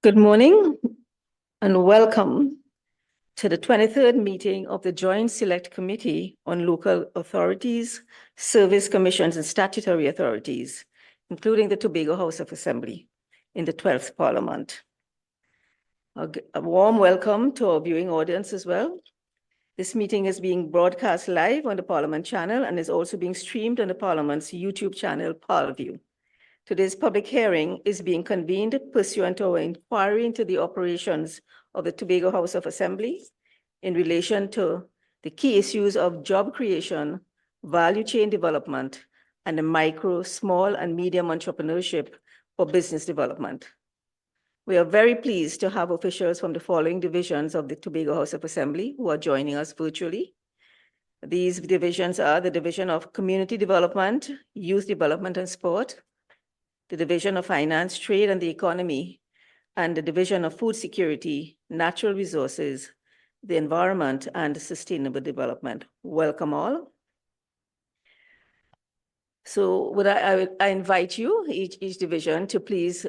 Good morning and welcome to the 23rd meeting of the Joint Select Committee on Local Authorities, Service Commissions and Statutory Authorities, including the Tobago House of Assembly in the 12th Parliament. A warm welcome to our viewing audience as well. This meeting is being broadcast live on the Parliament channel and is also being streamed on the Parliament's YouTube channel, Parview. Today's public hearing is being convened pursuant to our inquiry into the operations of the Tobago House of Assembly in relation to the key issues of job creation, value chain development, and the micro, small, and medium entrepreneurship for business development. We are very pleased to have officials from the following divisions of the Tobago House of Assembly who are joining us virtually. These divisions are the Division of Community Development, Youth Development and Sport, the Division of Finance, Trade and the Economy, and the Division of Food Security, Natural Resources, the Environment, and Sustainable Development. Welcome all. So would I invite you, each division, to please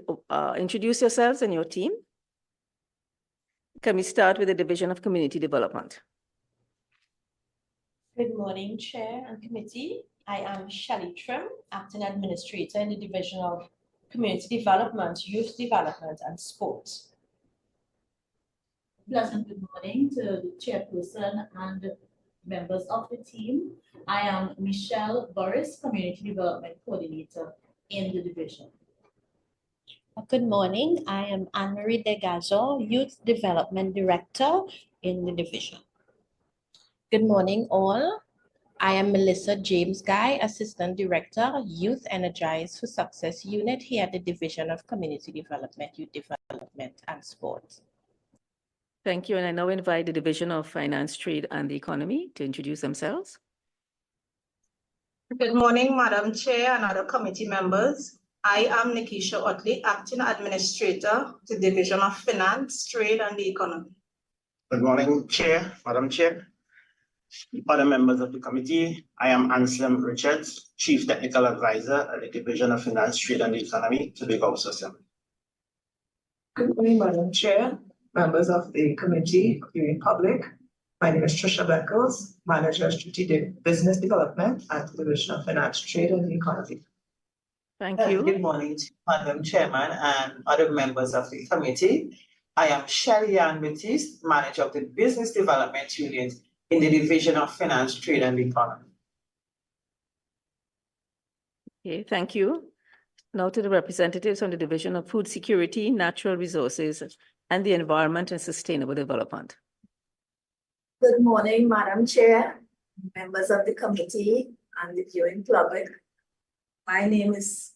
introduce yourselves and your team. Can we start with the Division of Community Development? Good morning, Chair and Committee. I am Shelley Trim, Acting Administrator in the Division of Community Development, Youth Development and Sports. Pleasant good morning to the chairperson and members of the team. I am Michelle Burris, Community Development Coordinator in the division. Good morning. I am Anne-Marie Degazo, Youth Development Director in the division. Good morning, all. I am Melissa James Guy, Assistant Director, Youth Energize for Success Unit here at the Division of Community Development, Youth Development and Sports. Thank you. And I now invite the Division of Finance, Trade and the Economy to introduce themselves. Good morning, Madam Chair and other committee members. I am Nikisha Otley, Acting Administrator to the Division of Finance, Trade and the Economy. Good morning, Chair, Madam Chair, other members of the committee. I am Anselm Richards, Chief Technical Advisor at the Division of Finance, Trade and the Economy to the House of Assembly. Good morning, Madam Chair, members of the Committee, viewing public. My name is Trisha Beckles, Manager of Strategic Business Development at the Division of Finance, Trade and the Economy. Thank you. Good morning, Madam Chairman and other members of the committee. I am Shelly Ann Batiste, Manager of the Business Development Unit in the Division of Finance, Trade and Economy. Okay, thank you. Now to the representatives from the Division of Food Security, Natural Resources, and the Environment and Sustainable Development. Good morning, Madam Chair, members of the committee, and the viewing public. My name is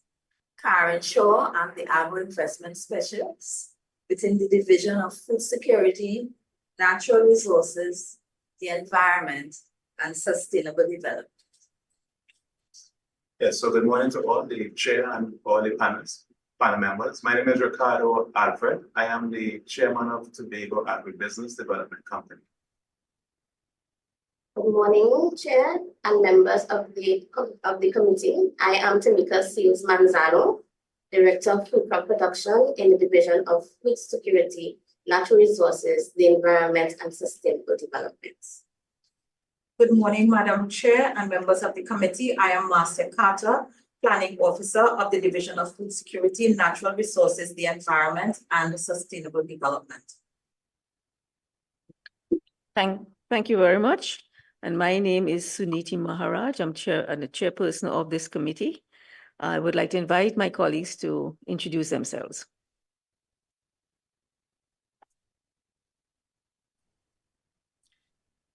Karen Shaw. I'm the Agro Investment Specialist within the Division of Food Security, Natural Resources, the Environment, and Sustainable Development. Yes, so good morning to all the chair and all the panel members. My name is Ricardo Alfred. I am the chairman of Tobago Agribusiness Development Company. Good morning, Chair and members of the committee. I am Tamika Seals Manzano, Director of Food Crop Production in the Division of Food Security, Natural Resources, the Environment, and Sustainable Development. Good morning, Madam Chair and members of the committee. I am Marcia Carter, Planning Officer of the Division of Food Security, Natural Resources, the Environment, and Sustainable Development. Thank you very much. And my name is Suniti Maharaj. I'm the chairperson of this committee. I would like to invite my colleagues to introduce themselves.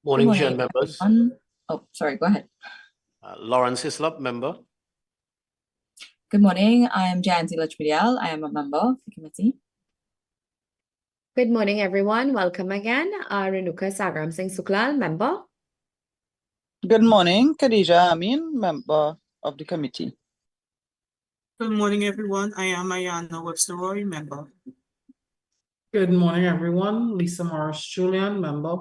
Morning, Chair and members. Oh, sorry, go ahead. Lawrence Hislop, member. Good morning. I am Janti Lachmidial. I am a member of the committee. Good morning, everyone. Welcome again. Renuka Sagram Singh Suklal, member. Good morning, Khadija Amin, member of the committee. Good morning, everyone. I am Ayana Webster Roy, member. Good morning, everyone. Lisa Morris Julian, member.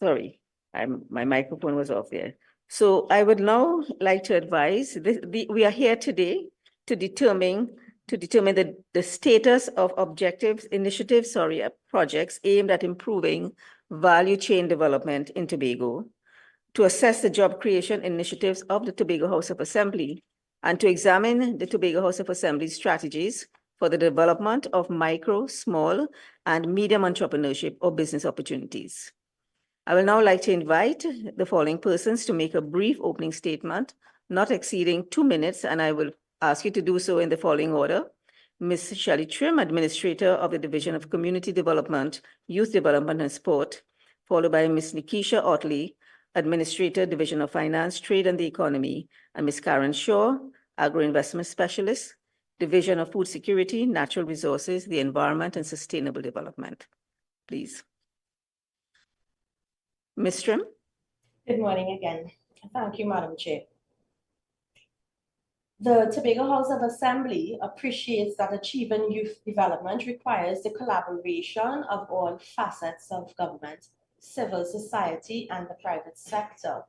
Sorry, my microphone was off there. So I would now like to advise, we are here today to determine the status of projects aimed at improving value chain development in Tobago, to assess the job creation initiatives of the Tobago House of Assembly, and to examine the Tobago House of Assembly strategies for the development of micro, small, and medium entrepreneurship or business opportunities. I will now like to invite the following persons to make a brief opening statement, not exceeding 2 minutes, and I will ask you to do so in the following order. Ms. Shelley Trim, Administrator of the Division of Community Development, Youth Development and Sport, followed by Ms. Nikisha Otley, Administrator, Division of Finance, Trade and the Economy, and Ms. Karen Shaw, Agro-Investment Specialist, Division of Food Security, Natural Resources, the Environment and Sustainable Development. Please. Ms. Trim. Good morning again. Thank you, Madam Chair. The Tobago House of Assembly appreciates that achieving youth development requires the collaboration of all facets of government, civil society, and the private sector.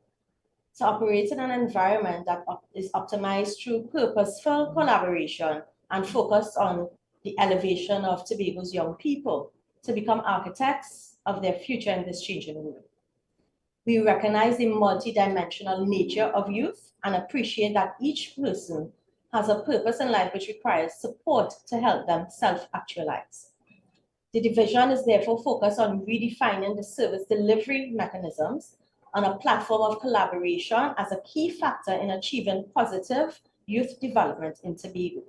To operate in an environment that is optimized through purposeful collaboration and focus on the elevation of Tobago's young people to become architects of their future in this changing world. We recognize the multidimensional nature of youth and appreciate that each person has a purpose in life which requires support to help them self-actualize. The division is therefore focused on redefining the service delivery mechanisms on a platform of collaboration as a key factor in achieving positive youth development in Tobago.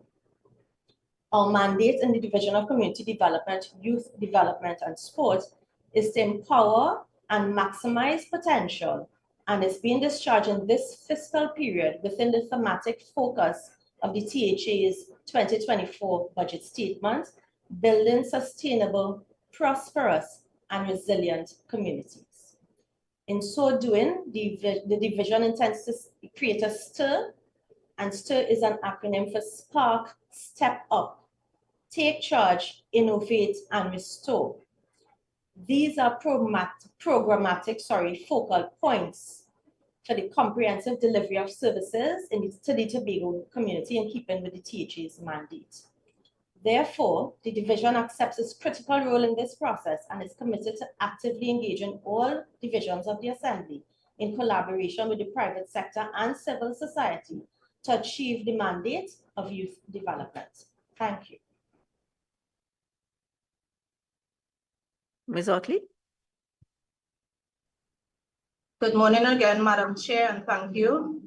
Our mandate in the Division of Community Development, Youth Development and Sport is to empower and maximize potential, and is being discharged in this fiscal period within the thematic focus of the THA's 2024 budget statement, building sustainable, prosperous, and resilient communities. In so doing, the division intends to create a STIR, and STIR is an acronym for Spark, Step Up, Take Charge, Innovate, and Restore. These are programmatic focal points for the comprehensive delivery of services to the Tobago community in keeping with the THA's mandate. Therefore, the division accepts its critical role in this process and is committed to actively engaging all divisions of the Assembly in collaboration with the private sector and civil society to achieve the mandate of youth development. Thank you. Ms. Otley. Good morning again, Madam Chair, and thank you.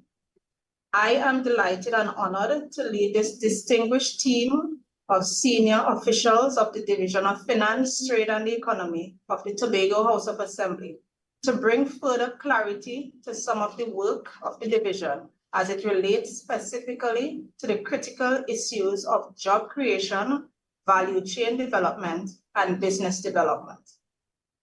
I am delighted and honored to lead this distinguished team of senior officials of the Division of Finance, Trade and the Economy of the Tobago House of Assembly to bring further clarity to some of the work of the division as it relates specifically to the critical issues of job creation, value chain development, and business development.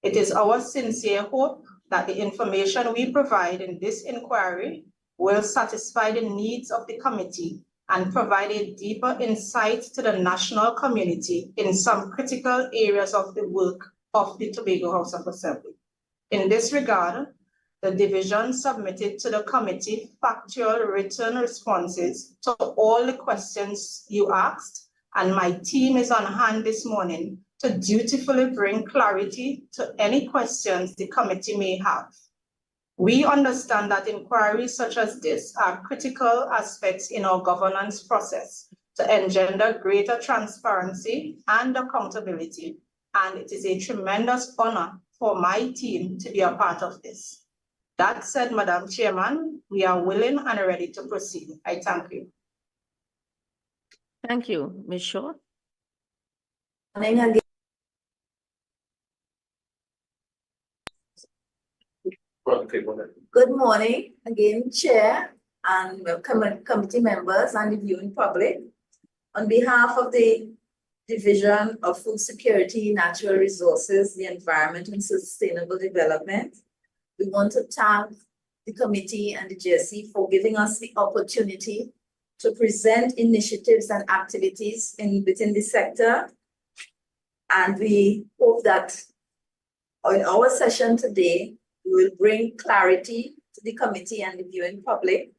It is our sincere hope that the information we provide in this inquiry will satisfy the needs of the committee and provide a deeper insight to the national community in some critical areas of the work of the Tobago House of Assembly. In this regard, the division submitted to the committee factual written responses to all the questions you asked, and my team is on hand this morning to dutifully bring clarity to any questions the committee may have. We understand that inquiries such as this are critical aspects in our governance process to engender greater transparency and accountability, and it is a tremendous honor for my team to be a part of this. That said, Madam Chairman, we are willing and ready to proceed. I thank you. Thank you, Ms. Shaw. Good morning again, Chair and committee members and the viewing public. On behalf of the Division of Food Security, Natural Resources, the Environment and Sustainable Development, we want to thank the committee and the JSC for giving us the opportunity to present initiatives and activities within the sector. And we hope that in our session today, We will bring clarity to the committee and the viewing public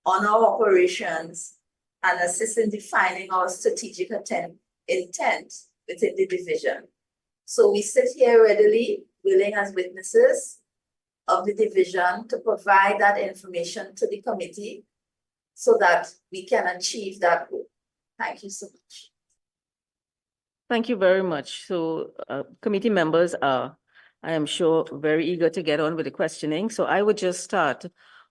on our operations and assist in defining our strategic intent within the division. So we sit here readily, willing as witnesses of the division to provide that information to the committee so that we can achieve that goal. Thank you so much. Thank you very much. So committee members are, I am sure, very eager to get on with the questioning. So I would just start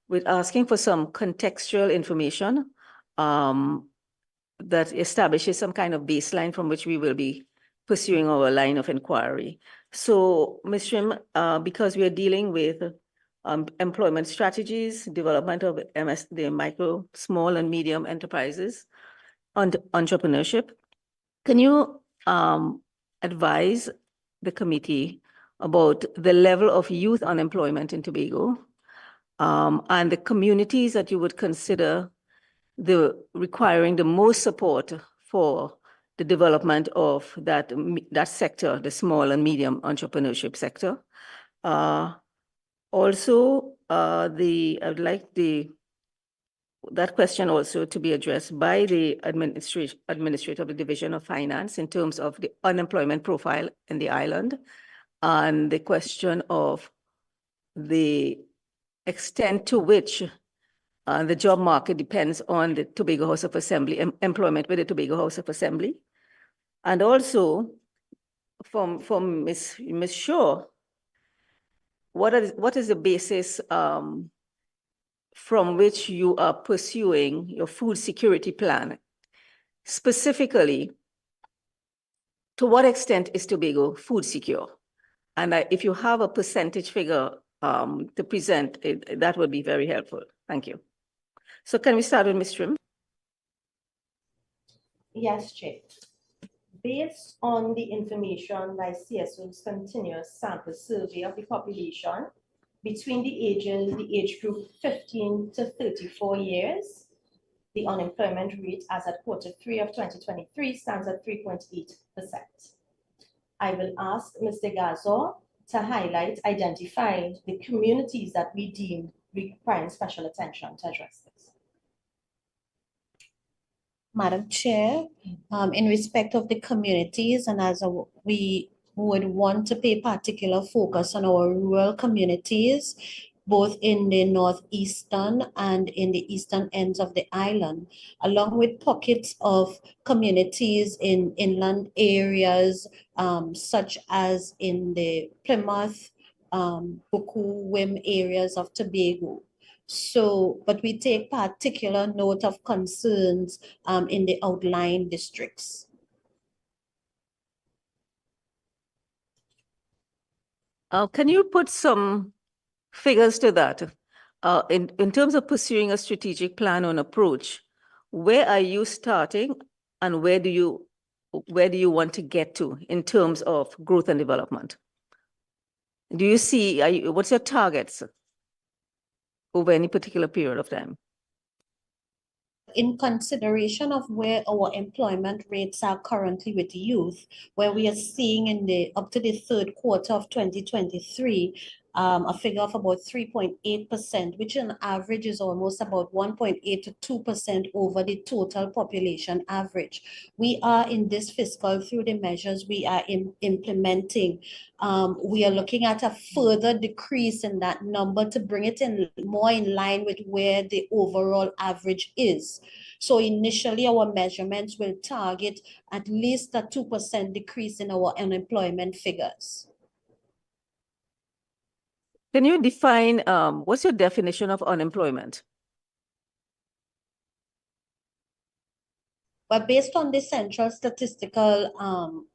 with asking for some contextual information that establishes some kind of baseline from which we will be pursuing our line of inquiry. So, Ms. Shrim, because we are dealing with employment strategies, development of the micro, small and medium enterprises, and entrepreneurship, can you advise the committee about the level of youth unemployment in Tobago and the communities that you would consider requiring the most support for the development of that sector, the small and medium entrepreneurship sector. Also, I would like that question also to be addressed by the administrator of the Division of Finance in terms of the unemployment profile in the island, and the question of the extent to which the job market depends on the Tobago House of Assembly, employment with the Tobago House of Assembly. And also from Ms. Shaw, what is the basis from which you are pursuing your food security plan? Specifically, to what extent is Tobago food secure? And if you have a percentage figure to present, that would be very helpful. Thank you. So can we start with Ms. Shrim? Yes, Chair. Based on the information by CSO's continuous sample survey of the population between the age group 15 to 34 years, the unemployment rate as at Q3 of 2023 stands at 3.8%. I will ask Mr. Gazo to identify the communities that we deem requiring special attention to address this. Madam Chair, in respect of the communities, and as we would want to pay particular focus on our rural communities, both in the northeastern and in the eastern ends of the island, along with pockets of communities in inland areas, such as in the Plymouth, Buku, Wim areas of Tobago. So, but we take particular note of concerns in the outlying districts. Can you put some figures to that? In terms of pursuing a strategic plan or approach, where are you starting and where do you want to get to in terms of growth and development? Do you see, what's your targets over any particular period of time? In consideration of where our employment rates are currently with youth, where we are seeing up to the third quarter of 2023, a figure of about 3.8%, which on average is almost about 1.8 to 2% over the total population average. We are in this fiscal, through the measures we are implementing, we are looking at a further decrease in that number to bring it in more in line with where the overall average is. So initially our measurements will target at least a 2% decrease in our unemployment figures. Can you define, what's your definition of unemployment? But based on the Central Statistical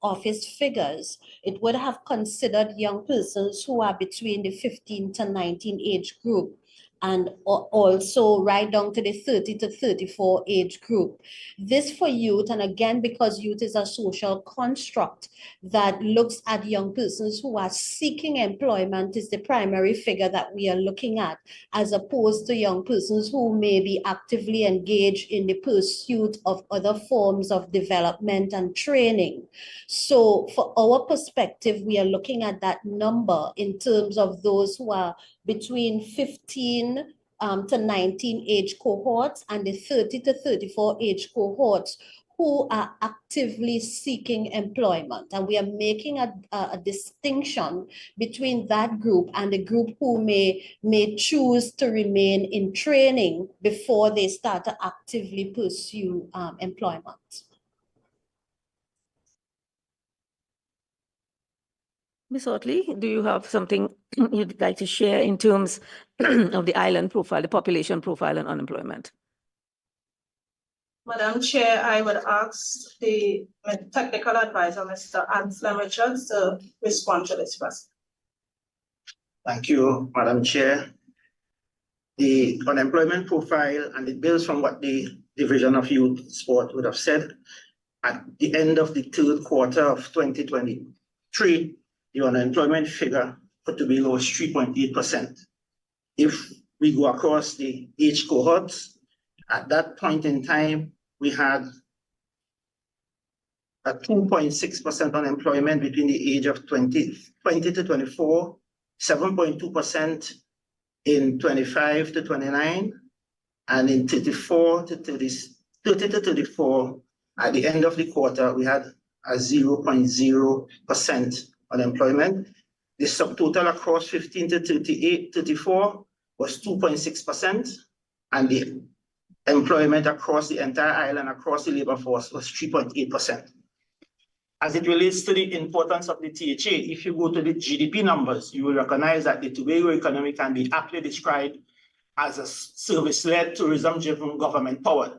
Office figures, it would have considered young persons who are between the 15 to 19 age group and also right down to the 30 to 34 age group. This for youth, and again, because youth is a social construct that looks at young persons who are seeking employment, is the primary figure that we are looking at, as opposed to young persons who may be actively engaged in the pursuit of other forms of development and training. So for our perspective, we are looking at that number in terms of those who are between 15 to 19 age cohorts and the 30 to 34 age cohorts who are actively seeking employment. And we are making a distinction between that group and the group who may choose to remain in training before they start to actively pursue employment. Ms. Otley, do you have something you'd like to share in terms of the island profile, the population profile and unemployment? Madam Chair, I would ask the technical advisor, Mr. Anselm Richards, to respond to this first. Thank you, Madam Chair. The unemployment profile, and it builds from what the Division of Youth Sport would have said, at the end of the third quarter of 2023, the unemployment figure for Tobago was 3.8%. If we go across the age cohorts, at that point in time, we had a 2.6% unemployment between the age of 20 to 24, 7.2% in 25 to 29, and in 34 to 30 to 34, at the end of the quarter, we had a 0.0% unemployment. The subtotal across 15 to 34 was 2.6%, and the employment across the entire island, across the labor force, was 3.8%. As it relates to the importance of the THA, if you go to the GDP numbers, you will recognize that the Tobago economy can be aptly described as a service-led, tourism-driven, government-powered.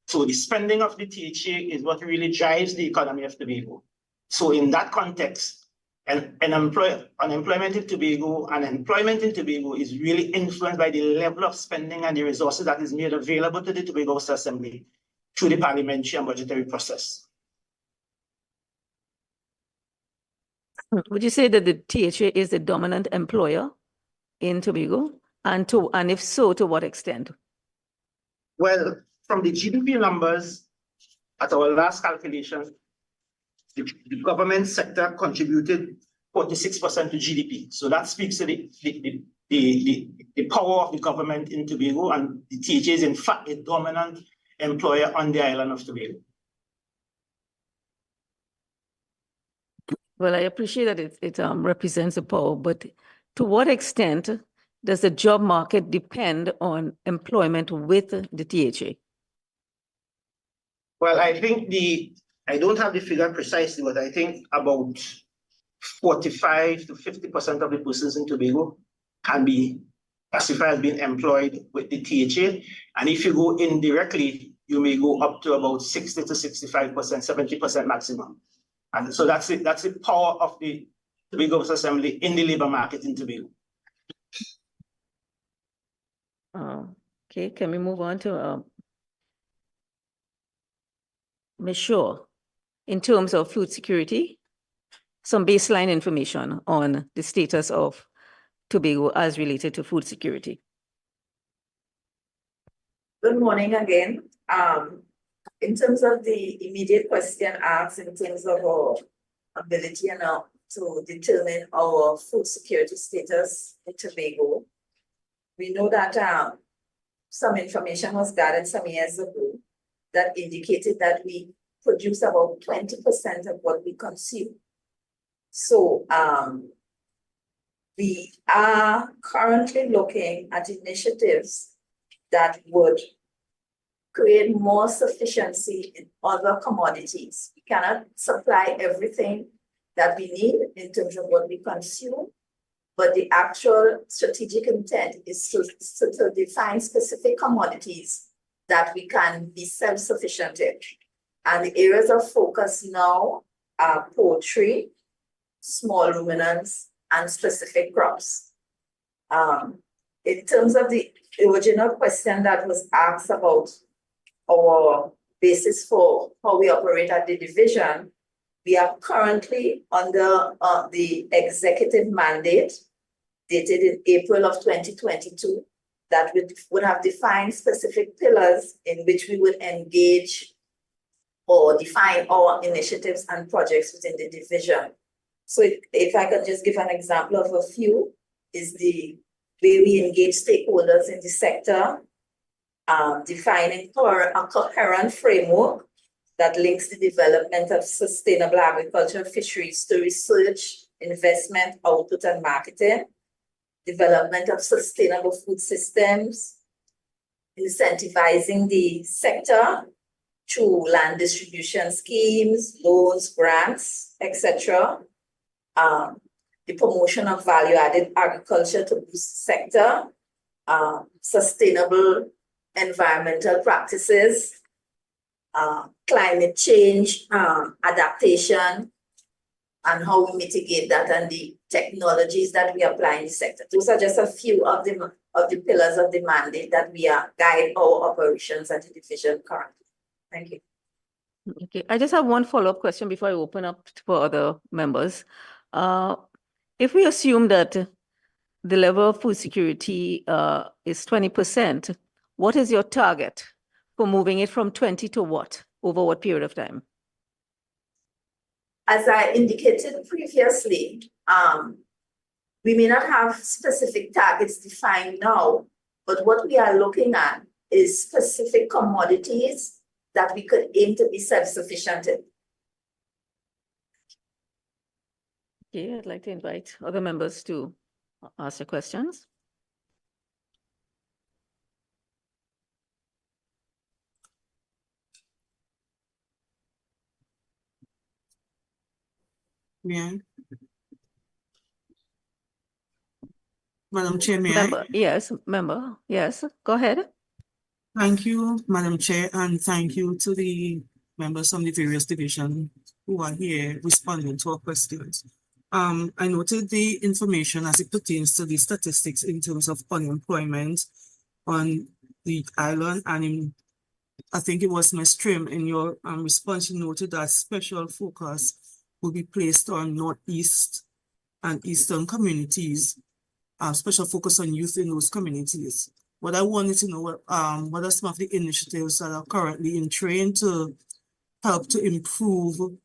So the spending of the THA is what really drives the economy of Tobago. So in that context, unemployment in Tobago and employment in Tobago is really influenced by the level of spending and the resources that is made available to the Tobago House of Assembly through the parliamentary and budgetary process. Would you say that the THA is the dominant employer in Tobago? And if so, to what extent? Well, from the GDP numbers, at our last calculation, the government sector contributed 46% to GDP. So that speaks to the power of the government in Tobago, and the THA is in fact the dominant employer on the island of Tobago. Well, I appreciate that it represents a power, but to what extent does the job market depend on employment with the THA? Well, I think I don't have the figure precisely, but I think about 45 to 50% of the persons in Tobago can be classified as being employed with the THA. And if you go indirectly, you may go up to about 60 to 65%, 70% maximum. And so that's it. That's the power of the Tobago House of Assembly in the labor market in Tobago. Okay, can we move on to Ms. Shaw? In terms of food security, some baseline information on the status of Tobago as related to food security. Good morning again. In terms of the immediate question asked, in terms of our ability to determine our food security status in Tobago, we know that some information was gathered some years ago that indicated that we produce about 20% of what we consume. So we are currently looking at initiatives that would create more sufficiency in other commodities. We cannot supply everything that we need in terms of what we consume, but the actual strategic intent is to define specific commodities that we can be self-sufficient in. And the areas of focus now are poultry, small ruminants, and specific crops. in terms of the original question that was asked about our basis for how we operate at the division, we are currently under the executive mandate dated in April of 2022 that would have defined specific pillars in which we would engage or define our initiatives and projects within the division. So if I could just give an example of a few, is the way we engage stakeholders in the sector, defining a coherent framework that links the development of sustainable agriculture, fisheries to research, investment, output, and marketing, development of sustainable food systems, incentivizing the sector through land distribution schemes, loans, grants, etc. The promotion of value-added agriculture to boost the sector, sustainable environmental practices, climate change, adaptation, and how we mitigate that, and the technologies that we apply in the sector. Those are just a few of the pillars of the mandate that we guide our operations at the division currently. Thank you. Okay, I just have one follow-up question before I open up for other members. If we assume that the level of food security is 20%, what is your target for moving it from 20 to what? Over what period of time? As I indicated previously, we may not have specific targets defined now, but what we are looking at is specific commodities that we could aim to be self-sufficient in. Okay, I'd like to invite other members to ask their questions. May I? Madam Chair, may I? Yes, member. Yes, go ahead. Thank you, Madam Chair, and thank you to the members from the various divisions who are here responding to our questions. I noted the information as it pertains to the statistics in terms of unemployment on the island, and I think it was Ms. Trim, in your response, you noted that special focus will be placed on Northeast and Eastern communities, special focus on youth in those communities. What I wanted to know, what are some of the initiatives that are currently in train to help to improve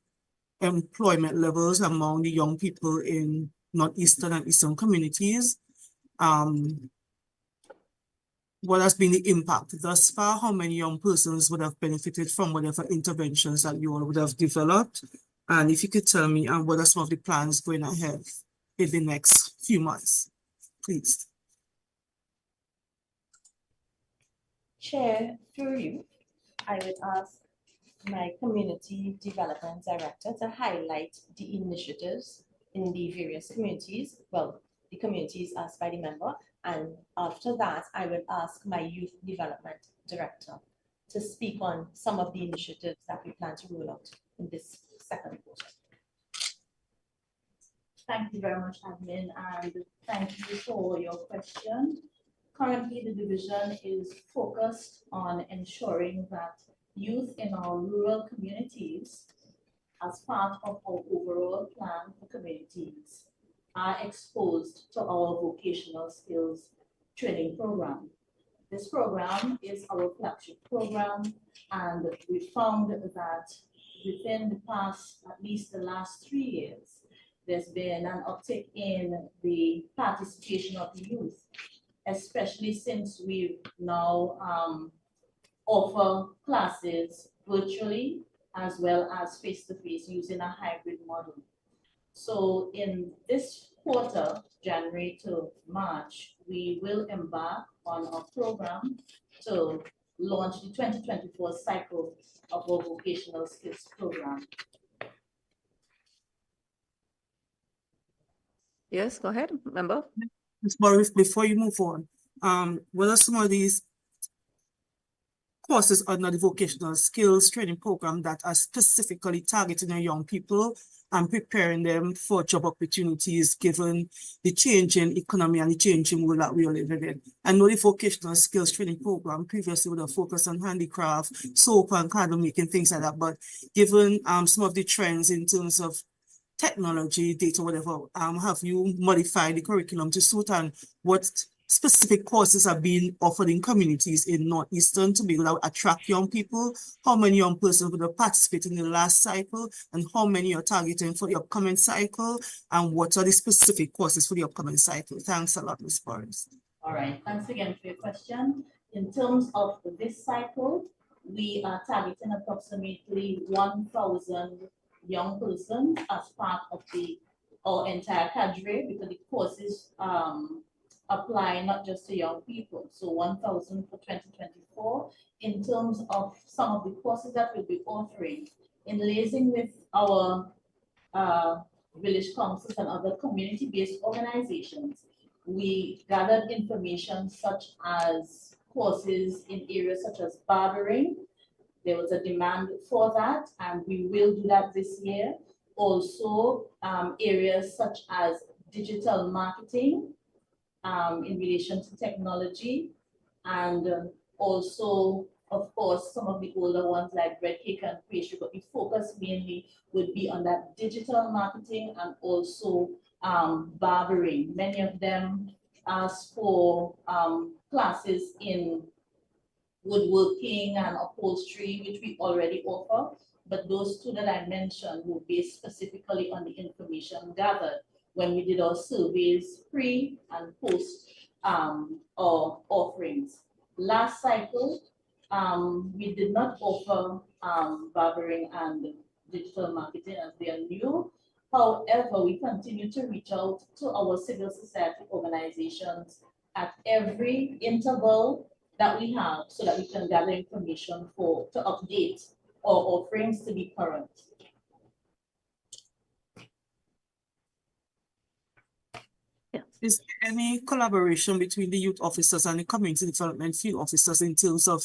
employment levels among the young people in Northeastern and Eastern communities? What has been the impact thus far? How many young persons would have benefited from whatever interventions that you all would have developed? And if you could tell me what are some of the plans going ahead in the next few months, please. Chair, through you, I would ask my Community Development Director to highlight the initiatives in the various communities, well, the communities asked by the member, and after that, I would ask my Youth Development Director to speak on some of the initiatives that we plan to roll out in this second quarter. Thank you very much, Admin, and thank you for your question. Currently, the division is focused on ensuring that youth in our rural communities, as part of our overall plan for communities, are exposed to our vocational skills training program. This program is our flagship program, and we found that within the past, at least the last 3 years, there's been an uptick in the participation of the youth, especially since we now offer classes virtually as well as face-to-face using a hybrid model. So in this quarter, January to March, we will embark on a program to launch the 2024 cycle of our vocational skills program. Yes, go ahead, member. Ms. Boris, before you move on, what are some of these courses under the vocational skills training program that are specifically targeting our young people, and preparing them for job opportunities given the changing economy and the changing world that we are living in. I know the vocational skills training program previously would have focused on handicraft, soap and candle making, things like that. But given some of the trends in terms of technology, data, whatever, have you modified the curriculum to suit and what specific courses are being offered in communities in Northeastern to be able to attract young people? How many young persons would have participated in the last cycle, and how many are targeting for the upcoming cycle, and what are the specific courses for the upcoming cycle? Thanks a lot, Ms. Forrest. All right, thanks again for your question. In terms of this cycle, we are targeting approximately 1,000 young persons as part of our entire cadre, because the courses apply not just to young people. So 1,000 for 2024. In terms of some of the courses that we'll be offering, in liaising with our village councils and other community-based organizations, we gathered information such as courses in areas such as barbering. There was a demand for that, and we will do that this year. Also, areas such as digital marketing in relation to technology, and also, of course, some of the older ones like bread, cake, and pastry, but the focus mainly would be on that digital marketing and also barbering. Many of them ask for classes in woodworking and upholstery, which we already offer, but those two that I mentioned will be specifically on the information gathered when we did our surveys pre and post our offerings. Last cycle, we did not offer barbering and digital marketing as they are new. However, we continue to reach out to our civil society organizations at every interval that we have so that we can gather information to update our offerings to be current. Is there any collaboration between the youth officers and the community development field officers in terms of,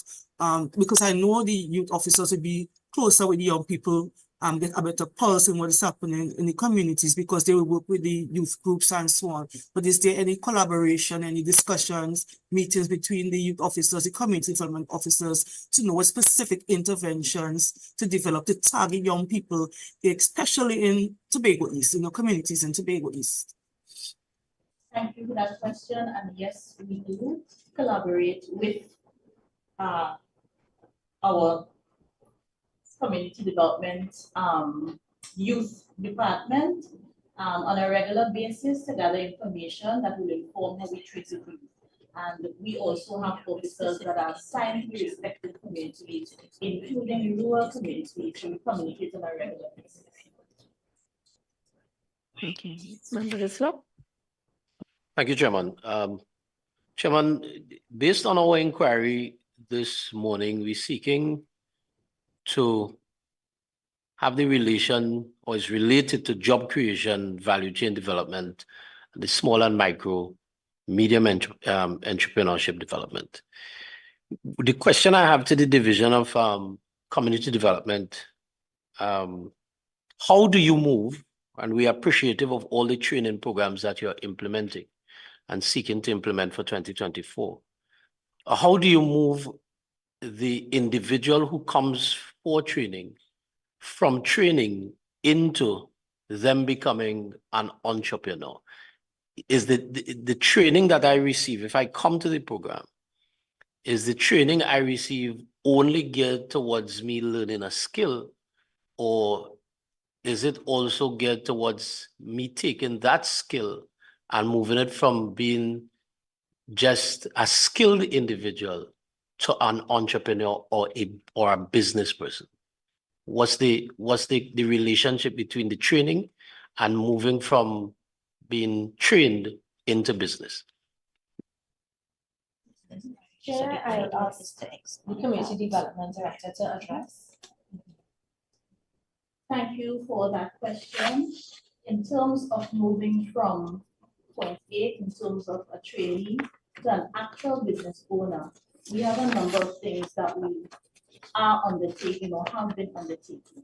because I know the youth officers will be closer with the young people, get a better pulse in what is happening in the communities because they will work with the youth groups and so on. But is there any collaboration, any discussions, meetings between the youth officers, the community development officers to know what specific interventions to develop to target young people, especially in Tobago East, communities in Tobago East? Thank you for that question. And yes, we do collaborate with our community development youth department on a regular basis to gather information that will inform how we treat the youth. And we also have officers that are assigned to respective communities, including rural communities, to communicate on a regular basis. Okay, Member Hislop. Thank you, Chairman. Chairman, based on our inquiry this morning, we're seeking to have the relation or is related to job creation, value chain development, the small and micro, medium entrepreneurship development. The question I have to the Division of Community Development, how do you move, and we are appreciative of all the training programs that you're implementing and seeking to implement for 2024. How do you move the individual who comes for training from training into them becoming an entrepreneur? Is the training that I receive, if I come to the program, is the training I receive only geared towards me learning a skill, or is it also geared towards me taking that skill and moving it from being just a skilled individual to an entrepreneur or a business person? What's the relationship between the training and moving from being trained into business? Chair, I will ask the Community Development Director to address. Thank you for that question. In terms of moving from point 8, in terms of a trainee to an actual business owner, we have a number of things that we are undertaking or have been undertaking.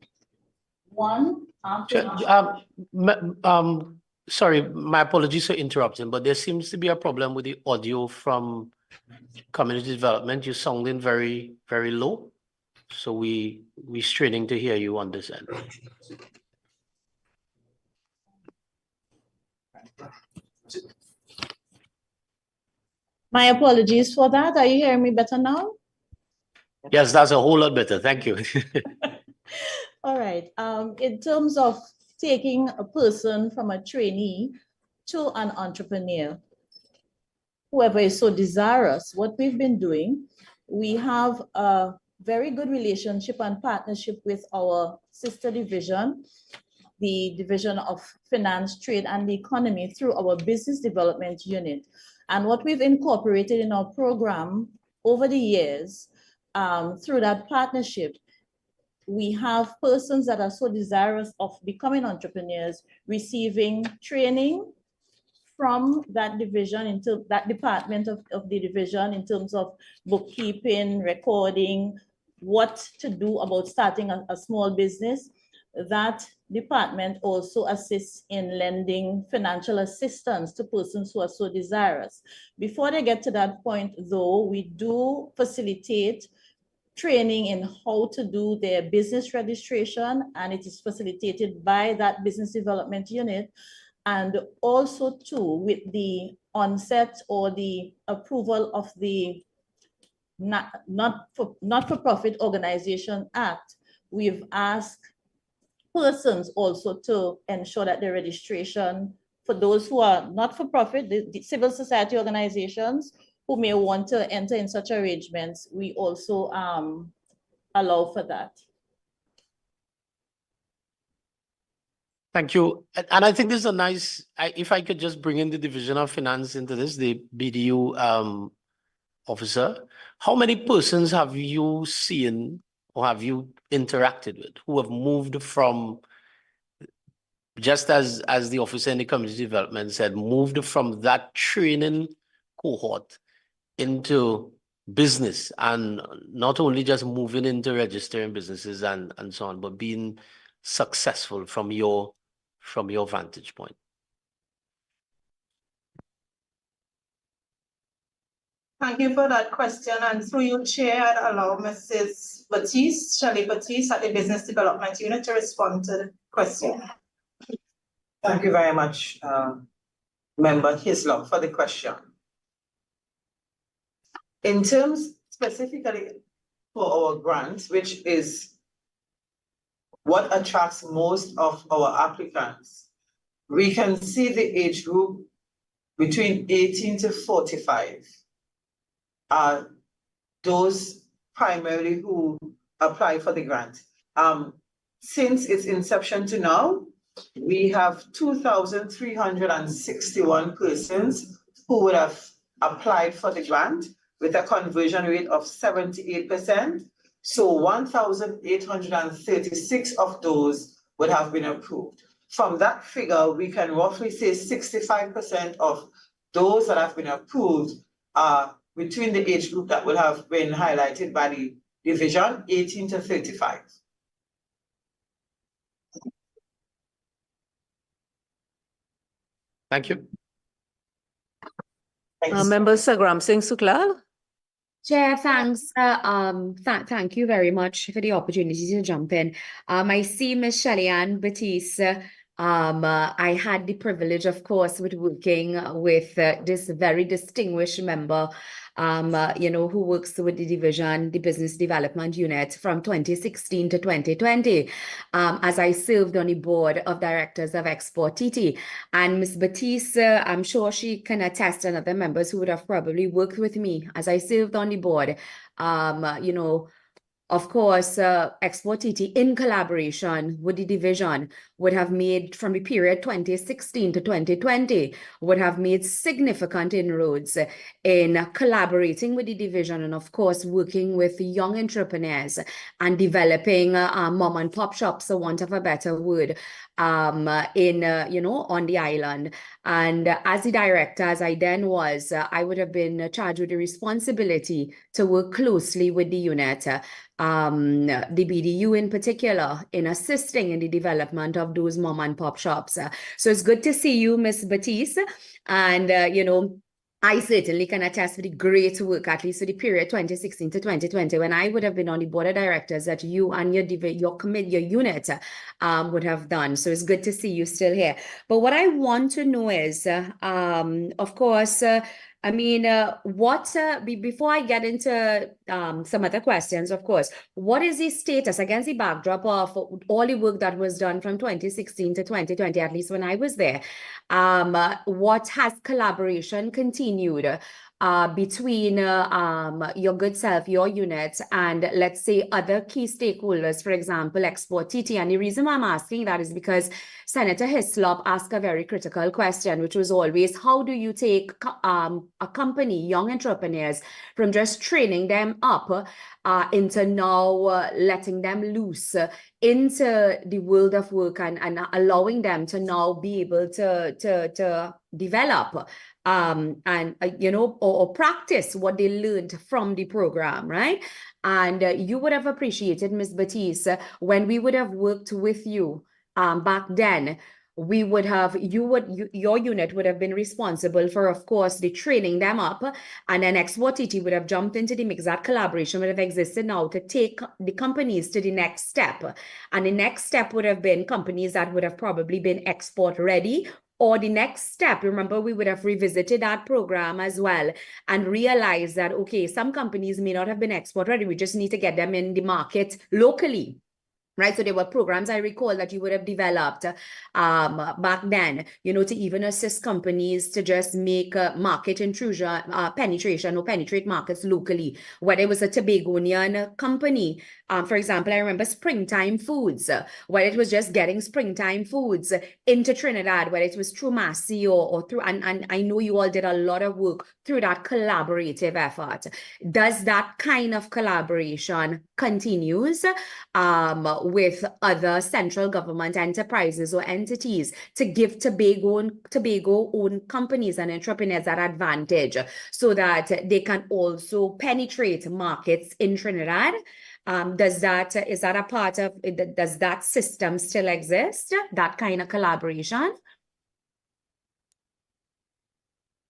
one after each. Sorry, my apologies for interrupting, but there seems to be a problem with the audio from community development. You're sounding very, very low. So we're straining to hear you on this end. My apologies for that. Are you hearing me better now? Yes, that's a whole lot better. Thank you. All right. In terms of taking a person from a trainee to an entrepreneur, whoever is so desirous, what we've been doing, we have a very good relationship and partnership with our sister division, the Division of Finance, Trade, and the Economy through our Business Development Unit. And what we've incorporated in our program over the years, through that partnership, we have persons that are so desirous of becoming entrepreneurs receiving training from that division into that department of the division in terms of bookkeeping, recording, what to do about starting a small business. That department also assists in lending financial assistance to persons who are so desirous. Before they get to that point, though, we do facilitate training in how to do their business registration, and it is facilitated by that business development unit. And also too, with the onset or the approval of the Not-for-Profit Organization Act, we've asked persons also to ensure that their registration, for those who are not-for-profit, the civil society organizations who may want to enter in such arrangements, we also allow for that. Thank you. And I think this is a nice, if I could just bring in the Division of Finance into this, the BDU officer, how many persons have you seen or have you interacted with who have moved from, just as the officer in the community development said, moved from that training cohort into business, and not only just moving into registering businesses and so on, but being successful from your vantage point? Thank you for that question. And through you, Chair, I'd allow Mrs. Batiste, Shelley Batiste at the Business Development Unit to respond to the question. Thank you very much, Member Hislop, for the question. In terms specifically for our grants, which is what attracts most of our applicants, we can see the age group between 18 to 45 are those primarily who apply for the grant. Since its inception to now, we have 2,361 persons who would have applied for the grant with a conversion rate of 78%. So 1,836 of those would have been approved. From that figure, we can roughly say 65% of those that have been approved are between the age group that would have been highlighted by the division, 18 to 35. Thank you. Member Sagram Singh Suklal. Chair, thanks. Thank you very much for the opportunity to jump in. I see Ms. Shelley-Ann Batiste. I had the privilege, of course, with working with this very distinguished member, who works with the division, the Business Development Unit from 2016 to 2020, as I served on the board of directors of Export TT. And Ms. Batiste, I'm sure she can attest, and other members who would have probably worked with me as I served on the board, of course, Export TT in collaboration with the division would have made, from the period 2016 to 2020, would have made significant inroads in collaborating with the division and, of course, working with young entrepreneurs and developing mom and pop shops, for want of a better word, on the island. And as the director, as I then was, I would have been charged with the responsibility to work closely with the unit the BDU in particular in assisting in the development of those mom and pop shops. So it's good to see you, Ms. Batiste. And, I certainly can attest to the great work, at least for the period 2016 to 2020, when I would have been on the board of directors that you and your unit would have done. So it's good to see you still here. But what I want to know is, of course, before I get into some other questions, of course, what is the status against the backdrop of all the work that was done from 2016 to 2020, at least when I was there? What has collaboration continued between your good self, your unit, and let's say other key stakeholders, for example, Export TT? And the reason why I'm asking that is because Senator Hislop asked a very critical question, which was always, how do you take a company, young entrepreneurs, from just training them up into now letting them loose into the world of work and allowing them to now be able to develop or practice what they learned from the program, right? And you would have appreciated, Ms. Batiste, when we would have worked with you back then, your unit would have been responsible for, of course, the training them up, and then Export TT would have jumped into the mix. That collaboration would have existed now to take the companies to the next step. And the next step would have been companies that would have probably been export ready. Or the next step, remember, we would have revisited that program as well and realized that, okay, some companies may not have been export ready. We just need to get them in the market locally. Right, so there were programs I recall that you would have developed back then, to even assist companies to just make market intrusion, penetration or penetrate markets locally. Whether it was a Tobagonian company, for example, I remember Springtime Foods, where it was just getting Springtime Foods into Trinidad, whether it was through Massey or through, and I know you all did a lot of work through that collaborative effort. Does that kind of collaboration continues with other central government enterprises or entities to give Tobago-owned companies and entrepreneurs that advantage so that they can also penetrate markets in Trinidad? Does that system still exist, that kind of collaboration?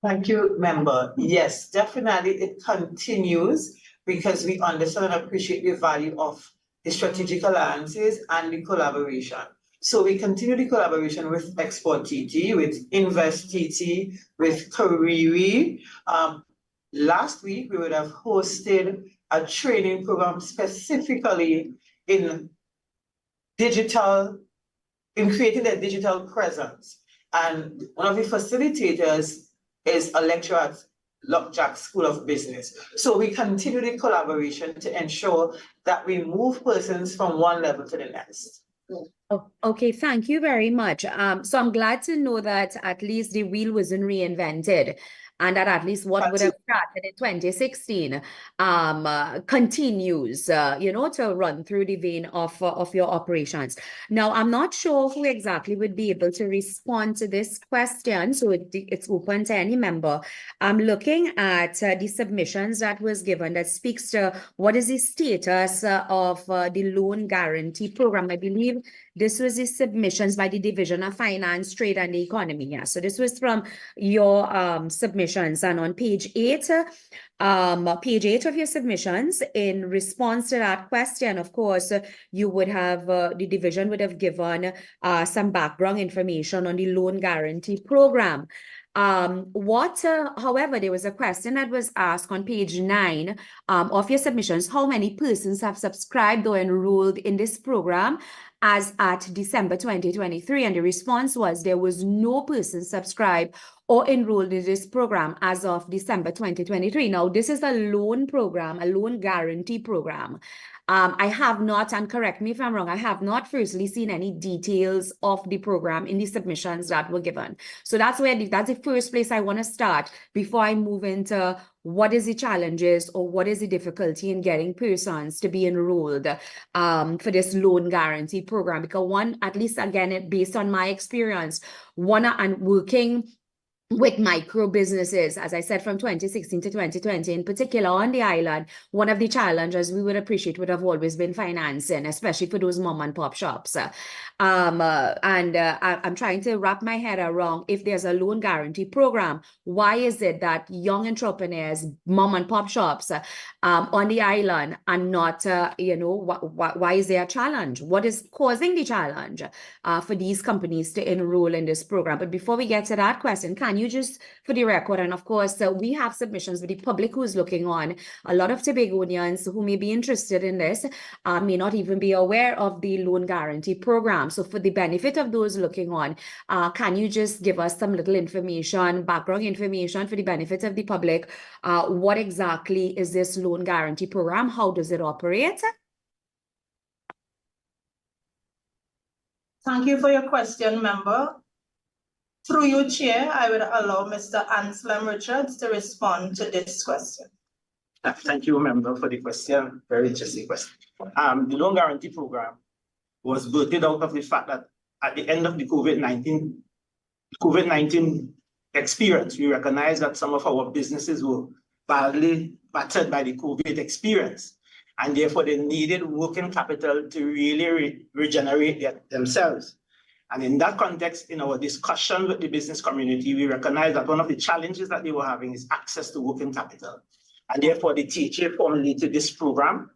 Thank you, member. Yes, definitely it continues because we understand and appreciate the value of the strategic alliances and the collaboration. So we continue the collaboration with Export TT, with Invest TT, with Kariri. Last week, we would have hosted a training program specifically in creating a digital presence. And one of the facilitators is a lecturer at Lockjack School of Business. So we continue the collaboration to ensure that we move persons from one level to the next. Oh, okay, thank you very much. So I'm glad to know that at least the wheel wasn't reinvented, and that at least what would have started in 2016 continues, to run through the vein of your operations. Now, I'm not sure who exactly would be able to respond to this question, so it's open to any member. I'm looking at the submissions that was given that speaks to what is the status of the loan guarantee program. I believe this was the submissions by the Division of Finance, Trade and the Economy. Yeah, so this was from your submissions, and on page 8 of your submissions, in response to that question, of course, you would have the division would have given some background information on the loan guarantee program. However, there was a question that was asked on page 9 of your submissions: how many persons have subscribed or enrolled in this program as at December 2023? And the response was there was no person subscribed or enrolled in this program as of December 2023. Now, this is a loan program, a loan guarantee program. I have not, and correct me if I'm wrong, I have not firstly seen any details of the program in the submissions that were given. So that's the first place I want to start before I move into what is the challenges or what is the difficulty in getting persons to be enrolled for this loan guarantee program. Because one, at least again, based on my experience, and working with micro businesses, as I said, from 2016 to 2020, in particular on the island, one of the challenges we would appreciate would have always been financing, especially for those mom and pop shops. I'm trying to wrap my head around if there's a loan guarantee program, why is it that young entrepreneurs, mom and pop shops on the island are not, why is there a challenge? What is causing the challenge for these companies to enroll in this program? But before we get to that question, can you just, for the record, and of course, we have submissions with the public who's looking on, a lot of Tobagonians who may be interested in this may not even be aware of the loan guarantee program. So for the benefit of those looking on, can you just give us some little information, background information for the benefit of the public? What exactly is this loan guarantee program? How does it operate? Thank you for your question, member. Through you, Chair, I would allow Mr. Anselm Richards to respond to this question. Thank you, member, for the question. Very interesting question. The loan guarantee program was birthed out of the fact that at the end of the COVID-19 experience, we recognized that some of our businesses were badly battered by the COVID experience, and therefore they needed working capital to really regenerate themselves. And in that context, in our discussion with the business community, we recognized that one of the challenges that they were having is access to working capital. And therefore, the THA formulated this program.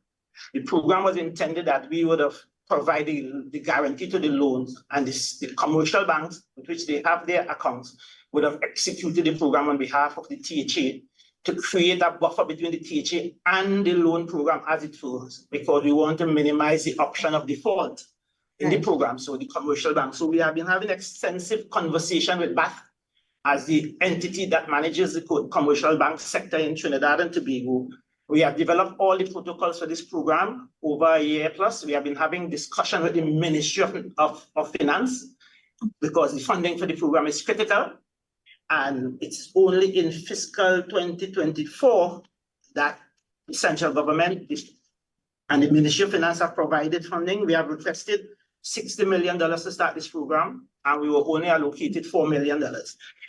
The program was intended that we would have provided the guarantee to the loans, and the commercial banks with which they have their accounts would have executed the program on behalf of the THA to create a buffer between the THA and the loan program as it was, because we want to minimize the option of default in the program, so the commercial bank. So we have been having extensive conversation with BAT as the entity that manages the commercial bank sector in Trinidad and Tobago. We have developed all the protocols for this program over a year plus. We have been having discussion with the Ministry of Finance because the funding for the program is critical. And it's only in fiscal 2024 that the central government and the Ministry of Finance have provided funding. We have requested $60 million to start this program, and we were only allocated $4 million.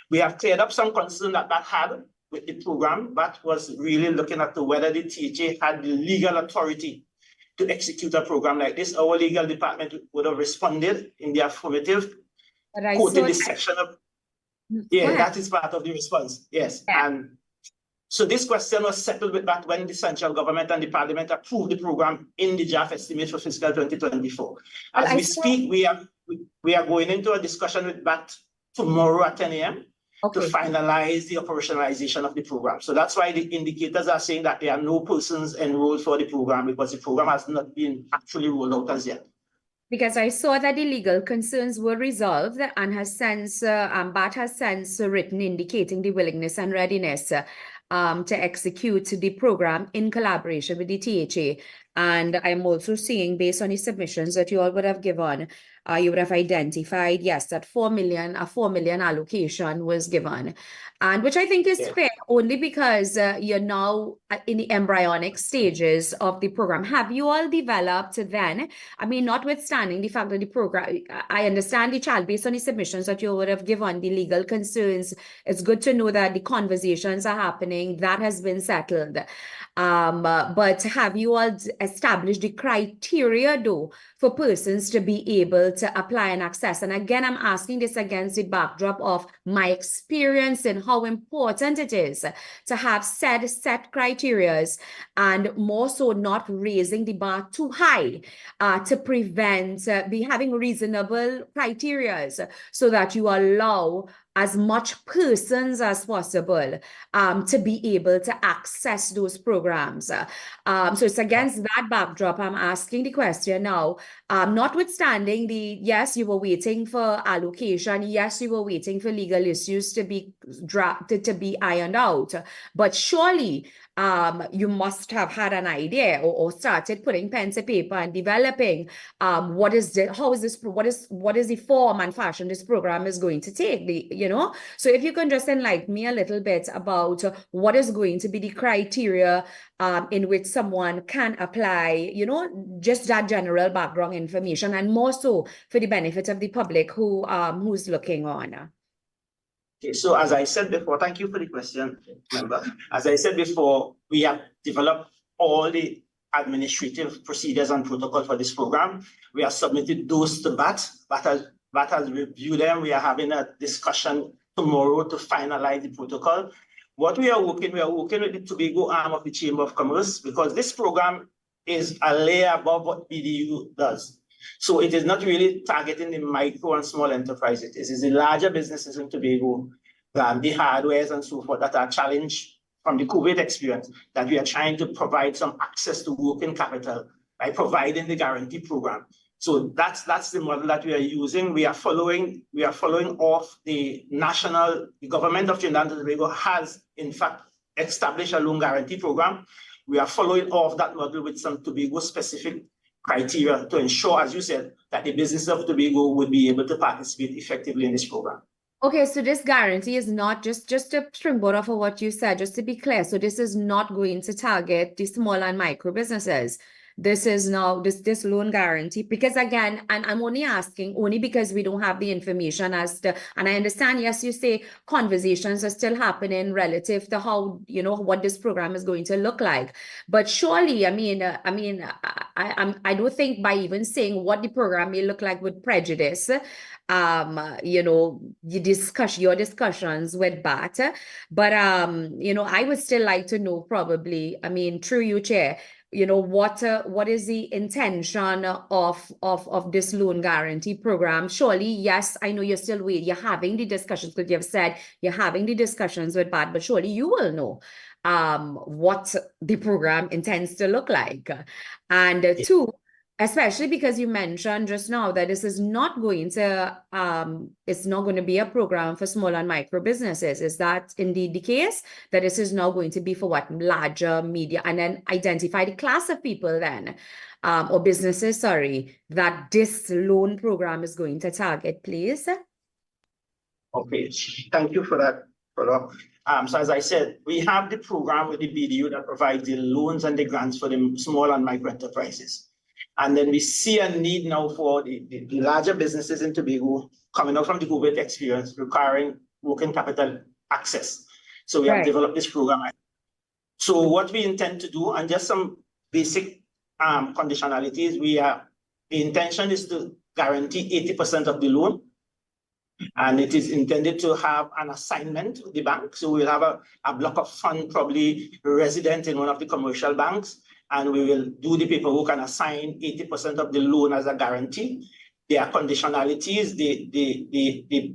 We have cleared up some concerns that had with the program. That was really looking at whether the THA had the legal authority to execute a program like this. Our legal department would have responded in the affirmative, quoted this section of, that is part of the response, yes. Yeah. And so this question was settled with that when the central government and the parliament approved the program in the draft estimate for fiscal 2024. As we speak, we are going into a discussion with BAT tomorrow at 10 a.m. to finalize the operationalization of the program. So that's why the indicators are saying that there are no persons enrolled for the program, because the program has not been actually rolled out as yet. Because I saw that the legal concerns were resolved and has since, BAT has since written indicating the willingness and readiness to execute the program in collaboration with the THA. And I'm also seeing, based on the submissions that you all would have given, you would have identified, yes, that a 4 million allocation was given. And which I think is fair, only because you're now in the embryonic stages of the program. Have you all developed then, I mean, notwithstanding the fact that the program, I understand the child, based on the submissions that you would have given, the legal concerns, it's good to know that the conversations are happening, that has been settled. But have you all established the criteria, though, for persons to be able to apply and access? And again, I'm asking this against the backdrop of my experience and how important it is to have set criteria, and more so not raising the bar too high to prevent having reasonable criteria, so that you allow as much persons as possible to be able to access those programs. So it's against that backdrop I'm asking the question now. Notwithstanding yes, you were waiting for allocation, yes, you were waiting for legal issues to be ironed out, but surely you must have had an idea or started putting pen to paper and developing what is the form and fashion this program is going to take, So if you can just enlighten me a little bit about what is going to be the criteria in which someone can apply, just that general background information, and more so for the benefit of the public who's looking on. Okay, so as I said before, thank you for the question, member. As I said before, we have developed all the administrative procedures and protocol for this program. We have submitted those to BAT. BAT has reviewed them. We are having a discussion tomorrow to finalize the protocol. What we are working with the Tobago arm of the Chamber of Commerce, because this program is a layer above what BDU does. So it is not really targeting the micro and small enterprises. It is the larger businesses in Tobago, the hardwares and so forth that are challenged from the COVID experience, that we are trying to provide some access to working capital by providing the guarantee program. So that's the model that we are using. We are following off the government of Trinidad and Tobago has in fact established a loan guarantee program. We are following off that model with some Tobago specific criteria to ensure, as you said, that the business of Tobago would be able to participate effectively in this program. Okay, so this guarantee is not just a springboard off of what you said, just to be clear. So this is not going to target the small and micro businesses. This is now this loan guarantee, because again, and I'm only asking only because we don't have the information as to, and I understand, yes, you say conversations are still happening relative to how, what this program is going to look like. But surely, I don't think by even saying what the program may look like would prejudice your discussions with BAT. But I would still like to know probably, through you, Chair, what is the intention of this loan guarantee program? Surely, yes, I know you're still waiting. You're having the discussions, because you have said you're having the discussions with BAT, but surely you will know what the program intends to look like. And two, especially because you mentioned just now that this is not going to, it's not going to be a program for small and micro businesses. Is that indeed the case? That this is now going to be for what? Larger, media, and then identify the class of people then, or businesses, sorry, that this loan program is going to target, please? Okay, thank you for that follow-up. So as I said, we have the program with the BDU that provides the loans and the grants for the small and micro enterprises. And then we see a need now for the larger businesses in Tobago coming out from the COVID experience, requiring working capital access. So we have developed this program. So what we intend to do, and just some basic conditionalities, the intention is to guarantee 80% of the loan. And it is intended to have an assignment with the bank. So we'll have a block of fund, probably resident in one of the commercial banks, and we will do the paperwork and assign 80% of the loan as a guarantee. There are conditionalities. The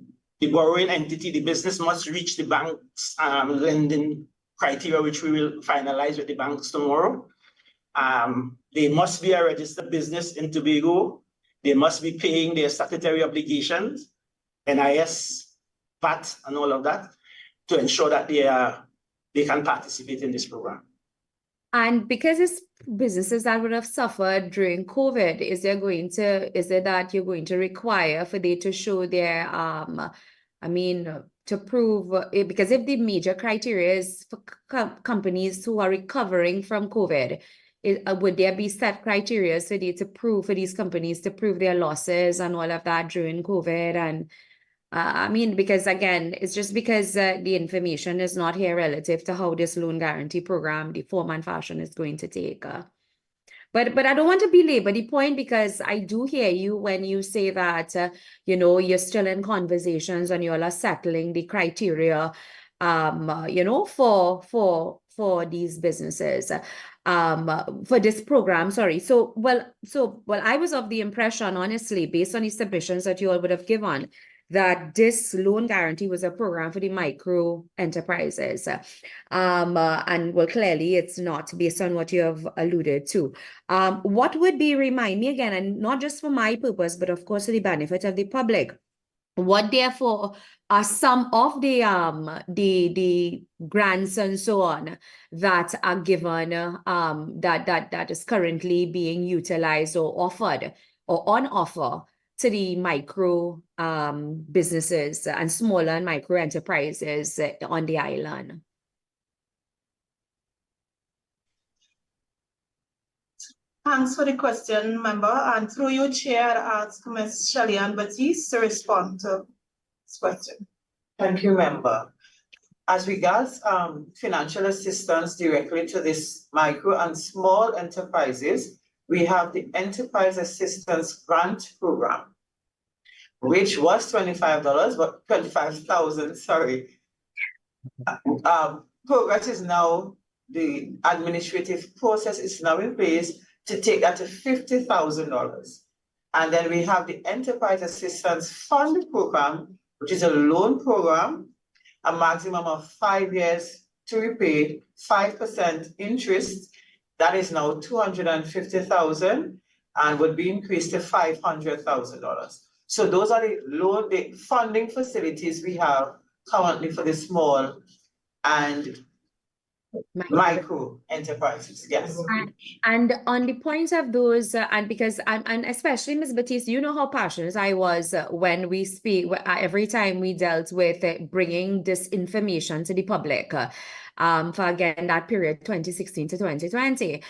borrowing entity, the business, must reach the bank's lending criteria, which we will finalize with the banks tomorrow. They must be a registered business in Tobago. They must be paying their statutory obligations, NIS, VAT, and all of that, to ensure that they can participate in this program. And because it's businesses that would have suffered during COVID, is it that you're going to require for they to show their, to prove, because if the major criteria is for companies who are recovering from COVID, would there be set criteria for they to prove, for these companies to prove their losses and all of that during COVID? And because again, it's just because the information is not here relative to how this loan guarantee program, the form and fashion, is going to take. But I don't want to belabor the point, because I do hear you when you say that, you're still in conversations and you all are settling the criteria, for these businesses, for this program, sorry. So I was of the impression, honestly, based on the submissions that you all would have given, that this loan guarantee was a program for the micro enterprises. And well, clearly it's not, based on what you have alluded to. What would be, remind me again, and not just for my purpose, but of course for the benefit of the public, what therefore are some of the grants and so on that are given, that is currently being utilized or offered or on offer to the micro businesses and smaller and micro enterprises on the island? Thanks for the question, member. And through you, Chair, I'd ask Ms. Shelley-Ann Batiste to respond to this question. Thank you, member. As regards financial assistance directly to this micro and small enterprises, we have the Enterprise Assistance Grant Program, which was $25, but 25,000, sorry. Progress is now, the administrative process is now in place to take that to $50,000. And then we have the Enterprise Assistance Fund Program, which is a loan program, a maximum of 5 years to repay 5% interest. That is now $250,000 and would be increased to $500,000. So those are the funding facilities we have currently for the small and micro enterprises, yes. And on the point of those, and because and especially Ms. Batiste, you know how passionate I was when we speak, every time we dealt with bringing this information to the public. For again, that period 2016 to 2020.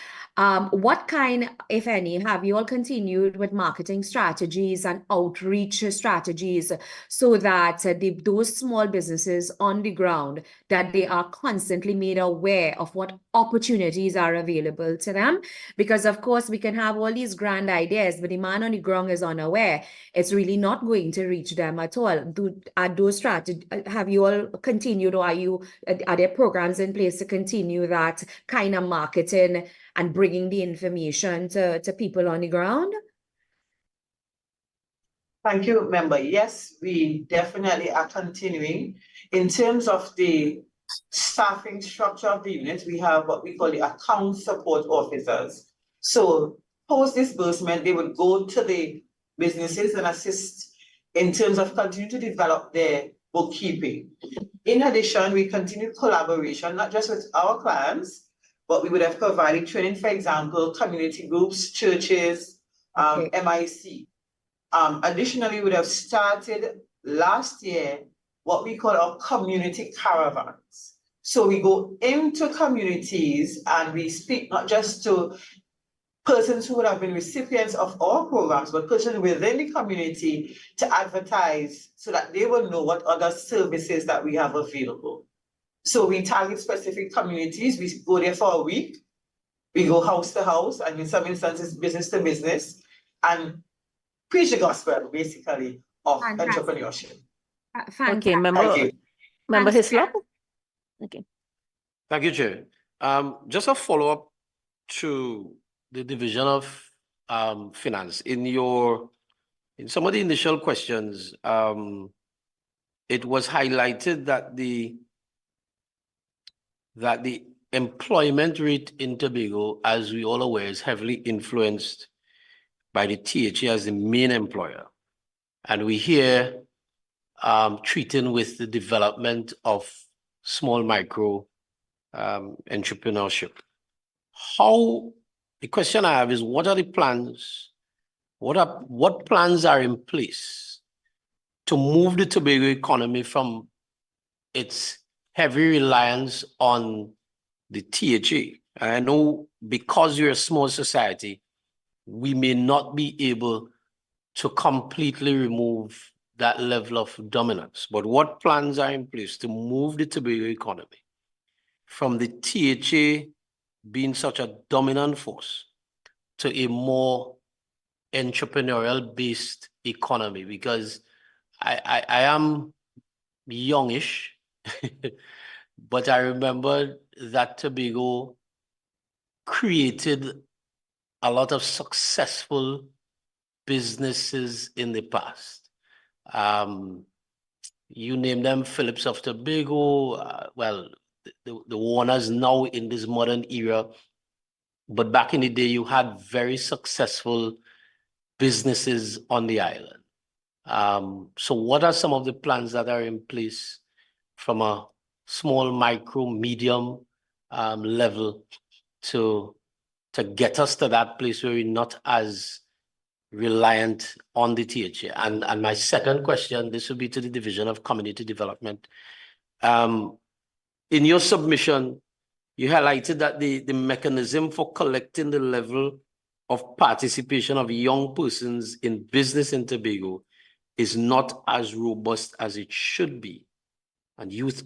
What kind, if any, have you all continued with marketing strategies and outreach strategies so that those small businesses on the ground, that they are constantly made aware of what opportunities are available to them? Because of course we can have all these grand ideas, but the man on the ground is unaware. It's really not going to reach them at all. Are those strategies, have you all continued, or are there programs in place to continue that kind of marketing and bringing the information to people on the ground? Thank you, member. Yes, we definitely are continuing. In terms of the staffing structure of the unit, we have what we call the account support officers. So post disbursement, they would go to the businesses and assist in terms of continuing to develop their bookkeeping. In addition, we continue collaboration, not just with our clients, but we would have provided training, for example, community groups, churches, MIC. Additionally, we would have started last year what we call our community caravans. So we go into communities and we speak not just to persons who would have been recipients of our programs, but persons within the community to advertise so that they will know what other services that we have available. So we target specific communities. We go there for a week. We go house to house, and in some instances, business to business, and preach the gospel, basically, of entrepreneurship. Okay, member Hislop. Okay. Thank you, Chair. Just a follow-up to the Division of Finance. In some of the initial questions, it was highlighted that the employment rate in Tobago, as we all aware, is heavily influenced by the THA as the main employer. And we hear treating with the development of small micro entrepreneurship. The question I have is, what are the plans? What plans are in place to move the Tobago economy from its heavy reliance on the THA? And I know because you're a small society, we may not be able to completely remove that level of dominance. But what plans are in place to move the Tobago economy from the THA being such a dominant force to a more entrepreneurial-based economy? Because I am youngish, but I remember that Tobago created a lot of successful businesses in the past. You name them, Phillips of Tobago, well, the Warners now in this modern era. But back in the day, you had very successful businesses on the island. So what are some of the plans that are in place from a small, micro, medium level to get us to that place where we're not as reliant on the THA? And my second question, this will be to the Division of Community Development. In your submission, you highlighted that the mechanism for collecting the level of participation of young persons in business in Tobago is not as robust as it should be. and youth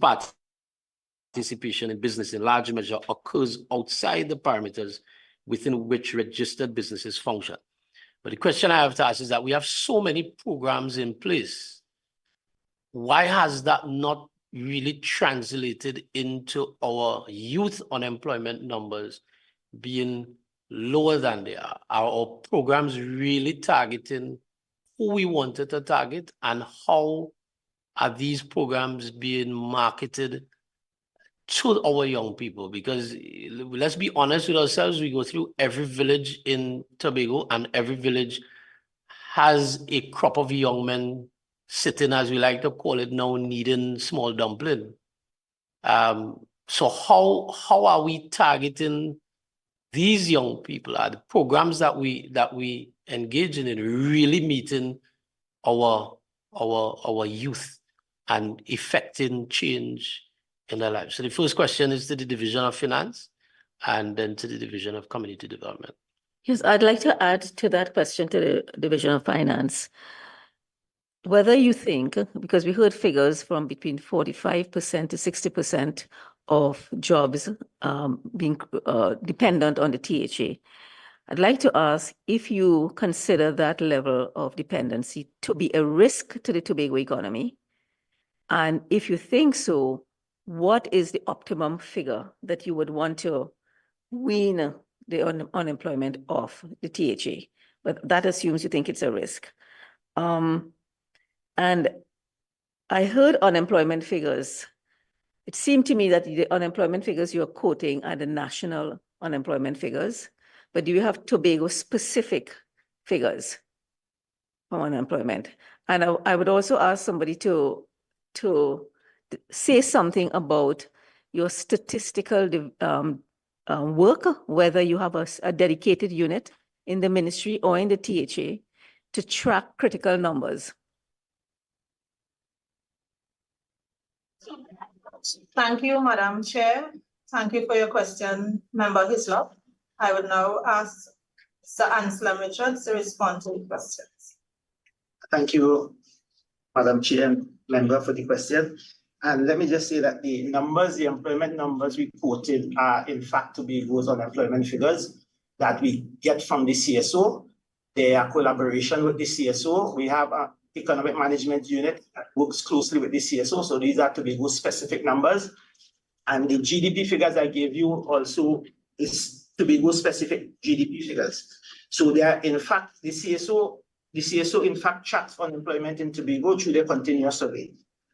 participation in business in large measure occurs outside the parameters within which registered businesses function. But the question I have to ask is that we have so many programs in place. Why has that not really translated into our youth unemployment numbers being lower than they are? Are our programs really targeting who we wanted to target, and how are these programs being marketed to our young people? Because let's be honest with ourselves, we go through every village in Tobago, and every village has a crop of young men sitting, as we like to call it now, needing small dumpling. So how are we targeting these young people? Are the programs that we engage in really meeting our youth and effecting change in their lives? So the first question is to the Division of Finance, and then to the Division of Community Development. Yes, I'd like to add to that question to the Division of Finance. Whether you think, because we heard figures from between 45% to 60% of jobs being dependent on the THA. I'd like to ask if you consider that level of dependency to be a risk to the Tobago economy. And if you think so, what is the optimum figure that you would want to wean the unemployment off the THA? But that assumes you think it's a risk. And I heard unemployment figures. It seemed to me that the unemployment figures you're quoting are the national unemployment figures, but do you have Tobago specific figures for unemployment? And I would also ask somebody to say something about your statistical work, whether you have a dedicated unit in the ministry or in the THA to track critical numbers. Thank you, Madam Chair. Thank you for your question, Member Hislop. I would now ask Sir Anselm Richards to respond to the questions. Thank you, Madam Chair and Member, for the question. And let me just say that the numbers, the employment numbers we quoted are in fact Tobago's unemployment figures that we get from the CSO. They are collaboration with the CSO. We have an economic management unit that works closely with the CSO. So these are Tobago specific numbers. And the GDP figures I gave you also is Tobago specific GDP figures. So they are in fact, the CSO in fact tracks unemployment in Tobago through their continuous survey.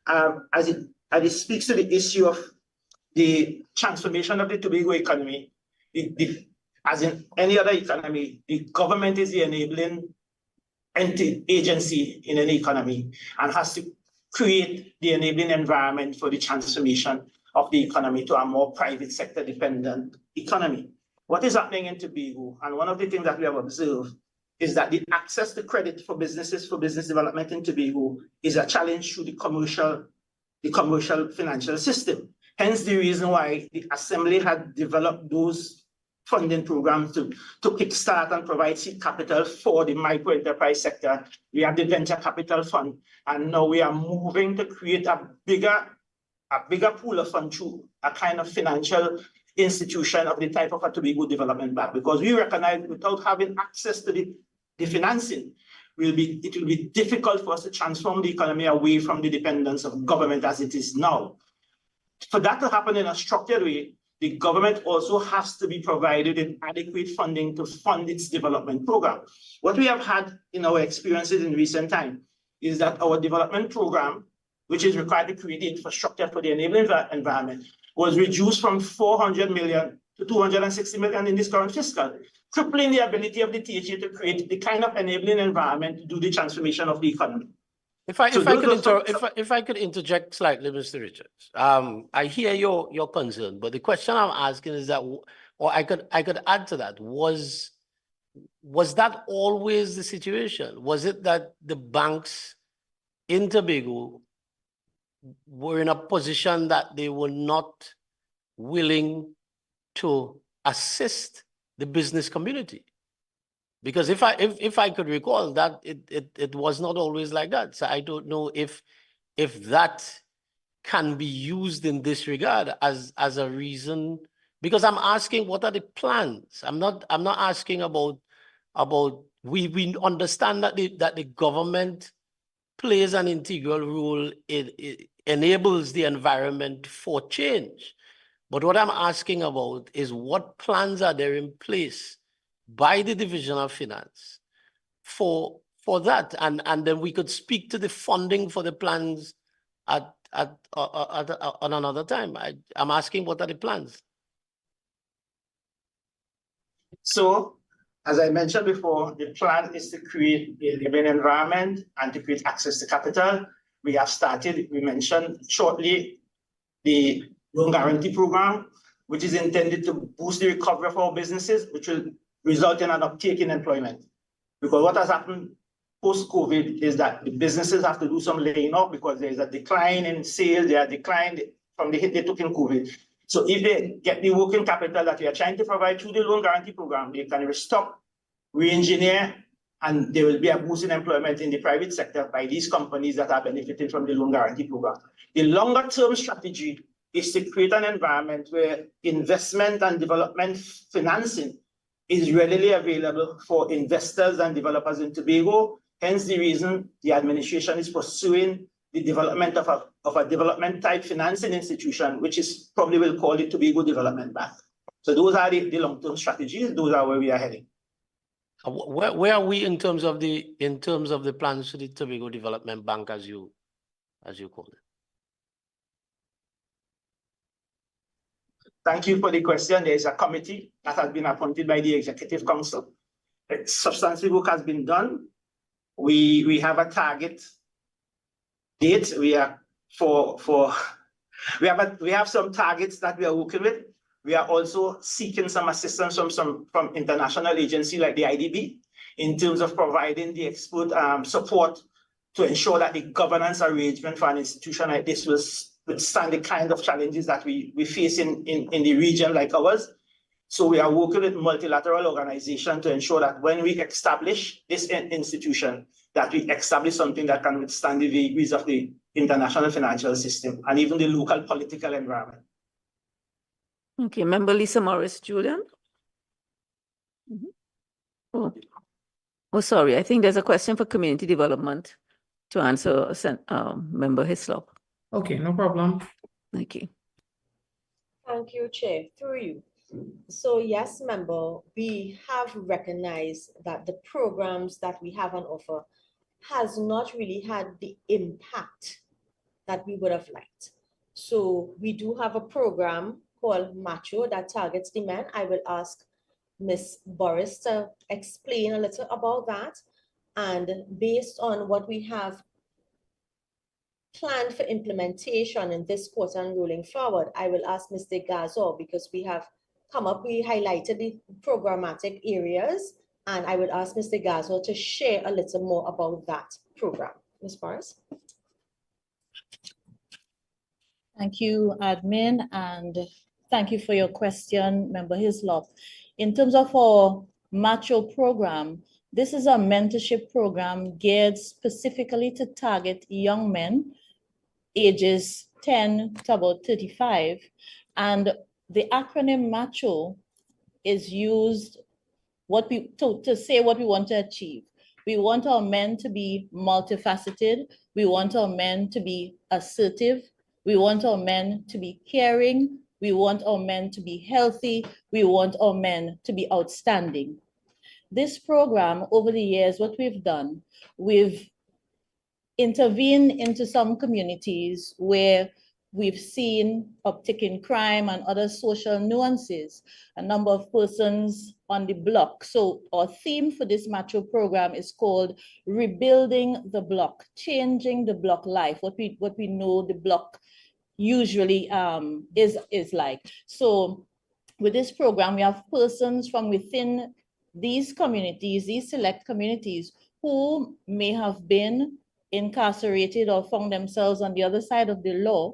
As it speaks to the issue of the transformation of the Tobago economy, as in any other economy, the government is the enabling agency in an economy and has to create the enabling environment for the transformation of the economy to a more private sector dependent economy. What is happening in Tobago, and one of the things that we have observed, is that the access to credit for businesses, for business development in Tobago is a challenge through the commercial financial system. Hence the reason why the Assembly had developed those funding programs to kickstart and provide seed capital for the micro enterprise sector. We have the venture capital fund, and now we are moving to create a bigger pool of funds through a kind of financial institution of the type of a Tobago Development Bank, because we recognize without having access to the financing, it will be difficult for us to transform the economy away from the dependence of government as it is now. For that to happen in a structured way, the government also has to be provided with adequate funding to fund its development program. What we have had in our experiences in recent time is that our development program, which is required to create the infrastructure for the enabling environment, was reduced from 400 million to 260 million in this current fiscal, crippling the ability of the THA to create the kind of enabling environment to do the transformation of the economy. If I could interject slightly, Mr. Richards, I hear your concern, but the question I'm asking is that, or I could add to that, was that always the situation? Was it that the banks in Tobago were in a position that they were not willing to assist the business community? Because if I could recall that it was not always like that. So I don't know if that can be used in this regard as a reason, because I'm asking what are the plans? I'm not asking about we understand that the government plays an integral role. It enables the environment for change. But what I'm asking about is what plans are there in place by the Division of Finance for that, and then we could speak to the funding for the plans on another time. I'm asking what are the plans? So, as I mentioned before, the plan is to create a living environment and to create access to capital. We have started, we mentioned shortly, the loan guarantee program, which is intended to boost the recovery of our businesses, which will result in an uptake in employment. Because what has happened post-COVID is that the businesses have to do some laying off because there is a decline in sales, they are declined from the hit they took in COVID. So if they get the working capital that we are trying to provide through the loan guarantee program, they can restock, re-engineer, and there will be a boost in employment in the private sector by these companies that are benefiting from the loan guarantee program. The longer term strategy is to create an environment where investment and development financing is readily available for investors and developers in Tobago. Hence the reason the administration is pursuing the development of a development type financing institution, which is probably will call it Tobago Development Bank. So those are the long-term strategies. Those are where we are heading. Where are we in terms of the plans for the Tobago Development Bank, as you call it? Thank you for the question. There is a committee that has been appointed by the Executive Council. Substantive work has been done. We have a target date. We have some targets that we are working with. We are also seeking some assistance from international agencies like the IDB in terms of providing the expert support to ensure that the governance arrangement for an institution like this will withstand the kind of challenges that we face in the region like ours. So we are working with multilateral organizations to ensure that when we establish this institution, that we establish something that can withstand the vagaries of the international financial system and even the local political environment. Okay, Member Lisa Morris, Julian. Oh, sorry. I think there's a question for community development to answer Member Hislop. Okay, no problem. Thank you. Thank you, Chair. Through you. So yes, member, we have recognized that the programs that we have on offer has not really had the impact that we would have liked. So we do have a program called Macho that targets the men. I will ask Ms. Boris to explain a little about that. And based on what we have planned for implementation in this quarter and rolling forward, I will ask Mr. Gazo, because we have we highlighted the programmatic areas, and I would ask Mr. Gazo to share a little more about that program. Ms. Boris. Thank you, admin, and thank you for your question, Member Hislop. In terms of our Macho program, this is a mentorship program geared specifically to target young men ages 10 to about 35. And the acronym Macho is used to say what we want to achieve. We want our men to be multifaceted. We want our men to be assertive. We want our men to be caring. We want our men to be healthy. We want our men to be outstanding. This program, over the years, what we've done, we've intervened into some communities where we've seen uptick in crime and other social nuances, a number of persons on the block. So our theme for this Macho program is called Rebuilding the Block, Changing the Block Life, what we know the block usually is like. So with this program, we have persons from within these communities, these select communities, who may have been incarcerated or found themselves on the other side of the law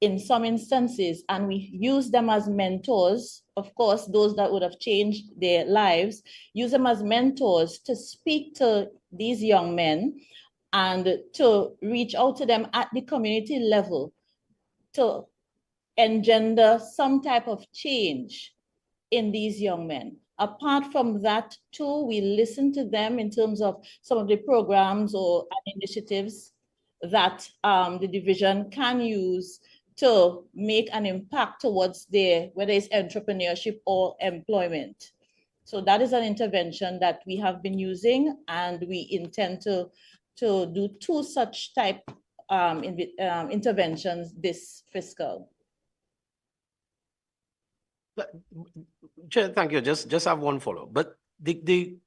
in some instances, and we use them as mentors. Of course, those that would have changed their lives, use them as mentors to speak to these young men and to reach out to them at the community level to engender some type of change in these young men. Apart from that, too, we listen to them in terms of some of the programs or initiatives that the division can use to make an impact towards whether it's entrepreneurship or employment. So that is an intervention that we have been using, and we intend to do 2 such type interventions this fiscal. Chair, thank you. Just have one follow. But you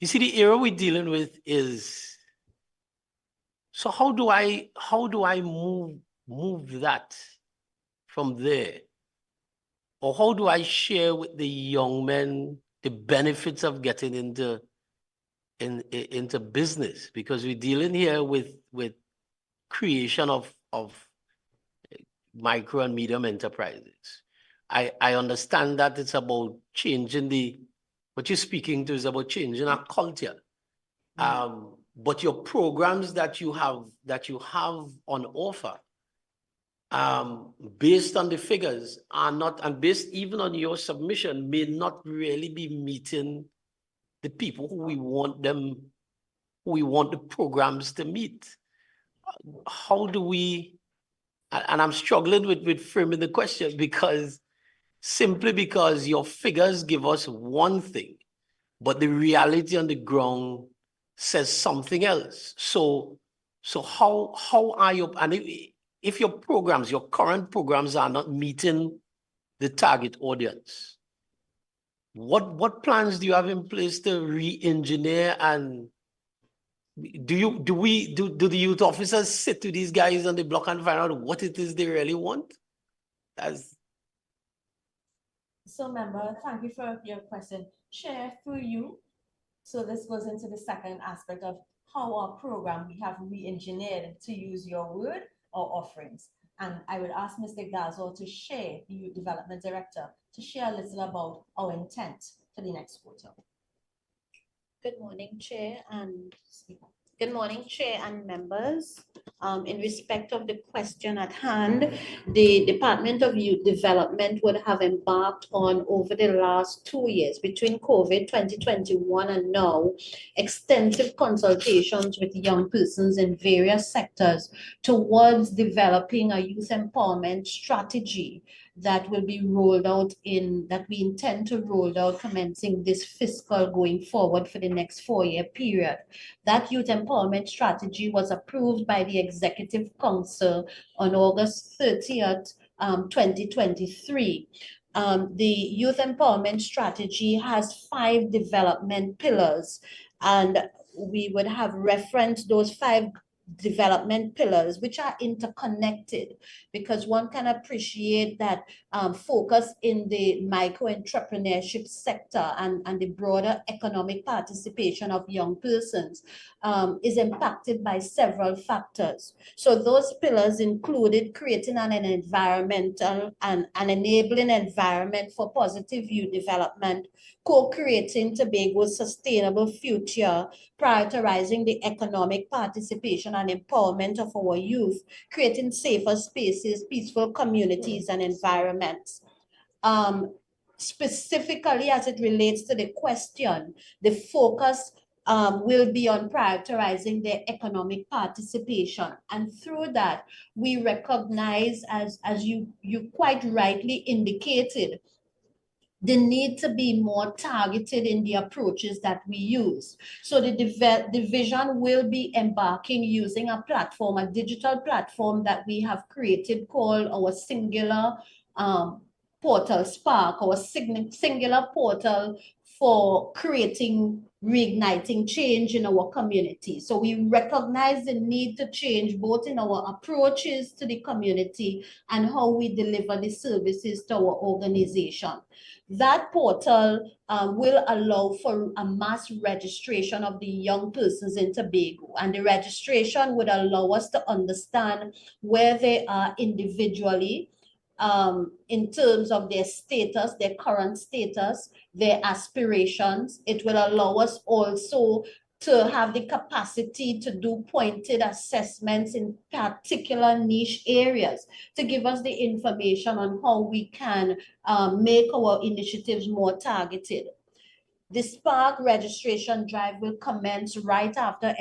see, the era we're dealing with is, so how do I move that from there? Or how do I share with the young men the benefits of getting into business? Because we're dealing here with creation of micro and medium enterprises. I understand that it's about changing what you're speaking to is about changing our culture. But your programs that you have on offer, based on the figures are not, and based even on your submission, may not really be meeting the people who we want the programs to meet. How do we, and I'm struggling with framing the question simply because your figures give us one thing, but the reality on the ground says something else. So how are you, and if your current programs are not meeting the target audience, what plans do you have in place to re-engineer? And do the youth officers sit to these guys on the block and find out what it is they really want? So, member, thank you for your question. Chair, through you. So this goes into the second aspect of how our program we have re-engineered, to use your word, our offerings. And I would ask Mr. Gazo to share, the Youth Development Director, to share a little about our intent for the next quarter. Good morning, Chair and Good morning, Chair and members. In respect of the question at hand, the Department of Youth Development would have embarked on, over the last 2 years, between COVID 2021 and now, extensive consultations with young persons in various sectors towards developing a youth empowerment strategy that will be rolled out that we intend to roll out commencing this fiscal going forward for the next 4-year period. That youth empowerment strategy was approved by the Executive Council on August 30th, 2023. The youth empowerment strategy has 5 development pillars, and we would have referenced those 5 development pillars, which are interconnected, because one can appreciate that focus in the micro entrepreneurship sector and the broader economic participation of young persons is impacted by several factors. So those pillars included creating an environmental and an enabling environment for positive youth development, co-creating Tobago's sustainable future, prioritizing the economic participation and empowerment of our youth, creating safer spaces, peaceful communities and environments. Specifically as it relates to the question, the focus will be on prioritizing their economic participation. And through that, we recognize, as you quite rightly indicated, the need to be more targeted in the approaches that we use. So the division will be embarking using a platform, a digital platform that we have created called our singular portal Spark, our singular portal for creating, reigniting change in our community. So we recognize the need to change both in our approaches to the community and how we deliver the services to our organization. That portal will allow for a mass registration of the young persons in Tobago, and the registration would allow us to understand where they are individually, in terms of their status, their current status, their aspirations. It will allow us also to have the capacity to do pointed assessments in particular niche areas, to give us the information on how we can make our initiatives more targeted. The Spark registration drive will commence right after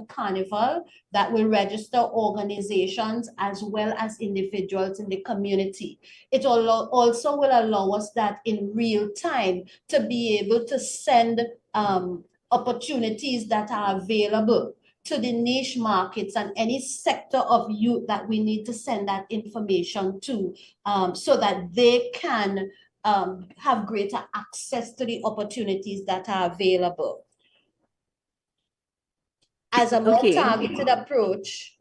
Carnival, that will register organizations as well as individuals in the community. It also will allow us that in real time to be able to send opportunities that are available to the niche markets and any sector of youth that we need to send that information to, so that they can have greater access to the opportunities that are available. As a more targeted approach.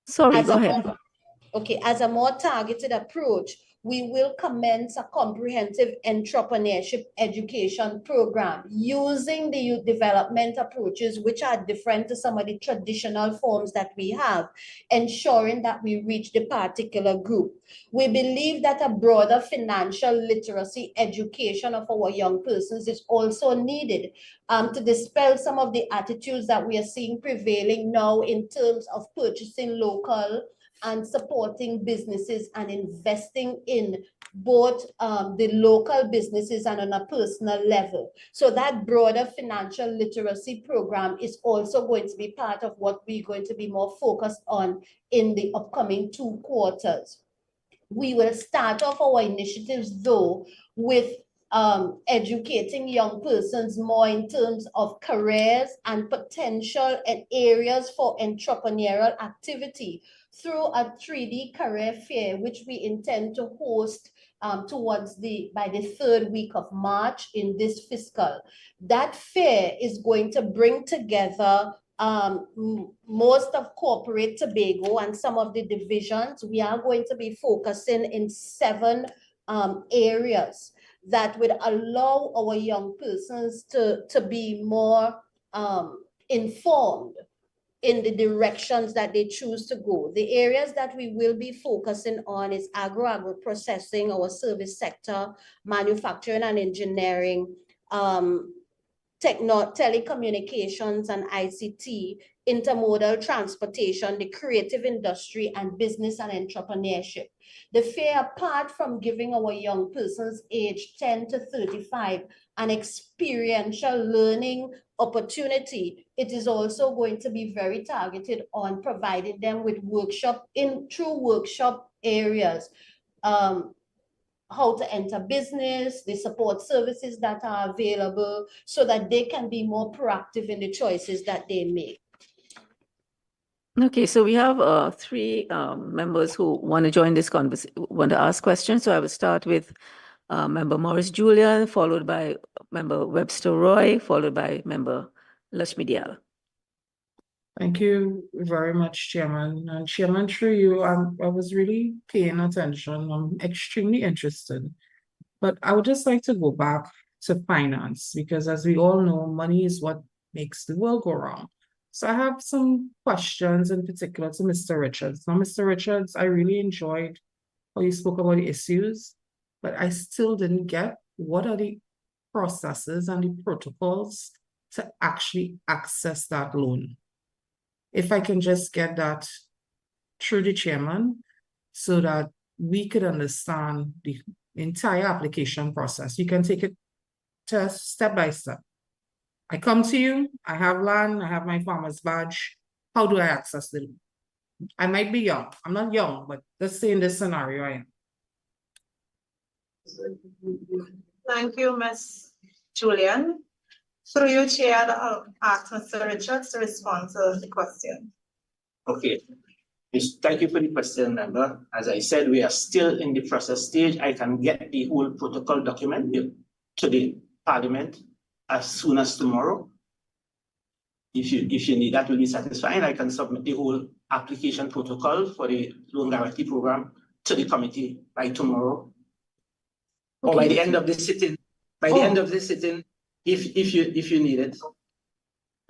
Sorry, go ahead. As a more targeted approach, we will commence a comprehensive entrepreneurship education program using the youth development approaches, which are different to some of the traditional forms that we have, ensuring that we reach the particular group. We believe that a broader financial literacy education of our young persons is also needed to dispel some of the attitudes that we are seeing prevailing now in terms of purchasing local and supporting businesses and investing in both the local businesses and on a personal level. So that broader financial literacy program is also going to be part of what we're going to be more focused on in the upcoming 2 quarters. We will start off our initiatives though with educating young persons more in terms of careers and potential and areas for entrepreneurial activity through a 3D career fair, which we intend to host by the 3rd week of March in this fiscal. That fair is going to bring together most of corporate Tobago and some of the divisions. We are going to be focusing in 7 areas that would allow our young persons to be more informed in the directions that they choose to go. The areas that we will be focusing on is agro processing, our service sector, manufacturing and engineering, telecommunications and ICT, intermodal transportation, the creative industry, and business and entrepreneurship. The fair, apart from giving our young persons aged 10 to 35 an experiential learning opportunity, it is also going to be very targeted on providing them with through workshop areas, how to enter business, the support services that are available, so that they can be more proactive in the choices that they make. Okay, so we have 3 members who want to join this conversation, want to ask questions. So I will start with Member Morris Julian, followed by Member Webster Roy, followed by Member Lakshmi Dial. Thank you very much, Chairman. And Chairman, through you, I was really paying attention. I'm extremely interested. But I would just like to go back to finance, because as we all know, money is what makes the world go round. So I have some questions in particular to Mr. Richards. Now, Mr. Richards, I really enjoyed how you spoke about the issues, but I still didn't get what are the processes and the protocols to actually access that loan. If I can just get that through the chairman so that we could understand the entire application process. You can take it to step by step. I come to you, I have land, I have my farmer's badge. How do I access the loan? I might be young. I'm not young, but let's say in this scenario I am. Thank you, Ms. Julian. Through you, Chair, I'll ask Mr. Richards to respond to the question. Okay. Yes, thank you for the question, member. As I said, we are still in the process stage. I can get the whole protocol document to the Parliament as soon as tomorrow. If you need that, will be satisfying. I can submit the whole application protocol for the loan guarantee program to the committee by tomorrow. Okay. Or by the end of this sitting. By the end of this sitting, if you need it.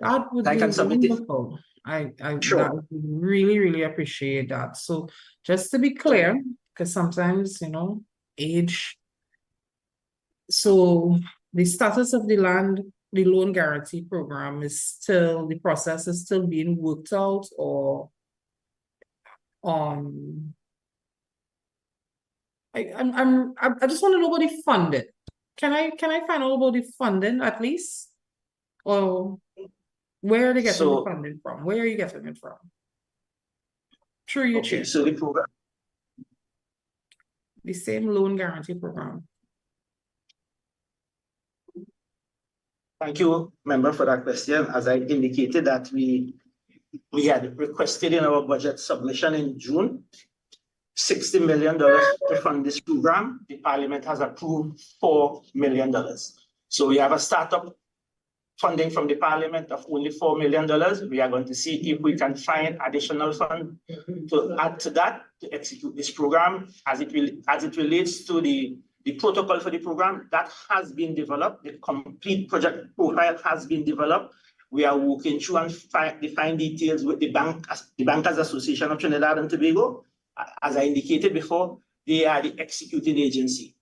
That would be wonderful. I would really, really appreciate that. So just to be clear, because sometimes, you know, age. So the status of the land the loan guarantee program is still, the process is still being worked out, or I just want to know about the funding. Can I find out about the funding at least? Or where are they getting the funding from? Where are you getting it from? Through your chair. So the program. The same loan guarantee program. Thank you, member, for that question. As I indicated that we had requested in our budget submission in June, $60 million to fund this program. The Parliament has approved $4 million. So we have a startup funding from the Parliament of only $4 million. We are going to see if we can find additional funds to add to that to execute this program as it relates to the protocol for the program that has been developed. The complete project profile has been developed. We are working through and define details with the Bankers Association of Trinidad and Tobago. As I indicated before, they are the executing agency.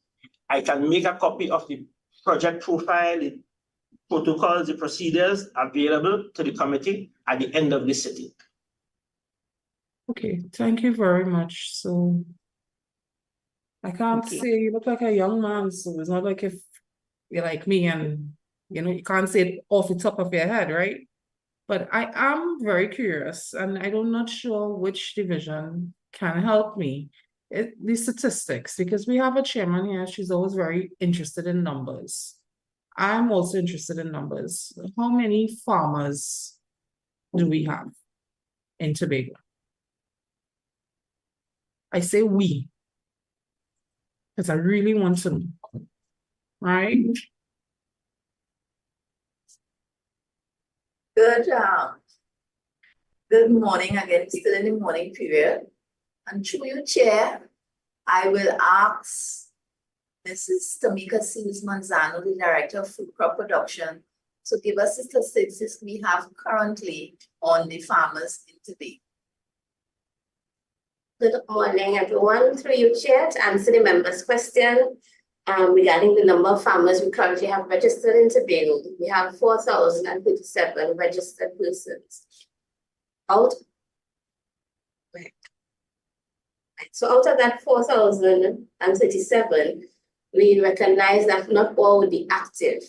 I can make a copy of the project profile, the protocols, the procedures available to the committee at the end of this sitting. Okay, thank you very much. So I can't say you look like a young man, so it's not like if you're like me and you can't say it off the top of your head, right? But I am very curious, and I'm not sure which division can help me. The statistics, because we have a chairman here, she's always very interested in numbers. I'm also interested in numbers. How many farmers do we have in Tobago? I say we, because I really want to know, right? Good morning again, still in the morning period. And through your chair, I will ask Mrs. Tamika Seals Manzano, the Director of Food Crop Production, to give us the statistics we have currently on the farmers in Tobago. Good morning, everyone. Through you, Chair, to answer the member's question regarding the number of farmers we currently have registered in Tobago. We have 4,057 registered persons. So out of that 4,037, we recognize that not all would be active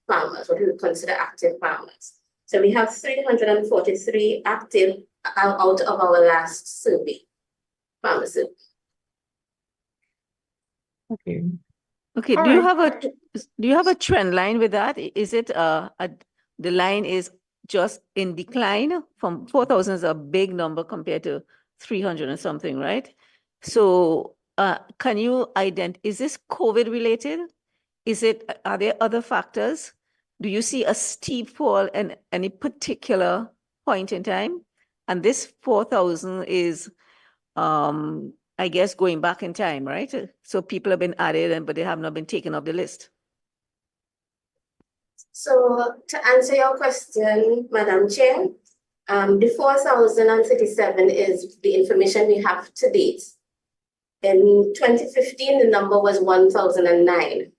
farmers, what we would consider active farmers. So we have 343 active out of our last survey, farmer survey. Okay. Okay, do you have a trend line with that? Is it the line is just in decline? From 4,000 is a big number compared to 300 and something, right? So can you is this COVID related? Are there other factors? Do you see a steep fall in any particular point in time? And this 4,000 is, I guess, going back in time, right? So people have been added, but they have not been taken off the list. So to answer your question, Madam Chair, the 4,037 is the information we have to date. In 2015, the number was 1,009.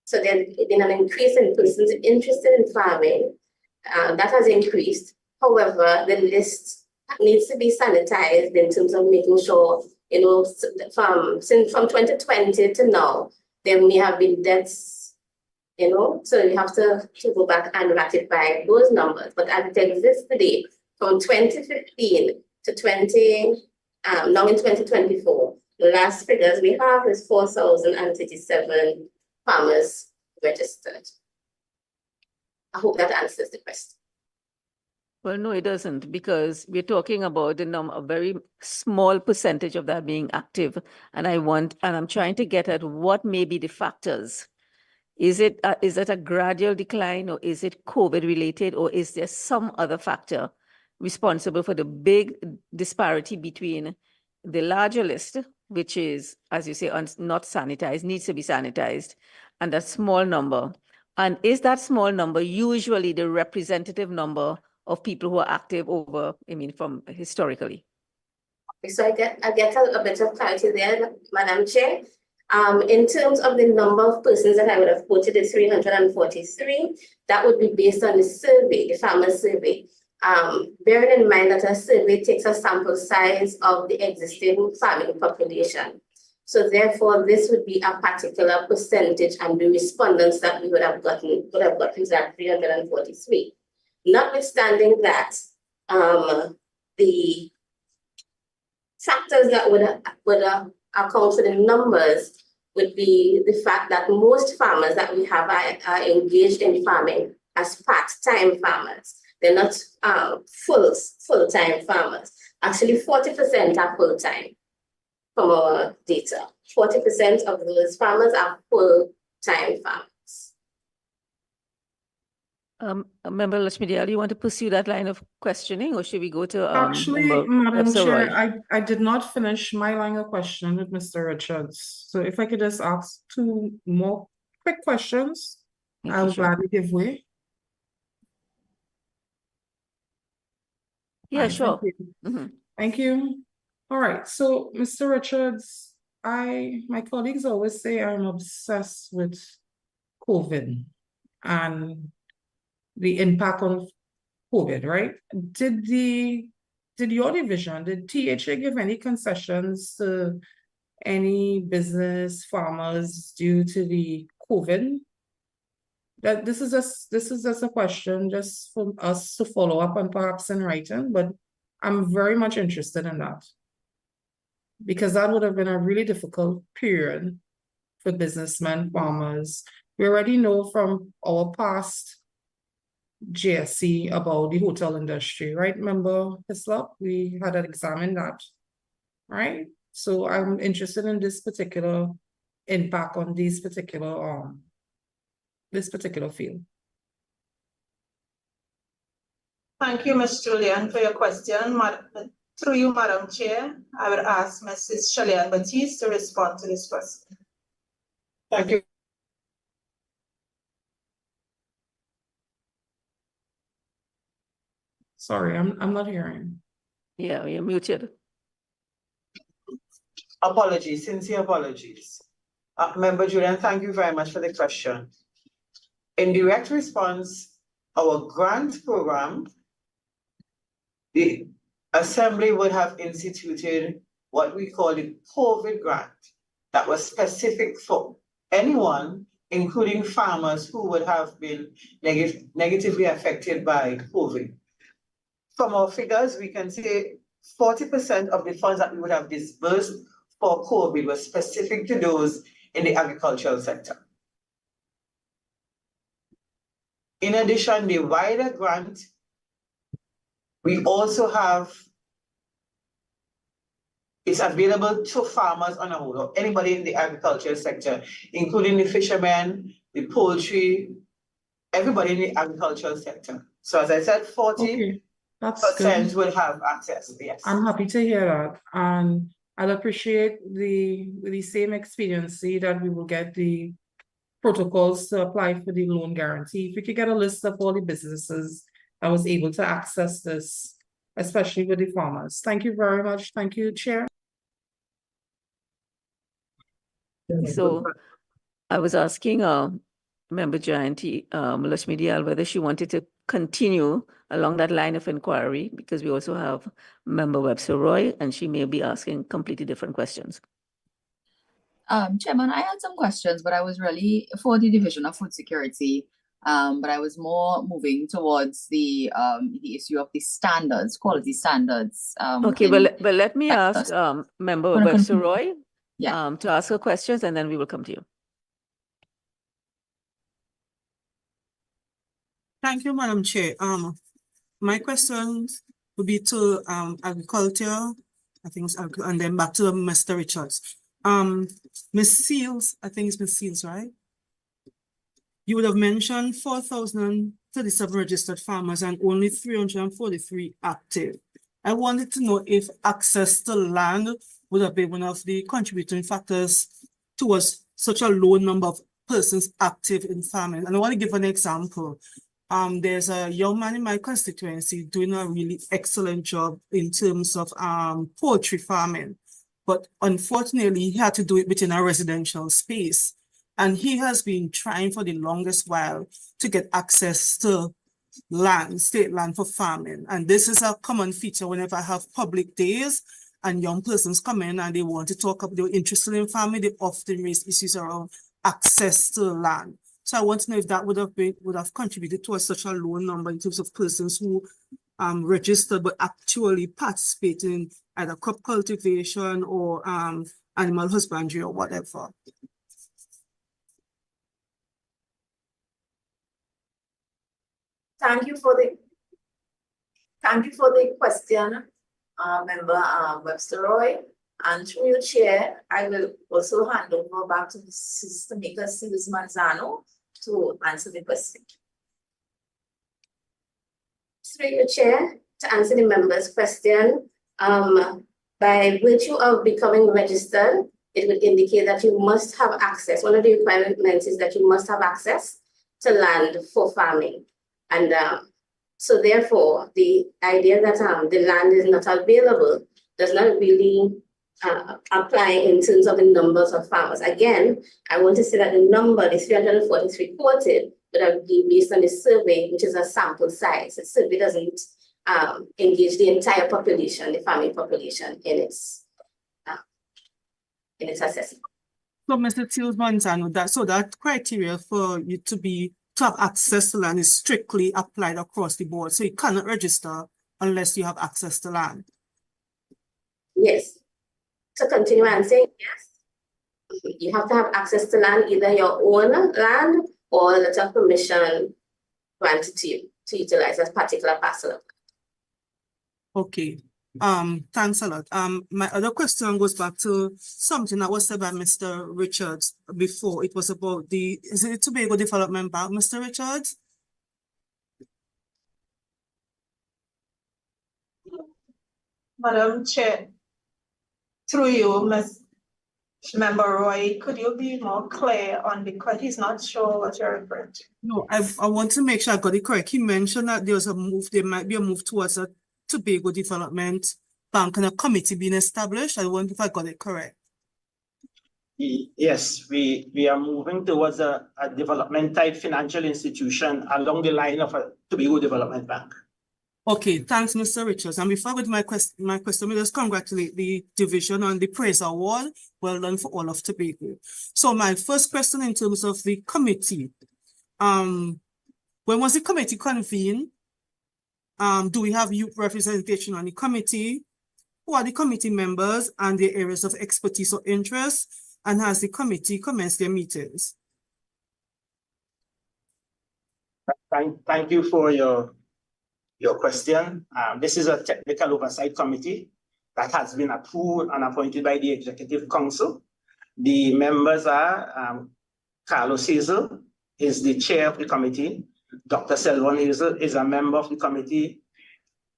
So there's been an increase in persons interested in farming. That has increased. However, the list needs to be sanitized in terms of making sure, from 2020 to now, there may have been deaths, so you have to go back and ratify those numbers. But as it exists today, from 2015 to now in 2024, the last figures we have is 4,037 farmers registered. I hope that answers the question. Well, no, it doesn't, because we're talking about a very small percentage of that being active. And I'm trying to get at what may be the factors. Is it a gradual decline, or is it COVID related, or is there some other factor responsible for the big disparity between the larger list, which is, as you say, not sanitized, needs to be sanitized, and that small number? And is that small number usually the representative number of people who are active from historically? So I get a bit of clarity there, Madam Chair. In terms of the number of persons that I would have quoted, the 343, that would be based on the survey, the farmers survey. Bearing in mind that a survey takes a sample size of the existing farming population. So therefore, this would be a particular percentage, and the respondents that we would have gotten that 343. Notwithstanding that, the factors that would account for the numbers would be the fact that most farmers that we have are engaged in farming as part-time farmers. They're not full-time farmers. Actually, 40% are full-time from our data. 40% of those farmers are full-time farmers. Member Lashmidial, you want to pursue that line of questioning, or should we go to Actually, Member Madam Chair, Roy? I did not finish my line of question with Mr. Richards. So if I could just ask 2 more quick questions, I will gladly give way. Yeah, Fine, sure. Thank you. Thank you. All right, so Mr. Richards, my colleagues always say I'm obsessed with COVID and the impact of COVID, right? Did your division, did THA give any concessions to any business farmers due to the COVID? This is just a question just for us to follow up on, perhaps in writing, but I'm very much interested in that, because that would have been a really difficult period for businessmen, farmers. We already know from our past JSC about the hotel industry, right? Remember, Hislop, we had examined that, right? So I'm interested in this particular impact on this particular field. Thank you, Ms. Julian, for your question. Through you, Madam Chair, I would ask Mrs. Shalian Batiste to respond to this question. Thank you. Sorry, I'm not hearing. Yeah, you're muted. Apologies, sincere apologies. Member Julian, thank you very much for the question. In direct response, our grant program, the Assembly would have instituted what we call the COVID grant that was specific for anyone, including farmers who would have been negatively affected by COVID. From our figures, we can say 40% of the funds that we would have disbursed for COVID were specific to those in the agricultural sector. In addition, the wider grant, we also have, it's available to farmers on a whole, or anybody in the agricultural sector, including the fishermen, the poultry, everybody in the agricultural sector. So as I said, 40% will have access, yes. I'm happy to hear that. And I'll appreciate the same expediency that we will get the protocols to apply for the loan guarantee. If we could get a list of all the businesses that was able to access this, especially with the farmers. Thank you very much. Thank you, Chair. So I was asking Member Jayanti Lashmidial whether she wanted to continue along that line of inquiry, because we also have Member Webster Roy, and she may be asking completely different questions. Chairman, I had some questions, but I was really for the Division of Food Security. But I was more moving towards the issue of the standards, quality standards. Okay, but let me ask Member Webster Roy to ask her questions, and then we will come to you. Thank you, Madam Chair. My questions would be to agriculture, I think, and then back to Mr. Richards. Ms. Seals, I think it's Ms. Seals, right? You would have mentioned 4,037 registered farmers and only 343 active. I wanted to know if access to land would have been one of the contributing factors towards such a low number of persons active in farming. And I want to give an example. There's a young man in my constituency doing a really excellent job in terms of poultry farming. but unfortunately, he had to do it within a residential space. And he has been trying for the longest while to get access to land, state land for farming. And this is a common feature whenever I have public days and young persons come in and they want to talk about, they're interested in farming, they often raise issues around access to land. So I want to know if that would have contributed towards such a low number in terms of persons who registered but actually participate in either crop cultivation or animal husbandry or whatever. Thank you for the question, Member Webster Roy. And through your chair, I will also hand over back to Mrs. Tamika Seals Manzano to answer the question. Through your chair, to answer the member's question, by virtue of becoming registered, it would indicate that you must have access. One of the requirements is that you must have access to land for farming. And so therefore, the idea that the land is not available does not really apply in terms of the numbers of farmers. Again, I want to say that the number, the 343 quoted, would have been based on the survey, which is a sample size. The survey doesn't engage the entire population, the farming population, in its assessment. So, Mr. Seals Manzano, that criteria for you to have access to land is strictly applied across the board. So you cannot register unless you have access to land. Yes. To continue answering, yes. You have to have access to land, either your own land or a letter of permission granted to you to utilize a particular parcel. Okay. Thanks a lot. My other question goes back to something that was said by Mr. Richards before. It was about is it Tobago Development Bank, Mr. Richards? Madam Chair, through you, Ms. Member Roy, could you be more clear on the question? He's not sure what you're referring to. No, I want to make sure I got it correct. He mentioned that there might be a move towards a Tobago Development Bank and a committee being established. I wonder if I got it correct. Yes, we are moving towards a development type financial institution along the line of a Tobago Development Bank. Okay, thanks, Mr. Richards. And before I go to my question, we just congratulate the division on the praise award. Well done for all of Tobago. So my first question in terms of the committee, when was the committee convened? Do we have youth representation on the committee? Who are the committee members and their areas of expertise or interest? And has the committee commenced their meetings? Thank you for your question. This is a technical oversight committee that has been approved and appointed by the Executive Council. The members are Carlos Hazel is the chair of the committee. Dr. Selvan Hazel is a member of the committee.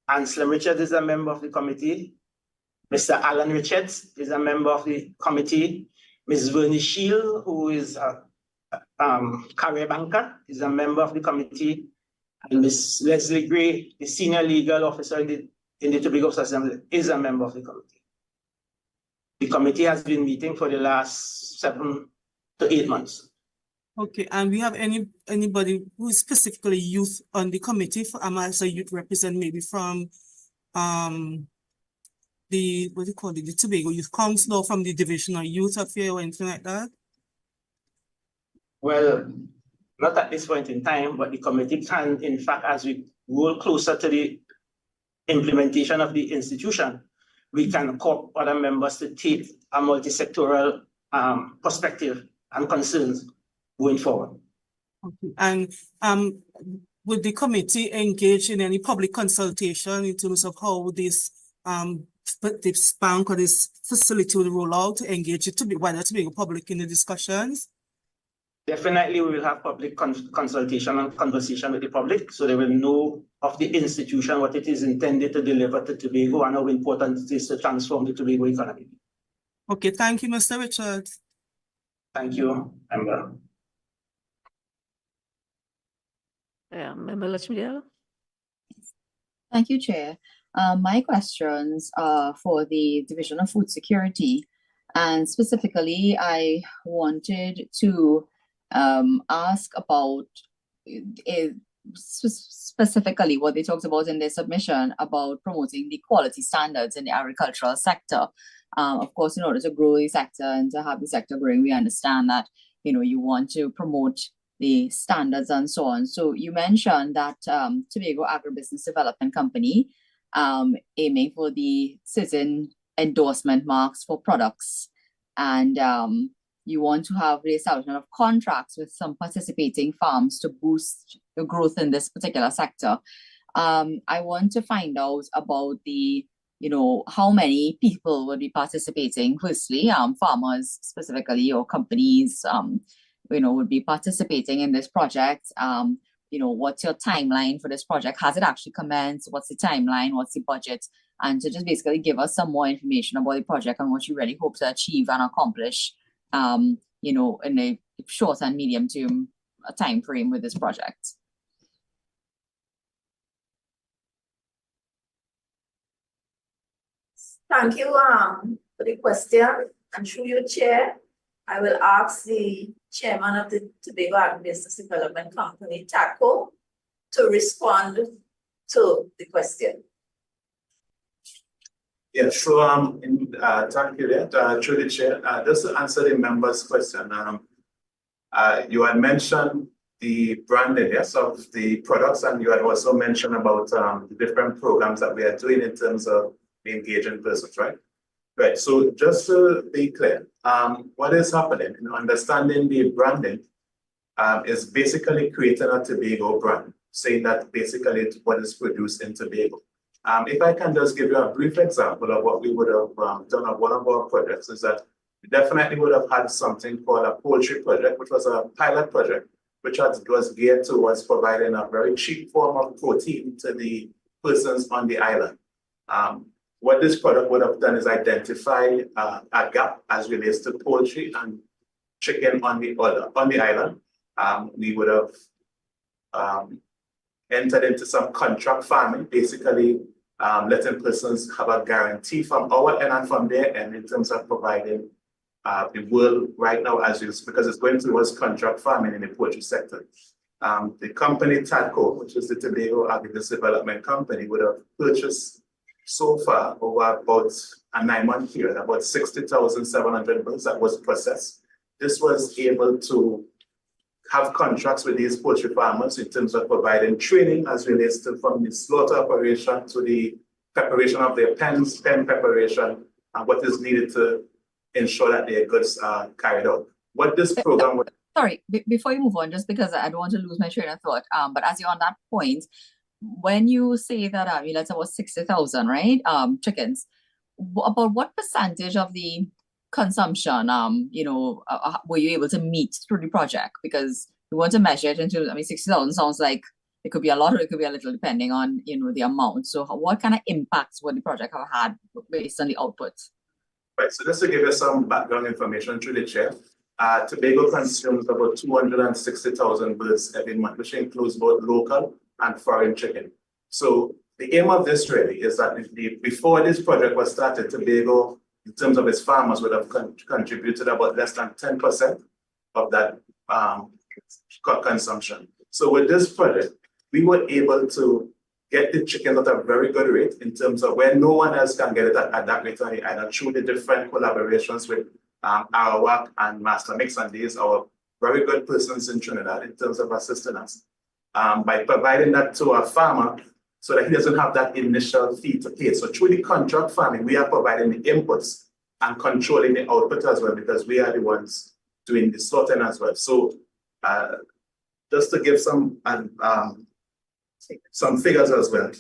Anselm Richards is a member of the committee. Mr. Alan Richards is a member of the committee. Ms. Vernie Shield, who is a career banker, is a member of the committee. And Ms. Leslie Gray, the senior legal officer in the Tobago House of Assembly, is a member of the committee. The committee has been meeting for the last 7 to 8 months. Okay, and we have anybody who is specifically youth on the committee? As a youth representative, maybe from the Tobago Youth Council, or from the Division of Youth Affairs or anything like that? Well, not at this point in time, but the committee can, in fact, as we roll closer to the implementation of the institution, we can call other members to take a multi-sectoral perspective and concerns going forward. Okay. And would the committee engage in any public consultation in terms of how this bank or this facility will roll out, to engage it whether to be public in the discussions? Definitely, we will have public consultation and conversation with the public, so they will know of the institution, what it is intended to deliver to Tobago, and how important it is to transform the Tobago economy. Okay, thank you, Mr. Richards. Thank you, Member. Member Lachmiel. Thank you, Chair. My questions are for the Division of Food Security, and specifically, I wanted to ask about specifically what they talked about in their submission about promoting the quality standards in the agricultural sector. Of course, in order to grow the sector and to have the sector growing, we understand that you want to promote the standards and so on. So you mentioned that Tobago Agribusiness Development Company aiming for the certain endorsement marks for products, and you want to have the establishment of contracts with some participating farms to boost the growth in this particular sector. I want to find out about the, how many people would be participating. Firstly, farmers specifically, or companies, would be participating in this project. What's your timeline for this project? Has it actually commenced? What's the timeline? What's the budget? And to just basically give us some more information about the project and what you really hope to achieve and accomplish, in a short and medium term time frame with this project. Thank you for the question. And through your chair, I will ask the chairman of the Tobago Agribusiness Development Company, TACO, to respond to the question. Yeah, so thank you there, through the chair. Just to answer the member's question, you had mentioned the branding, yes, of the products, and you had also mentioned about the different programs that we are doing in terms of engaging persons, right? Right, so just to be clear, what is happening in understanding the branding is basically creating a Tobago brand, saying that basically it's what is produced in Tobago. If I can just give you a brief example of what we would have done on one of our projects, is that we definitely would have had something called a poultry project, which was a pilot project, which was geared towards providing a very cheap form of protein to the persons on the island. What this product would have done is identify a gap as relates to poultry and chicken on the island. We would have entered into some contract farming, basically letting persons have a guarantee from our end and from their end in terms of providing the world right now because it's going towards contract farming in the poultry sector. The company TACO, which is the Tobago Agribusiness Development Company, would have purchased so far over about a 9-month period, about 60,700 birds that was processed. This was able to have contracts with these poultry farmers in terms of providing training as relates to from the slaughter operation to the preparation of their pen preparation and what is needed to ensure that their goods are carried out. What this program would— Sorry, before you move on, just because I don't want to lose my train of thought, but as you're on that point, when you say that, that's about 60,000, right? Chickens, about what percentage of the consumption, were you able to meet through the project? Because we want to measure it into, 60,000 sounds like it could be a lot or it could be a little depending on, the amount. So what kind of impacts would the project have had based on the output? Right, so just to give you some background information through the chair, Tobago consumes about 260,000 birds every month, which includes both local and foreign chicken. So the aim of this really is that before this project was started, Tobago, in terms of its farmers, would have contributed about less than 10% of that consumption. So with this project, we were able to get the chicken at a very good rate in terms of where no one else can get it at that rate on the island through the different collaborations with Arawak and Master Mix, and these are very good persons in Trinidad in terms of assisting us. By providing that to our farmer so that he doesn't have that initial fee to pay. So through the contract farming, we are providing the inputs and controlling the output as well, because we are the ones doing the sorting as well. So just to give some figures as well.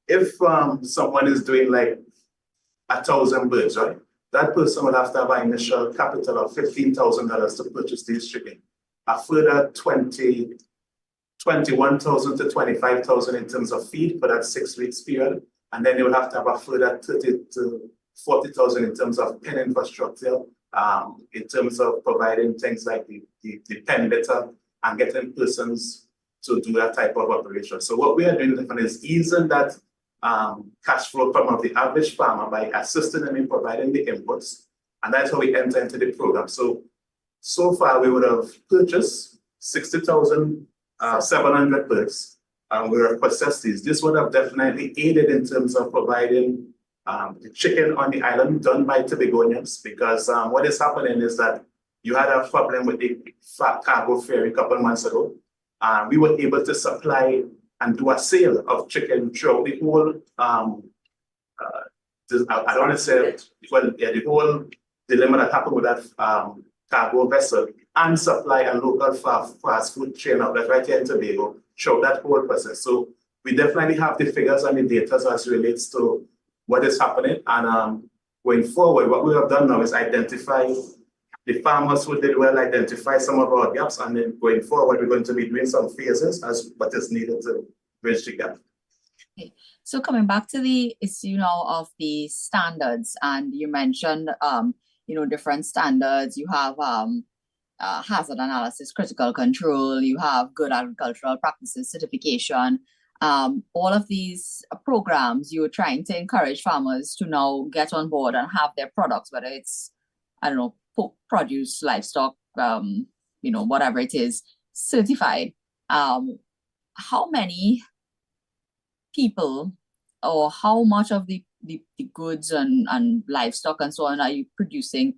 If someone is doing like 1,000 birds, right? That person would have to have an initial capital of $15,000 to purchase these chicken. A further 21,000 to 25,000 in terms of feed for that 6 weeks period. And then you will have to have a further 30 to 40,000 in terms of pen infrastructure, in terms of providing things like the pen litter and getting persons to do that type of operation. So what we are doing is easing that cash flow from the average farmer by assisting them in providing the inputs, and that's how we enter into the program. So far we would have purchased 60,700 birds, and we have processed these. This would have definitely aided in terms of providing the chicken on the island done by Tobagonians, because what is happening is that you had a problem with the cargo ferry a couple of months ago. We were able to supply and do a sale of chicken throughout the whole, I don't want to say, well, yeah, the whole dilemma that happened with that cargo vessel, and supply a local fast food chain outlet right here in Tobago throughout that whole process. So we definitely have the figures and the data as relates to what is happening. And going forward, what we have done now is identify the farmers who did well, identify some of our gaps, and then going forward, we're going to be doing some phases as what is needed to bridge the gap. Okay. So coming back to the issue now of the standards, and you mentioned, different standards. You have hazard analysis, critical control, you have good agricultural practices certification. All of these programs, you're trying to encourage farmers to now get on board and have their products, whether it's, I don't know, produce, livestock, whatever it is, certified. How many people, or how much of the goods and livestock and so on are you producing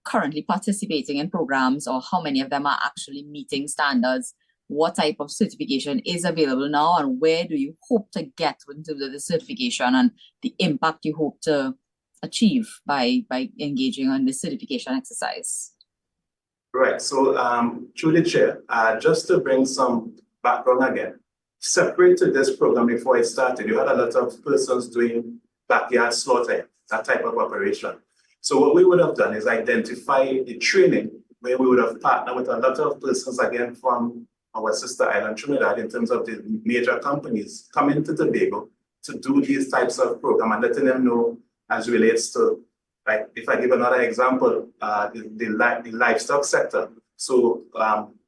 currently participating in programs, or how many of them are actually meeting standards? What type of certification is available now, and where do you hope to get in terms of the certification and the impact you hope to achieve by engaging on this certification exercise? Right, so through the chair, just to bring some background again, separate to this program before it started, you had a lot of persons doing backyard slaughter, that type of operation. So what we would have done is identify the training where we would have partnered with a lot of persons, again, from our sister island, Trinidad, in terms of the major companies coming to Tobago to do these types of programs, and letting them know as relates to, like, if I give another example, the livestock sector. So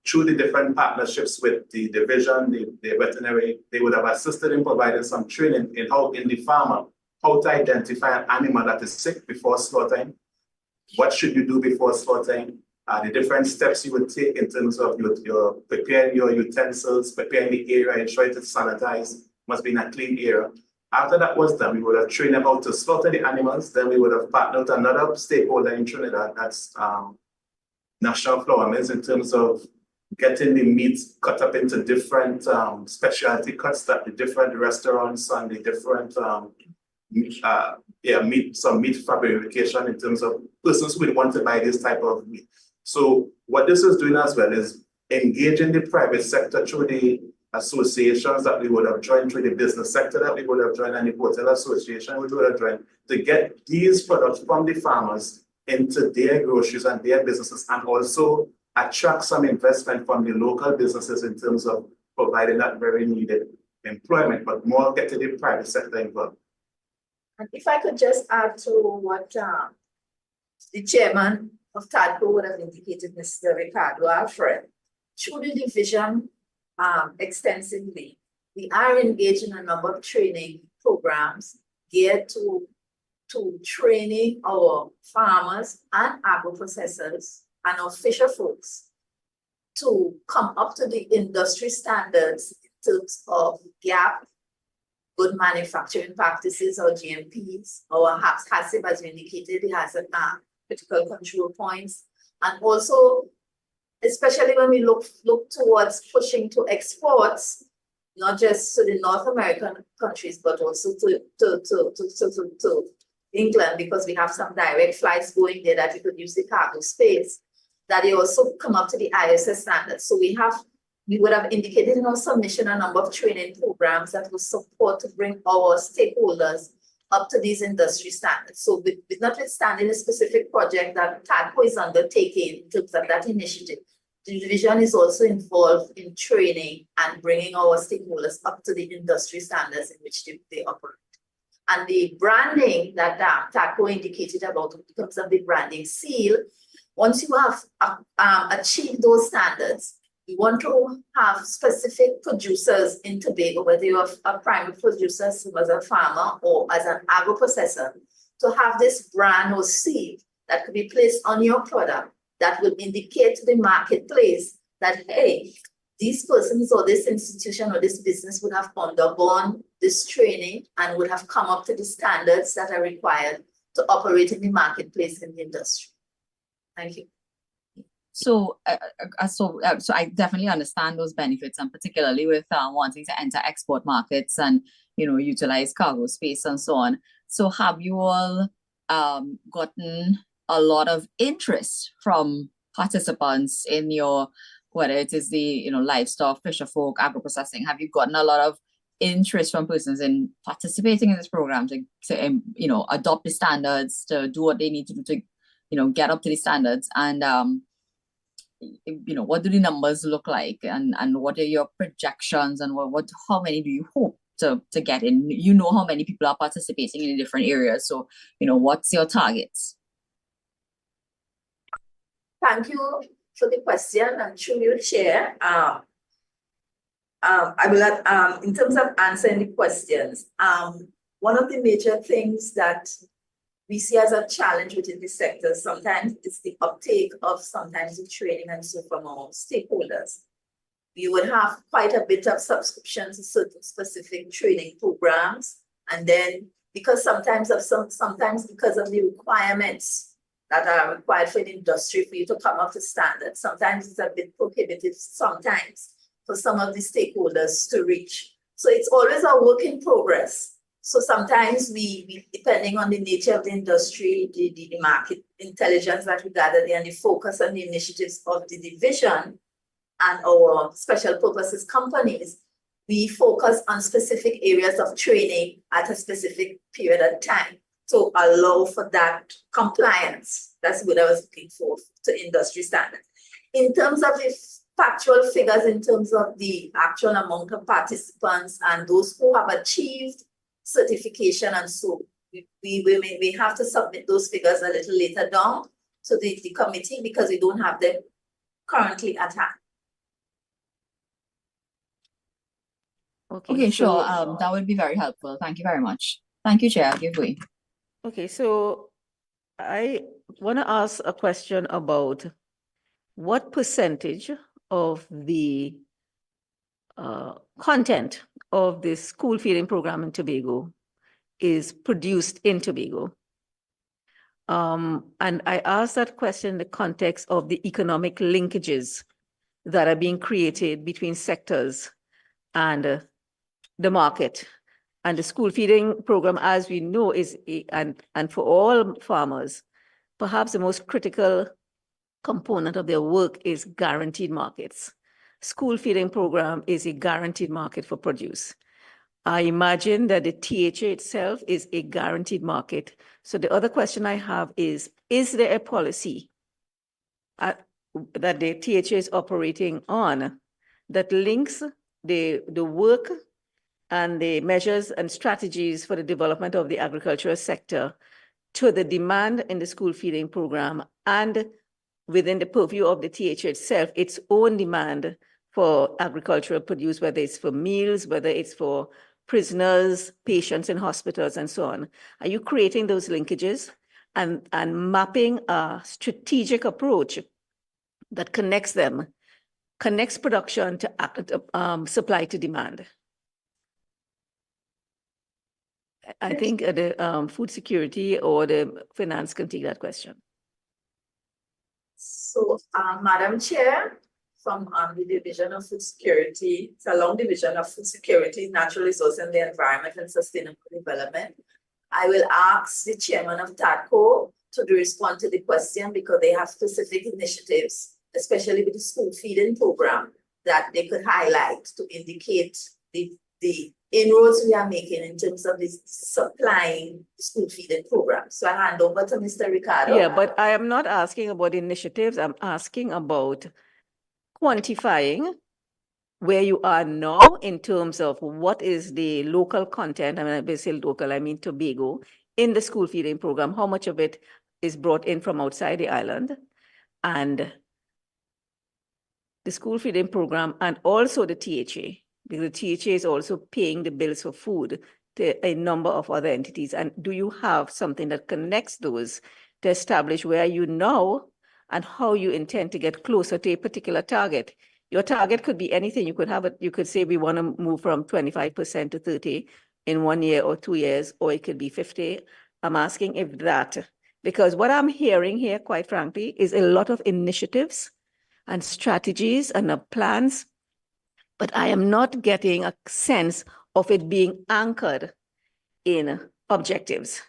through the different partnerships with the division, the veterinary, they would have assisted in providing some training in the farmer, how to identify an animal that is sick before slaughtering, what should you do before slaughtering, the different steps you would take in terms of your preparing your utensils, preparing the area, ensuring it's sanitized, must be in a clean area. After that was done, we would have trained them how to slaughter the animals. Then we would have partnered with another stakeholder in Trinidad, that's National Flour Mills, in terms of getting the meat cut up into different specialty cuts that the different restaurants and the different meat fabrication in terms of persons who would want to buy this type of meat. So what this is doing as well is engaging the private sector through the associations that we would have joined, through the business sector that we would have joined, and the hotel association we would have joined, to get these products from the farmers into their groceries and their businesses, and also attract some investment from the local businesses in terms of providing that very needed employment, but more getting the private sector involved. And if I could just add to what the chairman of TADCO would have indicated, Mr. Ricardo Alfred, through the division extensively, we are engaged in a number of training programs geared to training our farmers and agro-processors and our fisher folks to come up to the industry standards in terms of GAP, good manufacturing practices, or GMPs, or HACCP, as you indicated, it has critical control points. And also, especially when we look towards pushing to exports, not just to the North American countries, but also to England, because we have some direct flights going there that we could use the cargo space, that they also come up to the ISS standards. So we would have indicated in our submission a number of training programs that will support to bring our stakeholders up to these industry standards. So with notwithstanding a specific project that TADCO is undertaking in terms of that initiative, the division is also involved in training and bringing our stakeholders up to the industry standards in which they operate. And the branding that TADCO indicated about in terms of the branding seal, once you have achieved those standards, we want to have specific producers in Tobago, whether you're a primary producer as a farmer or as an agro-processor, to have this brand or seal that could be placed on your product that will indicate to the marketplace that, hey, these persons or this institution or this business would have undergone this training and would have come up to the standards that are required to operate in the marketplace in the industry. Thank you. So, so I definitely understand those benefits, and particularly with wanting to enter export markets and, you know, utilize cargo space and so on. So have you all gotten a lot of interest from participants in your, whether it is the, you know, livestock, fisher folk, agro-processing? Have you gotten a lot of interest from persons in participating in this program to you know, adopt the standards, to do what they need to do to, you know, get up to the standards? And you know, what do the numbers look like, and what are your projections, and how many do you hope to get in? You know how many people are participating in the different areas, so you know, what's your targets? Thank you for the question, and through your chair, I will, in terms of answering the questions, one of the major things that we see as a challenge within the sector, sometimes it's the uptake of sometimes the training and so from our stakeholders. We would have quite a bit of subscriptions to certain specific training programs, and then because sometimes because of the requirements that are required for the industry for you to come up to standards, sometimes it's a bit prohibitive sometimes for some of the stakeholders to reach. So it's always a work in progress. So sometimes we depending on the nature of the industry, the market intelligence that we gather there, and the focus on the initiatives of the division and our special purposes companies, we focus on specific areas of training at a specific period of time to allow for that compliance. That's what I was looking for, to industry standards. In terms of the factual figures, in terms of the actual amount of participants and those who have achieved certification, and so we have to submit those figures a little later down to the committee because we don't have them currently at hand. Okay, sure. That would be very helpful. Thank you very much. Thank you, Chair. I'll give way. Okay, so I want to ask a question about what percentage of the content of this school feeding program in Tobago is produced in Tobago. And I ask that question in the context of the economic linkages that are being created between sectors and the market. And the school feeding program, as we know, is and for all farmers, perhaps the most critical component of their work is guaranteed markets. School feeding program is a guaranteed market for produce. I imagine that the THA itself is a guaranteed market. So the other question I have is there a policy that the THA is operating on that links the work and the measures and strategies for the development of the agricultural sector to the demand in the school feeding program, and within the purview of the THA itself, its own demand for agricultural produce, whether it's for meals, whether it's for prisoners, patients in hospitals, and so on? Are you creating those linkages and mapping a strategic approach that connects them, connects production to supply to demand? I think the food security or the finance can take that question. So, Madam Chair, from the Division of Food Security, it's a long division of Food Security, Natural Resources and the Environment and Sustainable Development. I will ask the chairman of TADCO to respond to the question because they have specific initiatives, especially with the school feeding program, that they could highlight to indicate the inroads we are making in terms of this supplying school feeding program. So I hand over to Mr. Ricardo. Yeah, but I am not asking about initiatives. I'm asking about quantifying where you are now in terms of what is the local content. I mean, when I say local, I mean Tobago, in the school feeding program. How much of it is brought in from outside the island? And the school feeding program and also the THA, because the THA is also paying the bills for food to a number of other entities. And do you have something that connects those to establish where you know and how you intend to get closer to a particular target? Your target could be anything. You could have it, you could say we want to move from 25% to 30 in 1 year or 2 years, or it could be 50. I'm asking if that, because what I'm hearing here, quite frankly, is a lot of initiatives and strategies and plans, but I am not getting a sense of it being anchored in objectives.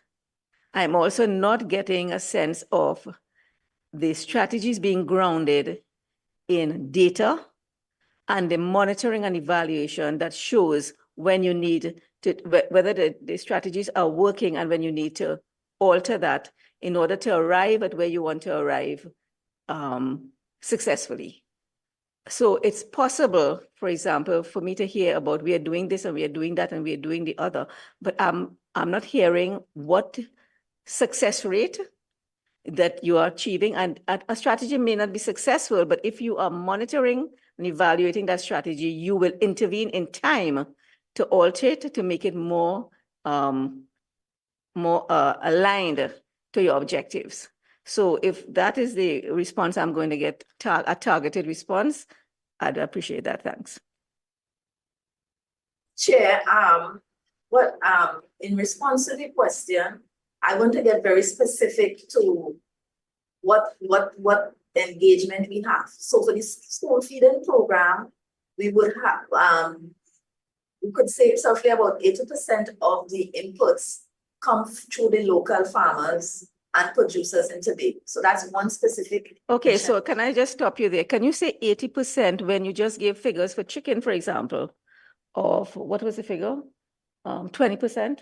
I'm also not getting a sense of the strategies being grounded in data and the monitoring and evaluation that shows when you need to, whether the strategies are working and when you need to alter that in order to arrive at where you want to arrive successfully. So it's possible, for example, for me to hear about we are doing this and we are doing that and we are doing the other, but I'm not hearing what success rate that you are achieving. And a strategy may not be successful, but if you are monitoring and evaluating that strategy, you will intervene in time to alter it, to make it more aligned to your objectives. So if that is the response I'm going to get, a targeted response, I'd appreciate that. Thanks. Chair, in response to the question, I want to get very specific to what engagement we have. So for this school feeding program, we would have, we could say roughly about 80% of the inputs come through the local farmers and producers in Tobago. So that's one specific. Okay, so can I just stop you there? Can you say 80% when you just gave figures for chicken, for example, of what was the figure? 20%?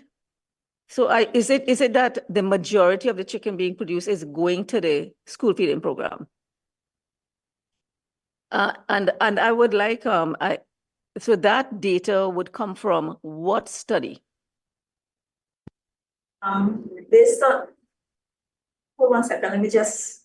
So is it that the majority of the chicken being produced is going to the school feeding program? And I would like, so that data would come from what study? Based on, hold on a second, let me just.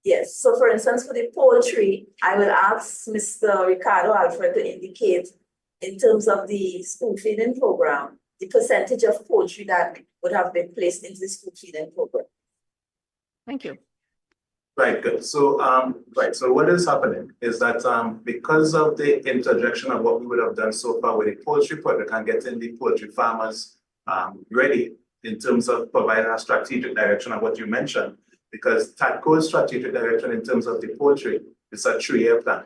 Yes, so for instance, for the poultry, I will ask Mr. Ricardo Alfred to indicate in terms of the school feeding program, the percentage of poultry that would have been placed into the school feeding program. Thank you. Right, good. So, so what is happening is that because of the interjection of what we would have done so far with the poultry project and getting the poultry farmers ready in terms of providing a strategic direction of what you mentioned, because TADCO's strategic direction in terms of the poultry is a 3-year plan.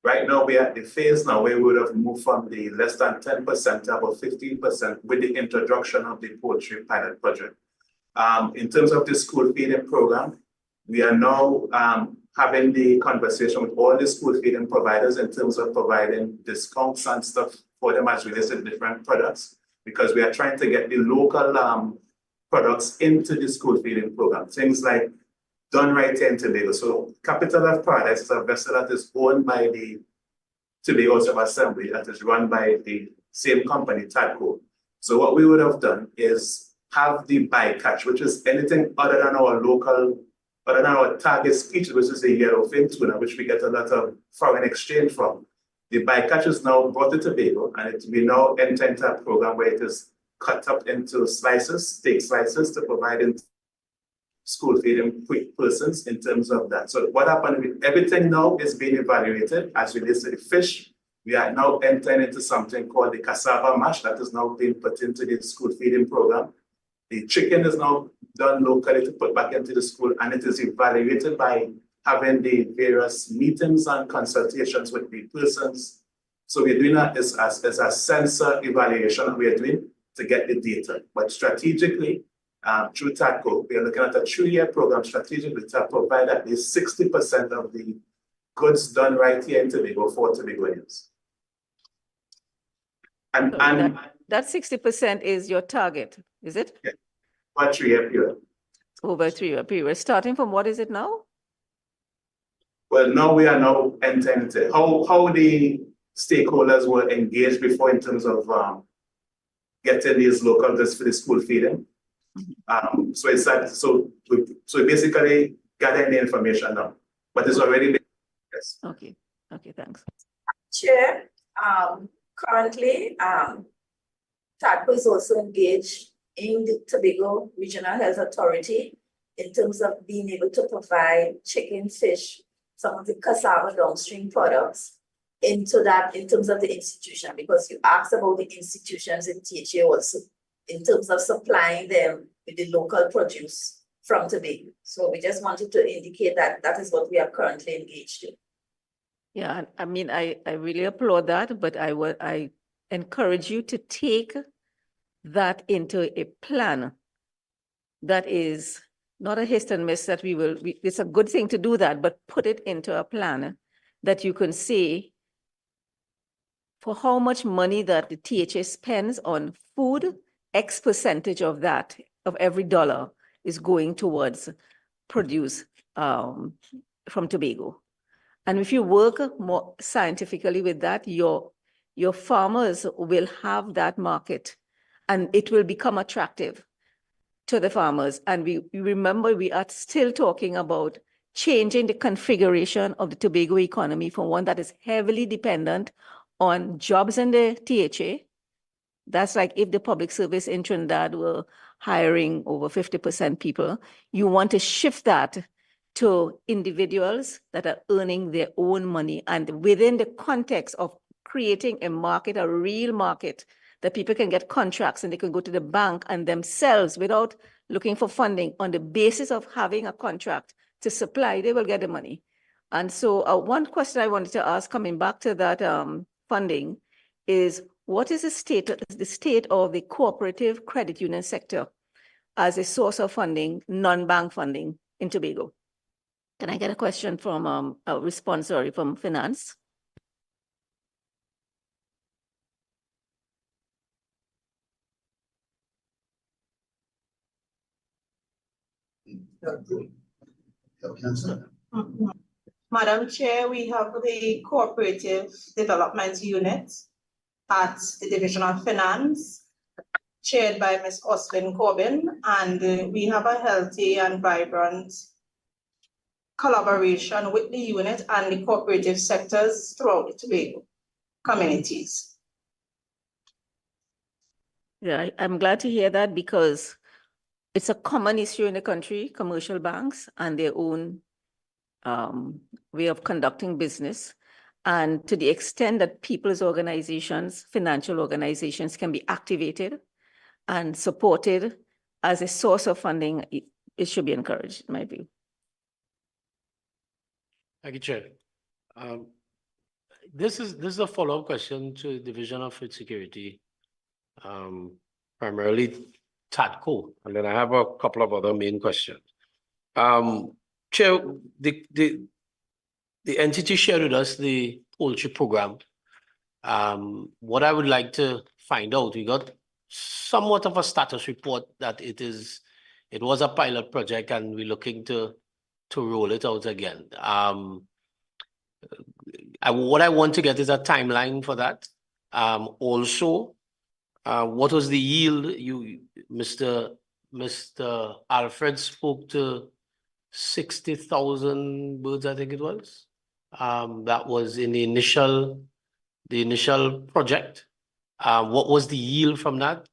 Right now, we are at the phase now where we would have moved from the less than 10% to about 15% with the introduction of the poultry pilot project. In terms of the school feeding program, we are now having the conversation with all the school feeding providers in terms of providing discounts and stuff for them as relates to different products, because we are trying to get the local products into the school feeding program. Things like Done Right here in Tobago. So Capital of Paradise is a vessel that is owned by the Tobago House of Assembly that is run by the same company, TADCO. So what we would have done is have the bycatch, which is anything other than our local, other than our target species, which is the yellowfin tuna, which we get a lot of foreign exchange from. The bycatch is now brought to Tobago, and we now enter into a program where it is cut up into slices, steak slices, to provide in school feeding persons in terms of that. So what happened with everything now is being evaluated as relates to the fish. We are now entering into something called the cassava mash that is now being put into the school feeding program. The chicken is now done locally to put back into the school, and it is evaluated by having the various meetings and consultations with the persons. So we're doing that as a sensor evaluation we are doing to get the data. But strategically, through TADCO, we are looking at a 3-year program strategically to provide at least 60% of the goods done right here in Tobago for Tobagoans. And that 60% is your target, is it? Yeah. Over 3-year period. Over a 3-year period. Starting from what is it now? Well, now we are now entering into how the stakeholders were engaged before in terms of getting these local just for the school feeding. So it's that, so we basically gathering the information now, but it's already been, yes. Okay, thanks. Chair, currently, TADCO is also engaged in the Tobago Regional Health Authority in terms of being able to provide chicken, fish, some of the cassava downstream products into that in terms of the institution, because you asked about the institutions in THA also, in terms of supplying them with the local produce from Tobago. So we just wanted to indicate that that is what we are currently engaged in. Yeah, I mean, I really applaud that, but I encourage you to take that into a plan that is not a hit and miss that it's a good thing to do that, but put it into a plan that you can say for how much money that the THA spends on food, X percentage of that, of every dollar is going towards produce from Tobago. And if you work more scientifically with that, your farmers will have that market and it will become attractive to the farmers. And we remember we are still talking about changing the configuration of the Tobago economy from one that is heavily dependent on jobs in the THA. That's like if the public service in Trinidad were hiring over 50% people, you want to shift that to individuals that are earning their own money and within the context of creating a market, a real market, that people can get contracts and they can go to the bank and themselves without looking for funding on the basis of having a contract to supply, they will get the money. And so one question I wanted to ask coming back to that funding is, what is the state of the cooperative credit union sector as a source of funding, non-bank funding in Tobago? Can I get a question from a response, sorry, from finance? Madam Chair, we have the Cooperative Development Unit at the Division of Finance, chaired by Ms. Oslin Corbin, and we have a healthy and vibrant collaboration with the unit and the cooperative sectors throughout the Tobago communities. Yeah, I'm glad to hear that because it's a common issue in the country, commercial banks and their own way of conducting business. And to the extent that people's organizations, financial organizations can be activated and supported as a source of funding, it should be encouraged, in my view. Thank you, Chair. This is a follow-up question to Division of Food Security, primarily TADCO, and then I have a couple of other main questions. Chair, the entity shared with us the poultry program. What I would like to find out, we got somewhat of a status report that it was a pilot project and we're looking to roll it out again. What I want to get is a timeline for that. Also, what was the yield? Mr. Alfred spoke to 60,000 birds, I think it was. That was in the initial project. What was the yield from that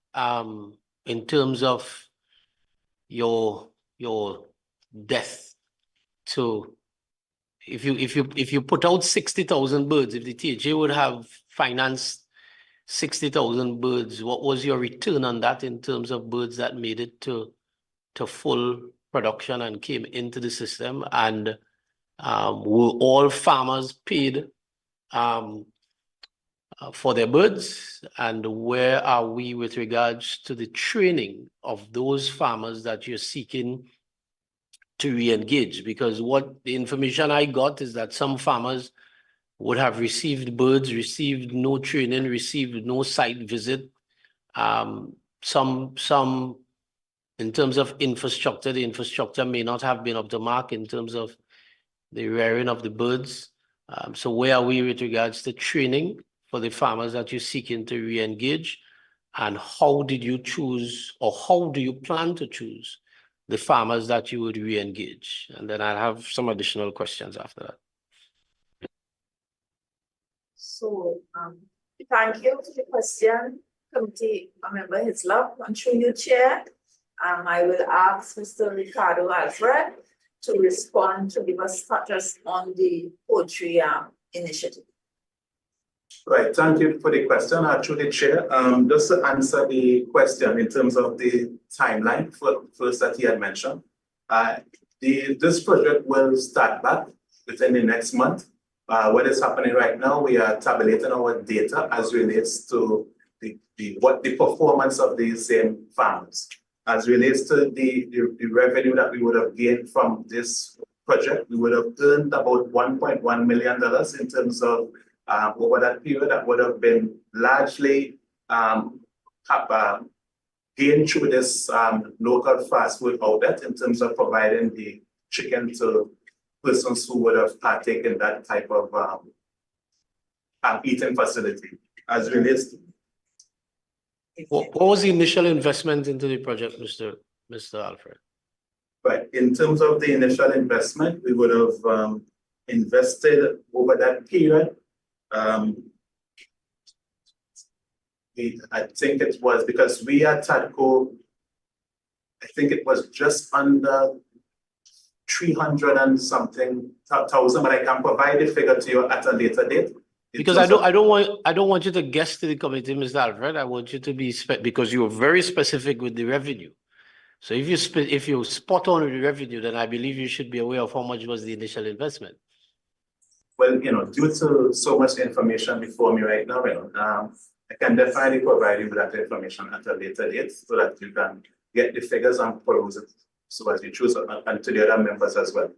in terms of your death? So if you put out 60,000 birds, if the THA would have financed 60,000 birds, what was your return on that in terms of birds that made it to full production and came into the system? And were all farmers paid for their birds? And where are we with regards to the training of those farmers that you're seeking to re-engage? Because what the information I got is that some farmers would have received birds, received no training, received no site visit. Some in terms of infrastructure, the infrastructure may not have been up to mark in terms of the rearing of the birds. So where are we with regards to training for the farmers that you're seeking to re-engage? And how did you choose, or how do you plan to choose the farmers that you would re-engage? And then I'll have some additional questions after that. So, thank you for the question, Committee Member Hislop. And through you, Chair, I will ask Mr. Ricardo Alfred to respond to give us status on the poultry initiative. Right, thank you for the question. Through the chair, just to answer the question in terms of the timeline first that he had mentioned. This project will start back within the next month. What is happening right now, we are tabulating our data as relates to the performance of these same farmers. As relates to the revenue that we would have gained from this project, we would have earned about $1.1 million in terms of over that period. That would have been largely gained through this local fast food outlet in terms of providing the chicken to persons who would have partaken in that type of eating facility. As relates to what was the initial investment into the project, Mr. Alfred? Right, in terms of the initial investment, we would have invested over that period. I think it was because we at TADCO, I think it was just under 300 and something thousand, but I can provide the figure to you at a later date. Because I don't want you to guess to the committee, Mr. Alfred. I want you to be because you were very specific with the revenue. So if you spot on with the revenue, then I believe you should be aware of how much was the initial investment. Well, due to so much information before me right now, I can definitely provide you with that information at a later date so that you can get the figures and peruse it. So as you choose, and to the other members as well.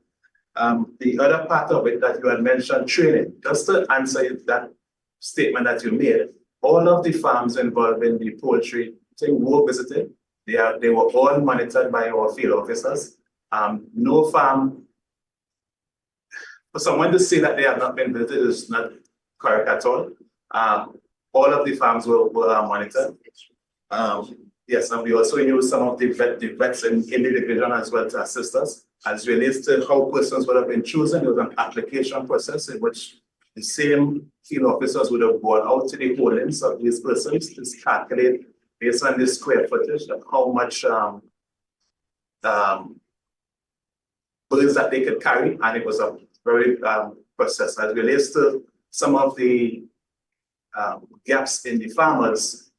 The other part of it that you had mentioned, training, just to answer that statement that you made, all of the farms involved in the poultry thing were visited. They were all monitored by our field officers. No farm, for someone to say that they have not been visited is not correct at all. All of the farms were monitored. Yes, and we also use some of the vets in the division as well to assist us. As relates to how persons would have been chosen, there was an application process in which the same field officers would have gone out to the holdings of these persons to calculate based on the square footage of how much birds that they could carry, and it was a very process. As relates to some of the gaps in the farmers,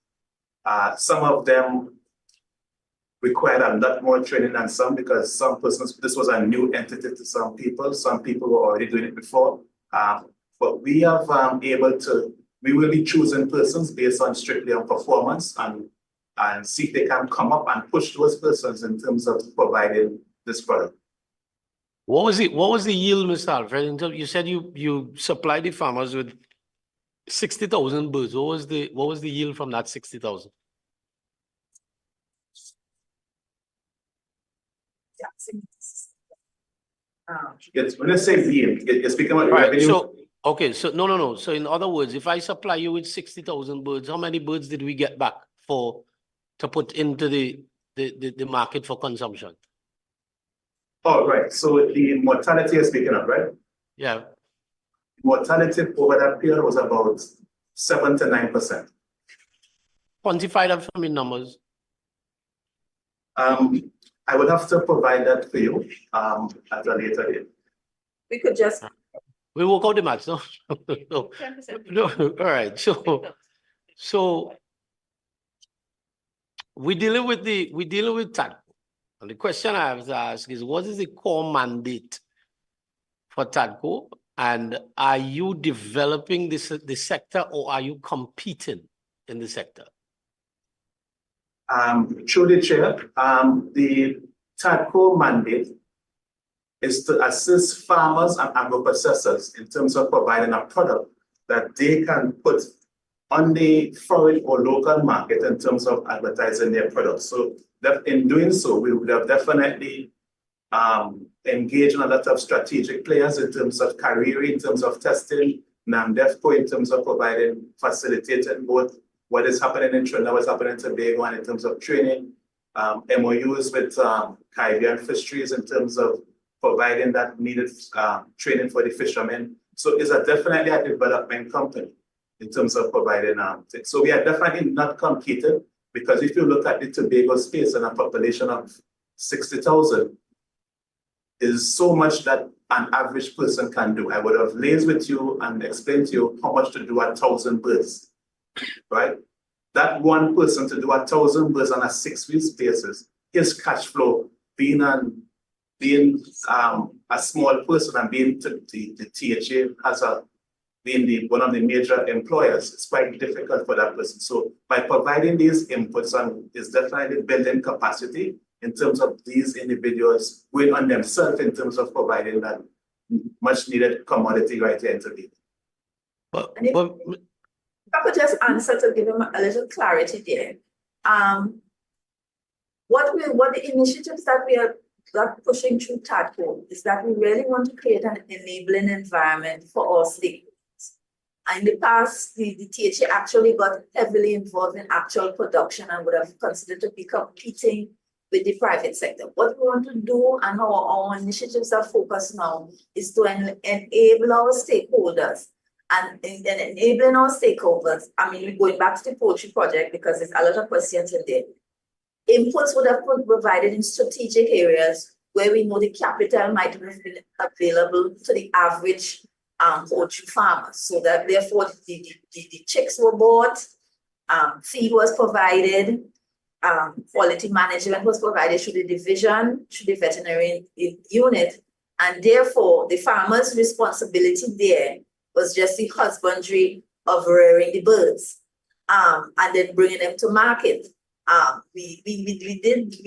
some of them required a lot more training than some, because some persons, this was a new entity to some people were already doing it before. But we have we will be choosing persons based on strictly on performance and see if they can come up and push those persons in terms of providing this product. What was the yield, Mr. Alfred? You said you supplied the farmers with 60,000 birds. What was the yield from that 60,000? When I say yield, you're speaking about revenue. So, okay, so no. So in other words, if I supply you with 60,000 birds, how many birds did we get back to put into the market for consumption? Oh, right. So the mortality you're speaking of, right? Yeah. Mortality over that period was about 7 to 9%. Quantify that for me in numbers. I would have to provide that for you at a later date. We could just. We work out the maths, no? No. All right. So we're dealing with TADCO. And the question I have to ask is, what is the core mandate for TADCO? And are you developing the sector, or are you competing in the sector? Through the chair, the TADCO mandate is to assist farmers and agro-processors in terms of providing a product that they can put on the foreign or local market in terms of advertising their products. So that in doing so, we would have definitely engaged in a lot of strategic players in terms of career, in terms of testing, NAMDEFCO in terms of providing, facilitating both what is happening in Trinidad, what's happening in Tobago, and in terms of training, MOUs with Caribbean fisheries in terms of providing that needed training for the fishermen. So it's definitely a development company in terms of providing things. So we are definitely not competing, because if you look at the Tobago space and a population of 60,000, is so much that an average person can do. I would have liaised with you and explained to you how much to do 1,000 birds, right? That one person to do 1,000 birds on a 6-week basis, his cash flow being a small person and being the THA as being one of the major employers, it's quite difficult for that person. So by providing these inputs and is definitely building capacity in terms of these individuals going on themselves in terms of providing that much needed commodity right here in Tobago. If I could just answer to give him a little clarity there. What the initiatives that we are pushing through TADCO is that we really want to create an enabling environment for all stakeholders. In the past, the THA actually got heavily involved in actual production and would have considered to be competing with the private sector. What we want to do and how our initiatives are focused now is to enable our stakeholders. And in enabling our stakeholders, I mean, we're going back to the poultry project because there's a lot of questions in there. Inputs would have been provided in strategic areas where we know the capital might have been available to the average poultry farmer. So that therefore the chicks were bought, feed was provided, quality management was provided through the division, through the veterinary unit, and therefore the farmer's responsibility there was just the husbandry of rearing the birds, and then bringing them to market. We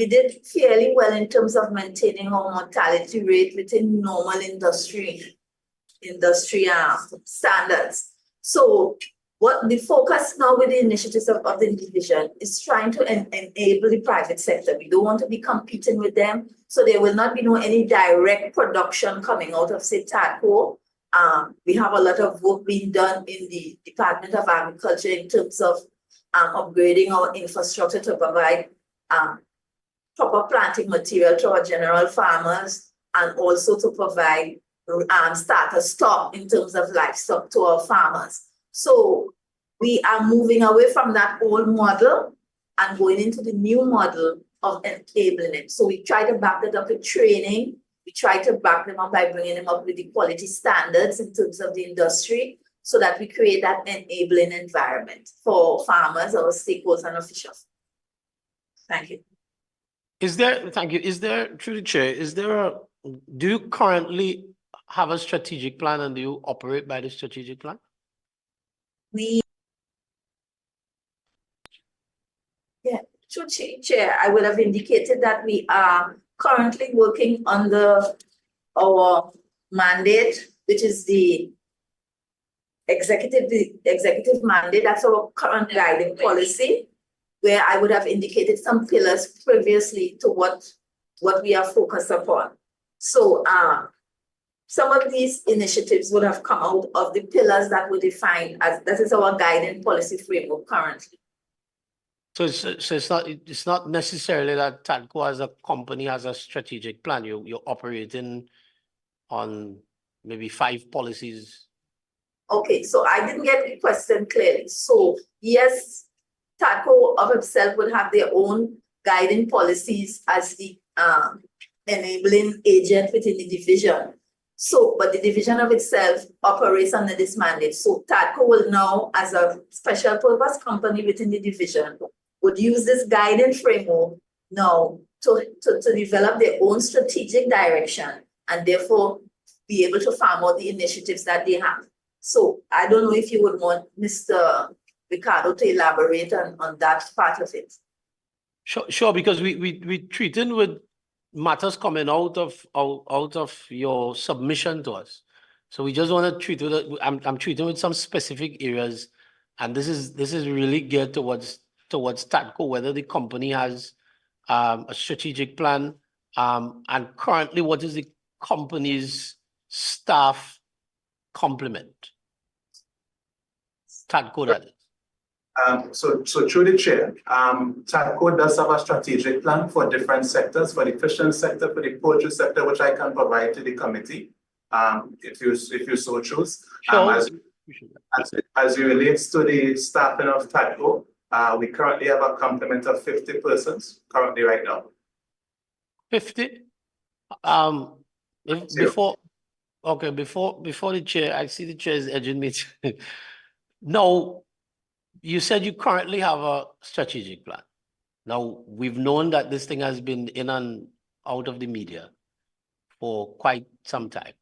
did fairly well in terms of maintaining our mortality rate within normal industry standards. So what the focus now with the initiatives of the division is trying to enable the private sector. We don't want to be competing with them, so there will not be any direct production coming out of, say, TADCO. We have a lot of work being done in the Department of Agriculture in terms of upgrading our infrastructure to provide proper planting material to our general farmers, and also to provide starter stock in terms of livestock to our farmers. So we are moving away from that old model and going into the new model of enabling it. So we try to back that up with training. We try to back them up by bringing them up with the quality standards in terms of the industry, so that we create that enabling environment for farmers, our stakeholders and officials. Thank you. Thank you. Is there, through the chair, do you currently have a strategic plan, and do you operate by the strategic plan? Through chair, I would have indicated that we are currently working under our mandate, which is the executive mandate. That's our current guiding policy, where I would have indicated some pillars previously to what we are focused upon. So some of these initiatives would have come out of the pillars that were defined as, that is our guiding policy framework currently. So it's not necessarily that TADCO as a company has a strategic plan. You're operating on maybe 5 policies. Okay, so I didn't get the question clearly. So yes, TADCO of itself would have their own guiding policies as the enabling agent within the division. So, but the division of itself operates under this mandate. So TADCO will now, as a special purpose company within the division, would use this guidance framework now to develop their own strategic direction, and therefore be able to farm out the initiatives that they have. So I don't know if you would want Mr. Ricardo to elaborate on that part of it. Sure, because we treating with matters coming out of your submission to us. So we just want to treat with I'm treating with some specific areas, and this is really geared towards TADCO, whether the company has a strategic plan, and currently what is the company's staff complement. TADCO that is. So through the chair, TADCO does have a strategic plan for different sectors, for the fishing sector, for the poultry sector, which I can provide to the committee, if you so choose. Sure. As it relates to the staffing of TADCO, we currently have a complement of 50 persons currently right now. 50? Before the chair, I see the chair is edging me. No, you said you currently have a strategic plan. Now, we've known that this thing has been in and out of the media for quite some time.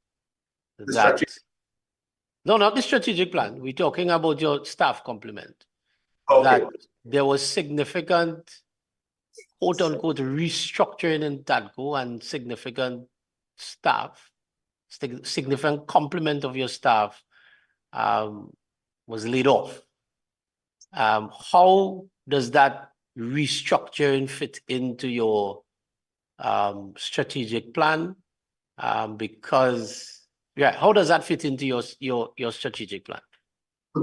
No, not the strategic plan. We're talking about your staff complement. Okay. That there was significant, quote unquote, restructuring in TADCO and significant staff, significant complement of your staff was laid off. How does that restructuring fit into your strategic plan? How does that fit into your strategic plan?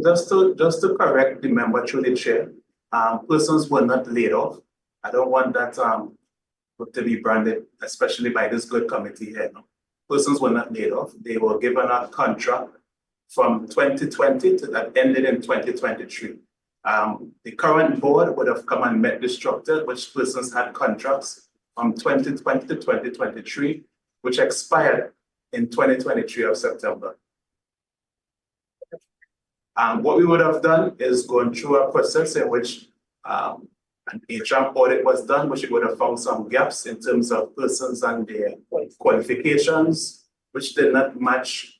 Just to correct the member through the chair, persons were not laid off. I don't want that to be branded, especially by this good committee here. Persons were not laid off. They were given a contract from 2020 to that ended in 2023. The current board would have come and met the structure, which persons had contracts from 2020 to 2023, which expired in 2023 of September. What we would have done is gone through a process in which an HR audit was done, which would have found some gaps in terms of persons and their qualifications, which did not match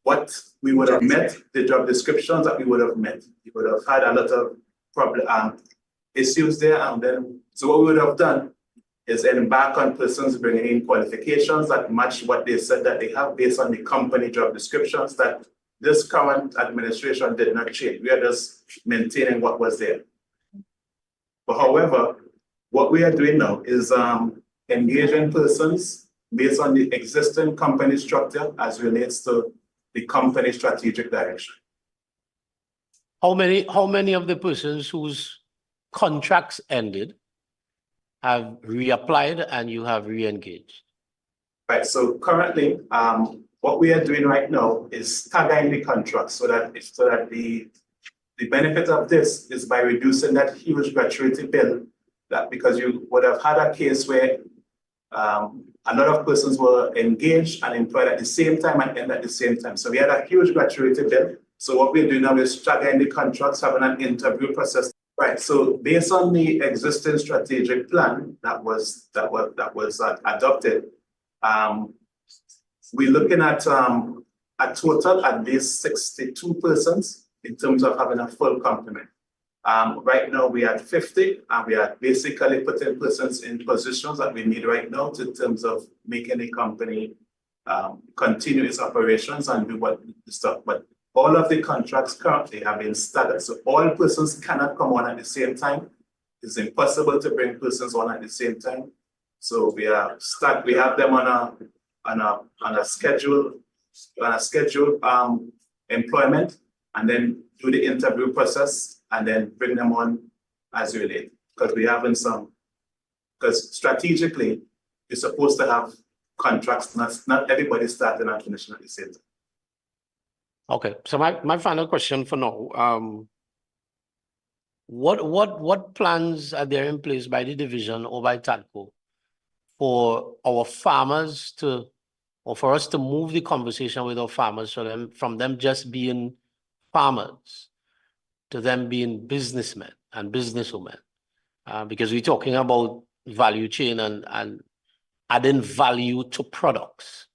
what we would have met, the job descriptions that we would have met. We would have had a lot of issues there. And then, so what we would have done is embark on persons bringing in qualifications that match what they said that they have based on the company job descriptions that this current administration did not change. We are just maintaining what was there. But however, what we are doing now is engaging persons based on the existing company structure as relates to the company strategic direction. How many of the persons whose contracts ended have reapplied and you have re-engaged? Right, so currently, what we are doing right now is staggering the contracts so that the benefit of this is by reducing that huge gratuity bill, that because you would have had a case where a lot of persons were engaged and employed at the same time and end at the same time. So we had a huge gratuity bill. So what we're doing now is staggering the contracts, having an interview process. Right, so based on the existing strategic plan that was adopted, we're looking at a total at least 62 persons in terms of having a full complement. Right now we are at 50, and we are basically putting persons in positions that we need right now in terms of making the company continue its operations and do what the stuff. But all of the contracts currently have been staggered, so all persons cannot come on at the same time. It's impossible to bring persons on at the same time. So we have them on a scheduled employment, and then do the interview process, and then bring them on as related. Because we having because strategically, you're supposed to have contracts, not everybody starting and finishing at the same time. Okay, so my final question for now, what plans are there in place by the division or by TADCO for our farmers or for us to move the conversation with our farmers from them just being farmers to them being businessmen and businesswomen? Because we're talking about value chain and adding value to products.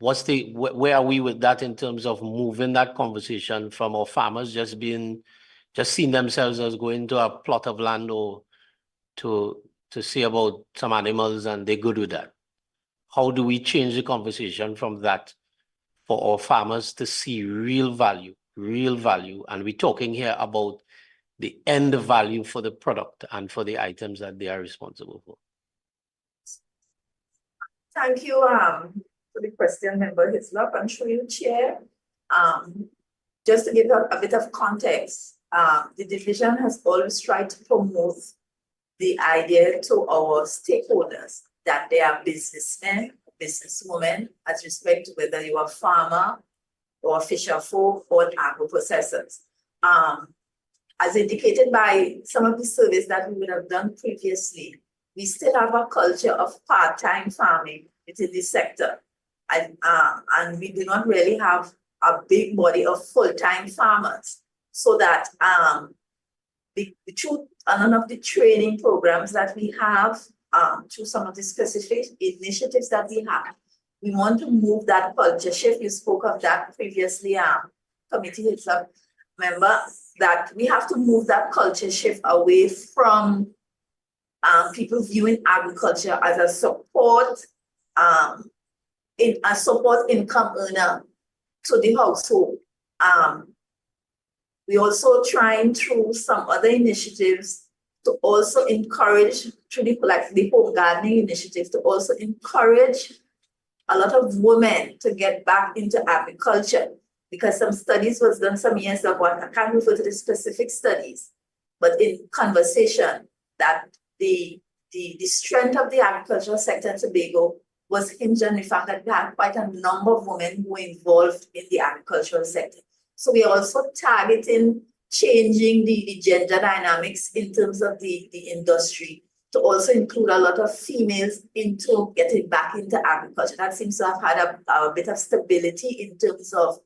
Where are we with that in terms of moving that conversation from our farmers just seeing themselves as going to a plot of land or to see about some animals and they're good with that? How do we change the conversation from that for our farmers to see real value? And we're talking here about the end value for the product and for the items that they are responsible for. Thank you for the question, Member Hislop, and through you, Chair. just to give a bit of context, the division has always tried to promote the idea to our stakeholders that they are businessmen, businesswomen, as respect to whether you are a farmer or fisher folk or an agro-processors. As indicated by some of the surveys that we would have done previously, we still have a culture of part-time farming within this sector. And we do not really have a big body of full-time farmers. So that through none of the training programs that we have, through some of the specific initiatives that we have, we want to move that culture shift. You spoke of that previously, committee heads up member, that we have to move that culture shift away from people viewing agriculture as a support, income earner to the household. We also trying through some other initiatives to also encourage through the home gardening initiatives to also encourage a lot of women to get back into agriculture, because some studies was done some years ago. I can't refer to the specific studies, but in conversation that the strength of the agricultural sector in Tobago was hinged on the fact that we had quite a number of women who were involved in the agricultural sector. So we are also targeting changing the gender dynamics in terms of the industry to also include a lot of females into getting back into agriculture. That seems to have had a bit of stability in terms of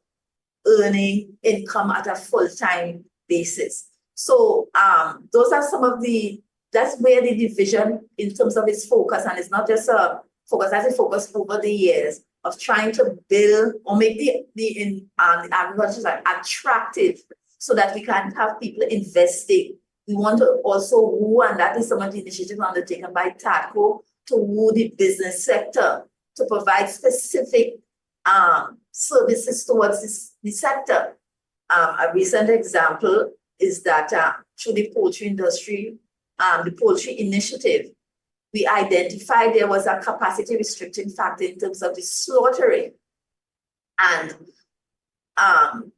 earning income at a full-time basis. So those are some of that's where the division in terms of its focus, and it's not just a focus, that's a focus over the years of trying to build or make the agriculture attractive so that we can have people investing. We want to also woo, and that is some of the initiatives undertaken by TADCO, to woo the business sector to provide specific services towards the sector. A recent example is that through the poultry industry, the poultry initiative, we identified there was a capacity restricting factor in terms of the slaughtering. And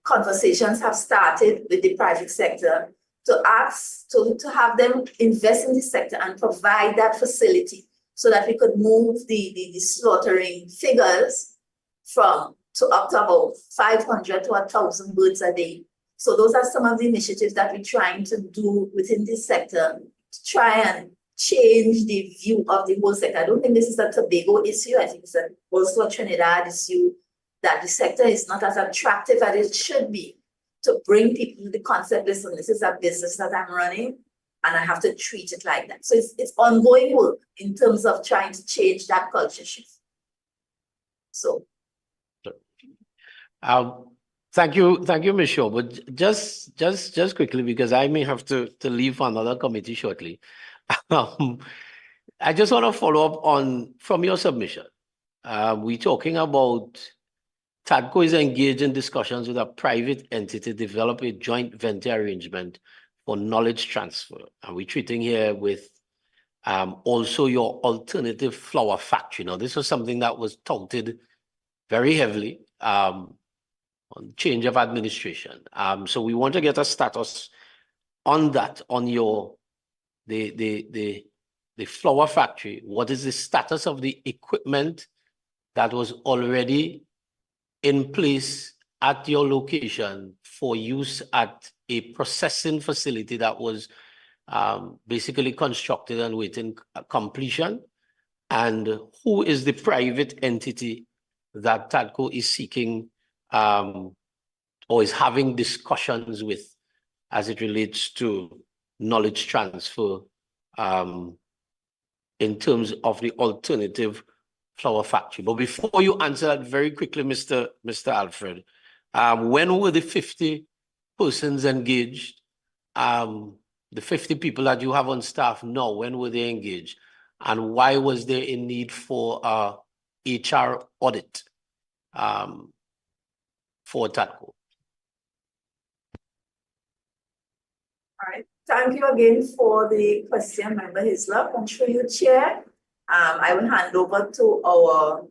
conversations have started with the private sector to ask, to have them invest in the sector and provide that facility so that we could move the slaughtering figures to up to about 500 to 1,000 birds a day. So those are some of the initiatives that we're trying to do within this sector to try and change the view of the whole sector. I don't think this is a Tobago issue. I think it's also a Trinidad issue, that the sector is not as attractive as it should be, to bring people to the concept, listen, this is a business that I'm running and I have to treat it like that. So it's ongoing work in terms of trying to change that culture shift. So. Thank you, Ms. Shaw. But just quickly, because I may have to leave for another committee shortly. I just want to follow up from your submission. We're talking about TADCO is engaged in discussions with a private entity to develop a joint venture arrangement for knowledge transfer. And we're treating here with also your alternative flower factory. Now, this was something that was touted very heavily on change of administration. So we want to get a status on that, on your the flower factory. What is the status of the equipment that was already in place at your location for use at a processing facility that was basically constructed and waiting completion? And who is the private entity that TADCO is seeking or is having discussions with as it relates to knowledge transfer in terms of the alternative flower factory? But before you answer that, very quickly, Mr. Alfred, when were the 50 persons engaged? The 50 people that you have on staff now, when were they engaged? And why was there a need for a HR audit for TADCO? All right. Thank you again for the question, Member Hislop. And through you, Chair, I will hand over to our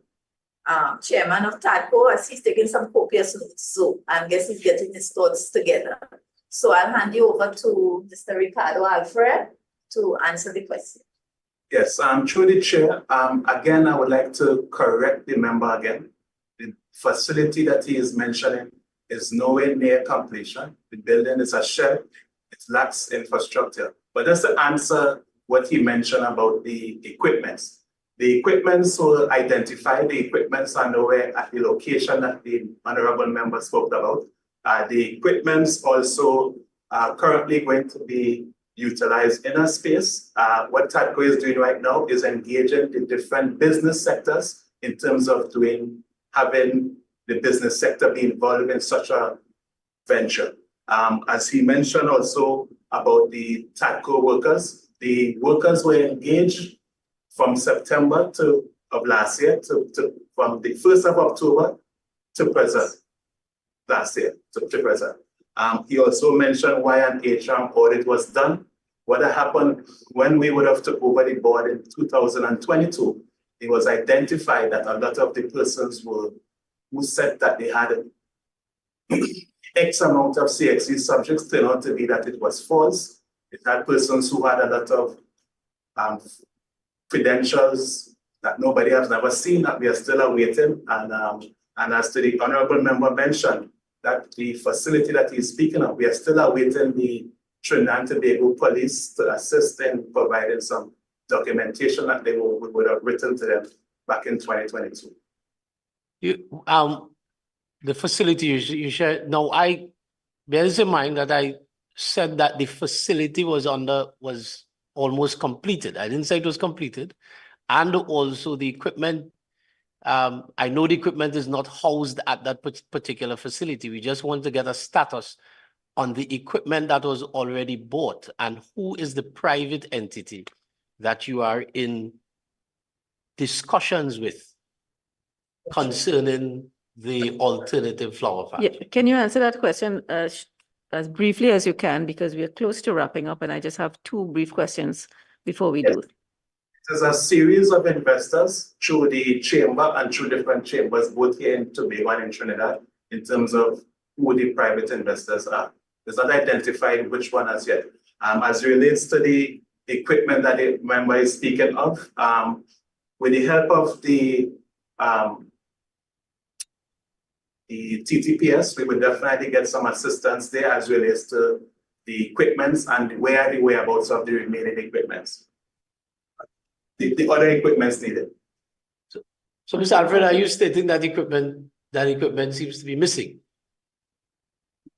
chairman of TADCO, as he's taking some copious notes, so I guess he's getting his thoughts together. So I'll hand you over to Mr. Ricardo Alfred to answer the question. Yes, through the chair, again, I would like to correct the member again. The facility that he is mentioning is nowhere near completion. The building is a shell, it lacks infrastructure. But just to answer what he mentioned about the equipments. The equipments were identified, the equipments are nowhere at the location that the honorable member spoke about. The equipments also are currently going to be utilized in a space. What TADCO is doing right now is engaging the different business sectors in terms of having the business sector be involved in such a venture. As he mentioned also about the TADCO workers, the workers were engaged from September of last year from the 1st of October to present last year to present. He also mentioned why an HR audit was done. What happened when we would have took over the board in 2022, it was identified that a lot of the persons who said that they had X amount of CXC subjects turned out to be that it was false. It had persons who had a lot of credentials that nobody has never seen that we are still awaiting. And as to the honorable member mentioned, that the facility that he's speaking of, we are still awaiting the Trinidad and Tobago police to assist in providing some documentation that we would have written to them back in 2022. The facility you shared. Now, bears in mind that I said that the facility was almost completed. I didn't say it was completed, and also the equipment. I know the equipment is not housed at that particular facility. We just want to get a status on the equipment that was already bought and who is the private entity that you are in discussions with concerning the alternative flower factory. Yeah, can you answer that question as briefly as you can, because we are close to wrapping up and I just have two brief questions before we do. There's a series of investors through the chamber and through different chambers, both here in Tobago and in Trinidad, in terms of who the private investors are. It's not identified which one as yet. As it relates to the equipment that the member is speaking of, with the help of the TTPS, we would definitely get some assistance there as relates to the equipments and where the whereabouts of the remaining equipments. The other equipments needed. So Mr. Alfred, are you stating that equipment seems to be missing?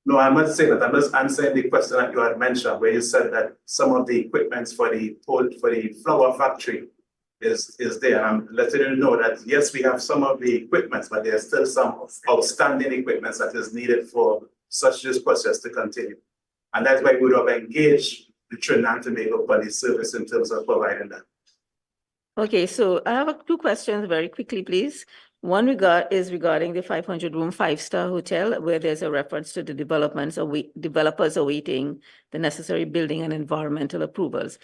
No, I'm not saying that. I'm just answering the question that you had mentioned, where you said that some of the equipments for the flower factory is there. I'm letting you know that yes, we have some of the equipments, but there's still some outstanding equipments that is needed for such this process to continue. And that's why we would have engaged the Trinidad and Tobago Police Service in terms of providing that. Okay, so I have two questions very quickly, please. One is regarding the 500-room five-star hotel, where there's a reference to the developers awaiting the necessary building and environmental approvals.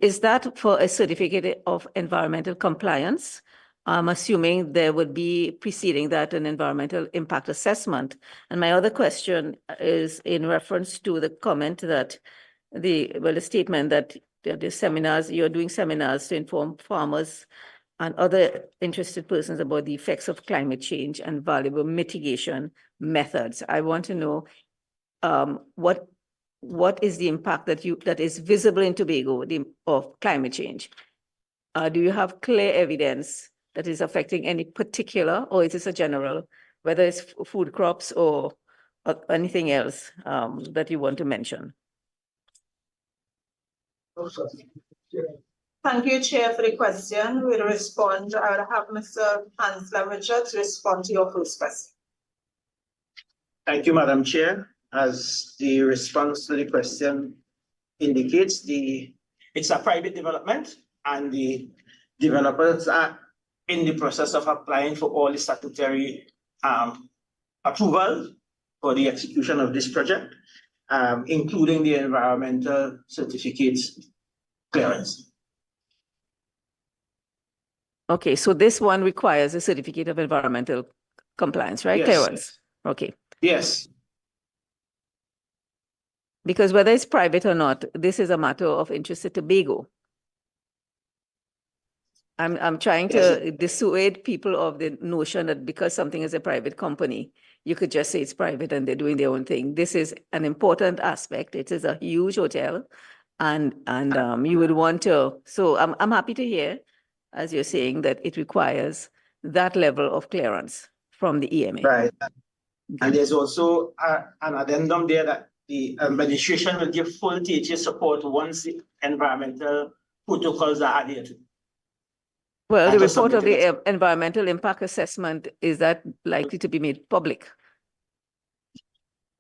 Is that for a certificate of environmental compliance? I'm assuming there would be preceding that an environmental impact assessment. And my other question is in reference to the comment that the statement that you're doing seminars to inform farmers and other interested persons about the effects of climate change and valuable mitigation methods. I want to know what is the impact that is visible in Tobago of climate change? Do you have clear evidence that is affecting any particular, or is this a general, whether it's food crops or anything else that you want to mention? Thank you, Chair, for the question. We'll respond. I will have Mr. Hansler Richards respond to your first question. Thank you, Madam Chair. As the response to the question indicates, it's a private development and the developers are in the process of applying for all the statutory approval for the execution of this project, including the environmental certificates clearance. Okay, so this one requires a certificate of environmental compliance, right? Yes. Clearance. Okay. Yes. Because whether it's private or not, this is a matter of interest to Tobago. I'm trying to dissuade people of the notion that because something is a private company, you could just say it's private and they're doing their own thing. This is an important aspect. It is a huge hotel, and you would want to. So I'm happy to hear, as you're saying, that it requires that level of clearance from the EMA. Right. And there's also an addendum there that the administration will give full THA support once the environmental protocols are adhered to. Well, And the just report of submitted the environmental impact assessment, is that likely to be made public?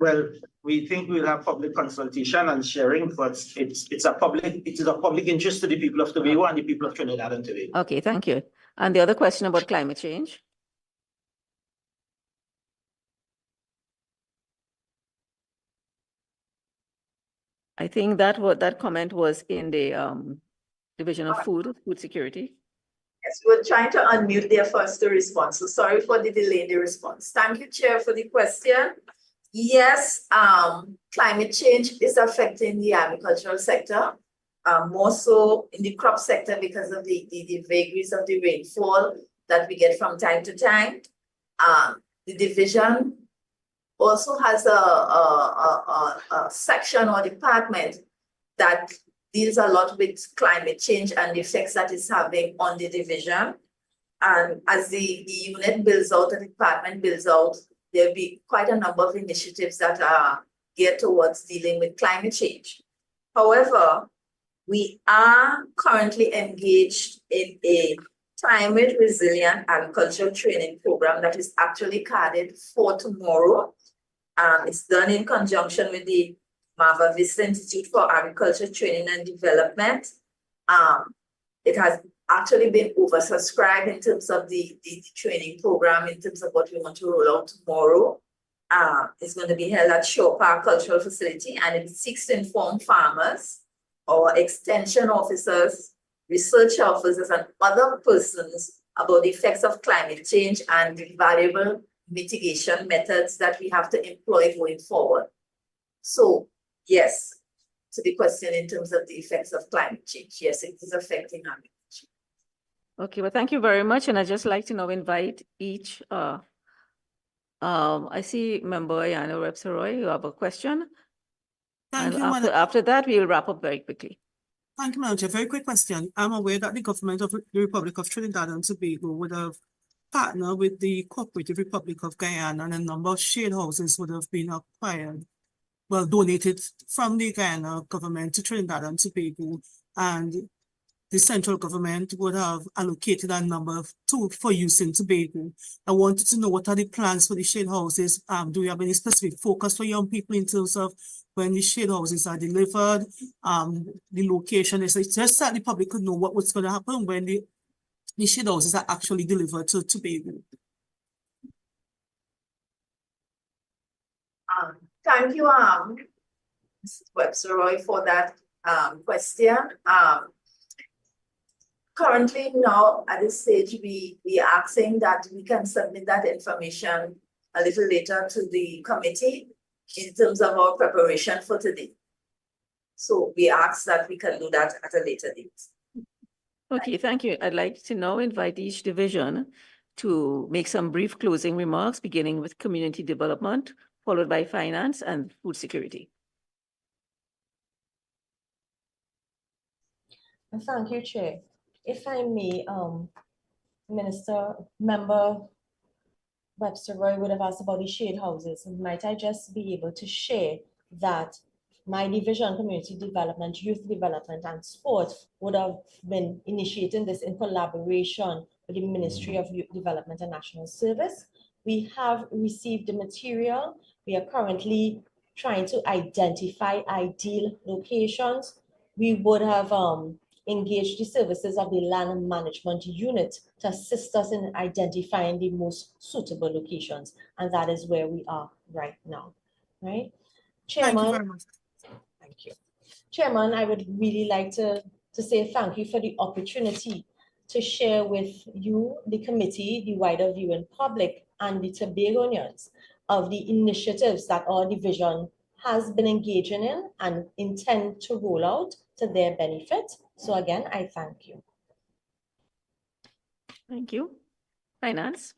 Well, we think we'll have public consultation and sharing, but it is a public interest to the people of Tobago and the people of Trinidad and Tobago. Okay, thank you. And the other question about climate change? I think that comment was in the Division of Food Security. Yes, we're trying to unmute there first to respond. So sorry for the delay in the response. Thank you, Chair, for the question. Yes, climate change is affecting the agricultural sector, more so in the crop sector because of the vagaries of the rainfall that we get from time to time. The division also has a section or department that deals a lot with climate change and the effects that it's having on the division. And as the unit builds out, the department builds out, there'll be quite a number of initiatives that are geared towards dealing with climate change. However, we are currently engaged in a climate resilient agricultural training program that is actually carded for tomorrow. It's done in conjunction with the Marva Vista Institute for Agriculture Training and Development. It has actually been oversubscribed in terms of the training program, in terms of what we want to roll out tomorrow. It's going to be held at Shore Park Cultural Facility, and it seeks to inform farmers or extension officers, research officers, and other persons about the effects of climate change and the valuable mitigation methods that we have to employ going forward. So, yes, to the question in terms of the effects of climate change, yes, it is affecting agriculture. Okay, well, thank you very much. And I'd just like to now invite each, I see Member Ayano Repsaroy, you have a question. Thank And you, after that, we'll wrap up very quickly. Thank you, Madam Chair. Very quick question. I'm aware that the government of the Republic of Trinidad and Tobago would have partnered with the Cooperative Republic of Guyana, and a number of shade houses would have been acquired, well, donated from the Guyana government to Trinidad and Tobago, and the central government would have allocated a number for use in Tobago. I wanted to know, what are the plans for the shade houses? Do we have any specific focus for young people in terms of when the shade houses are delivered, the location? It's just that the public could know what's going to happen when the shade houses are actually delivered to Tobago. Thank you, Mrs. Webster-Roy, for that question. Currently now at this stage, we are asking that we can submit that information a little later to the committee in terms of our preparation for today. So we ask that we can do that at a later date. Okay, thank you. I'd like to now invite each division to make some brief closing remarks, beginning with community development, followed by finance and food security. Thank you, Chair. If I may, Member Webster-Roy would have asked about the shade houses. Might I just be able to share that my division, Community Development, Youth Development, and Sport would have been initiating this in collaboration with the Ministry of Youth Development and National Service. We have received the material. We are currently trying to identify ideal locations. We would have engaged the services of the Land Management Unit to assist us in identifying the most suitable locations. And that is where we are right now, right? Chairman, thank you very much. Thank you. Chairman, I would really like to say thank you for the opportunity to share with you, the committee, the wider viewing public, and the Tobagonians of the initiatives that our division has been engaging in and intend to roll out to their benefit. So again, I thank you. Thank you. Finance.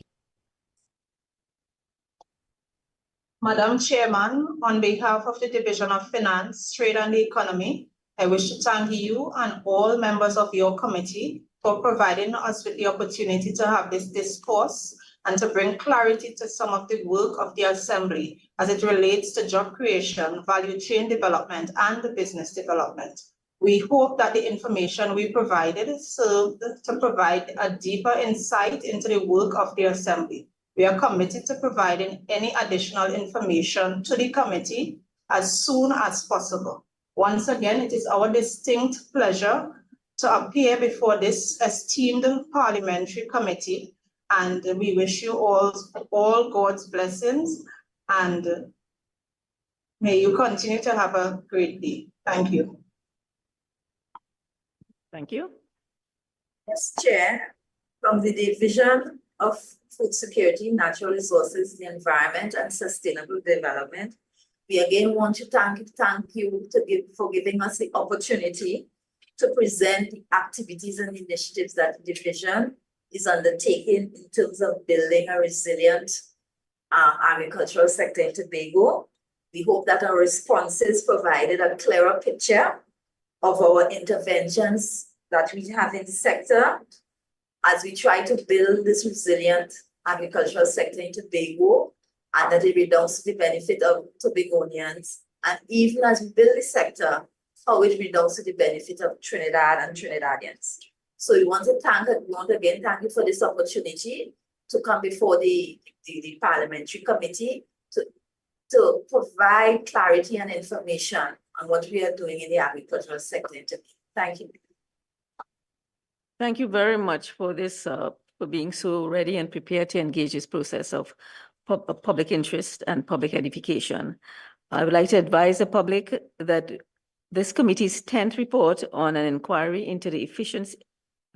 Madam Chairman, on behalf of the Division of Finance, Trade and the Economy, I wish to thank you and all members of your committee for providing us with the opportunity to have this discourse and to bring clarity to some of the work of the Assembly as it relates to job creation, value chain development, and business development. We hope that the information we provided served to provide a deeper insight into the work of the Assembly. We are committed to providing any additional information to the committee as soon as possible. Once again, it is our distinct pleasure to appear before this esteemed parliamentary committee, and we wish you all God's blessings, and may you continue to have a great day. Thank you. Thank you. Yes, Chair, from the Division of Food Security, Natural Resources, the Environment, and Sustainable Development, we again want to thank you for giving us the opportunity to present the activities and initiatives that the division is undertaking in terms of building a resilient agricultural sector in Tobago. We hope that our responses provided a clearer picture of our interventions that we have in the sector as we try to build this resilient agricultural sector in Tobago, and that it redounds to the benefit of Tobagonians. And even as we build the sector, how it redounds to the benefit of Trinidad and Trinidadians. So we want to again thank you for this opportunity to come before the parliamentary committee to provide clarity and information on what we are doing in the agricultural sector in Tobago. Thank you. Thank you very much for this, for being so ready and prepared to engage this process of public interest and public edification. I would like to advise the public that this committee's 10th report on an inquiry into the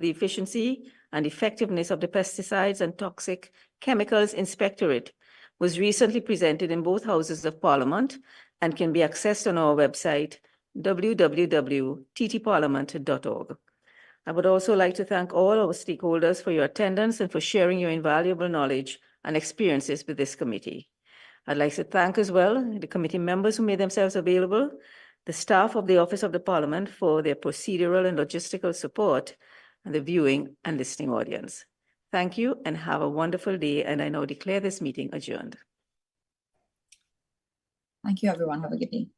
efficiency and effectiveness of the Pesticides and Toxic Chemicals Inspectorate was recently presented in both houses of Parliament and can be accessed on our website, www.ttparliament.org. I would also like to thank all our stakeholders for your attendance and for sharing your invaluable knowledge and experiences with this committee. I'd like to thank as well the committee members who made themselves available, the staff of the Office of the Parliament for their procedural and logistical support, and the viewing and listening audience. Thank you and have a wonderful day, and I now declare this meeting adjourned. Thank you, everyone. Have a good day.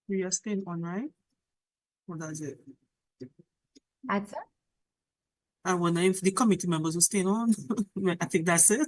We are staying on, right? What is it? That's it. I wonder if the committee members will stay on. I think that's it.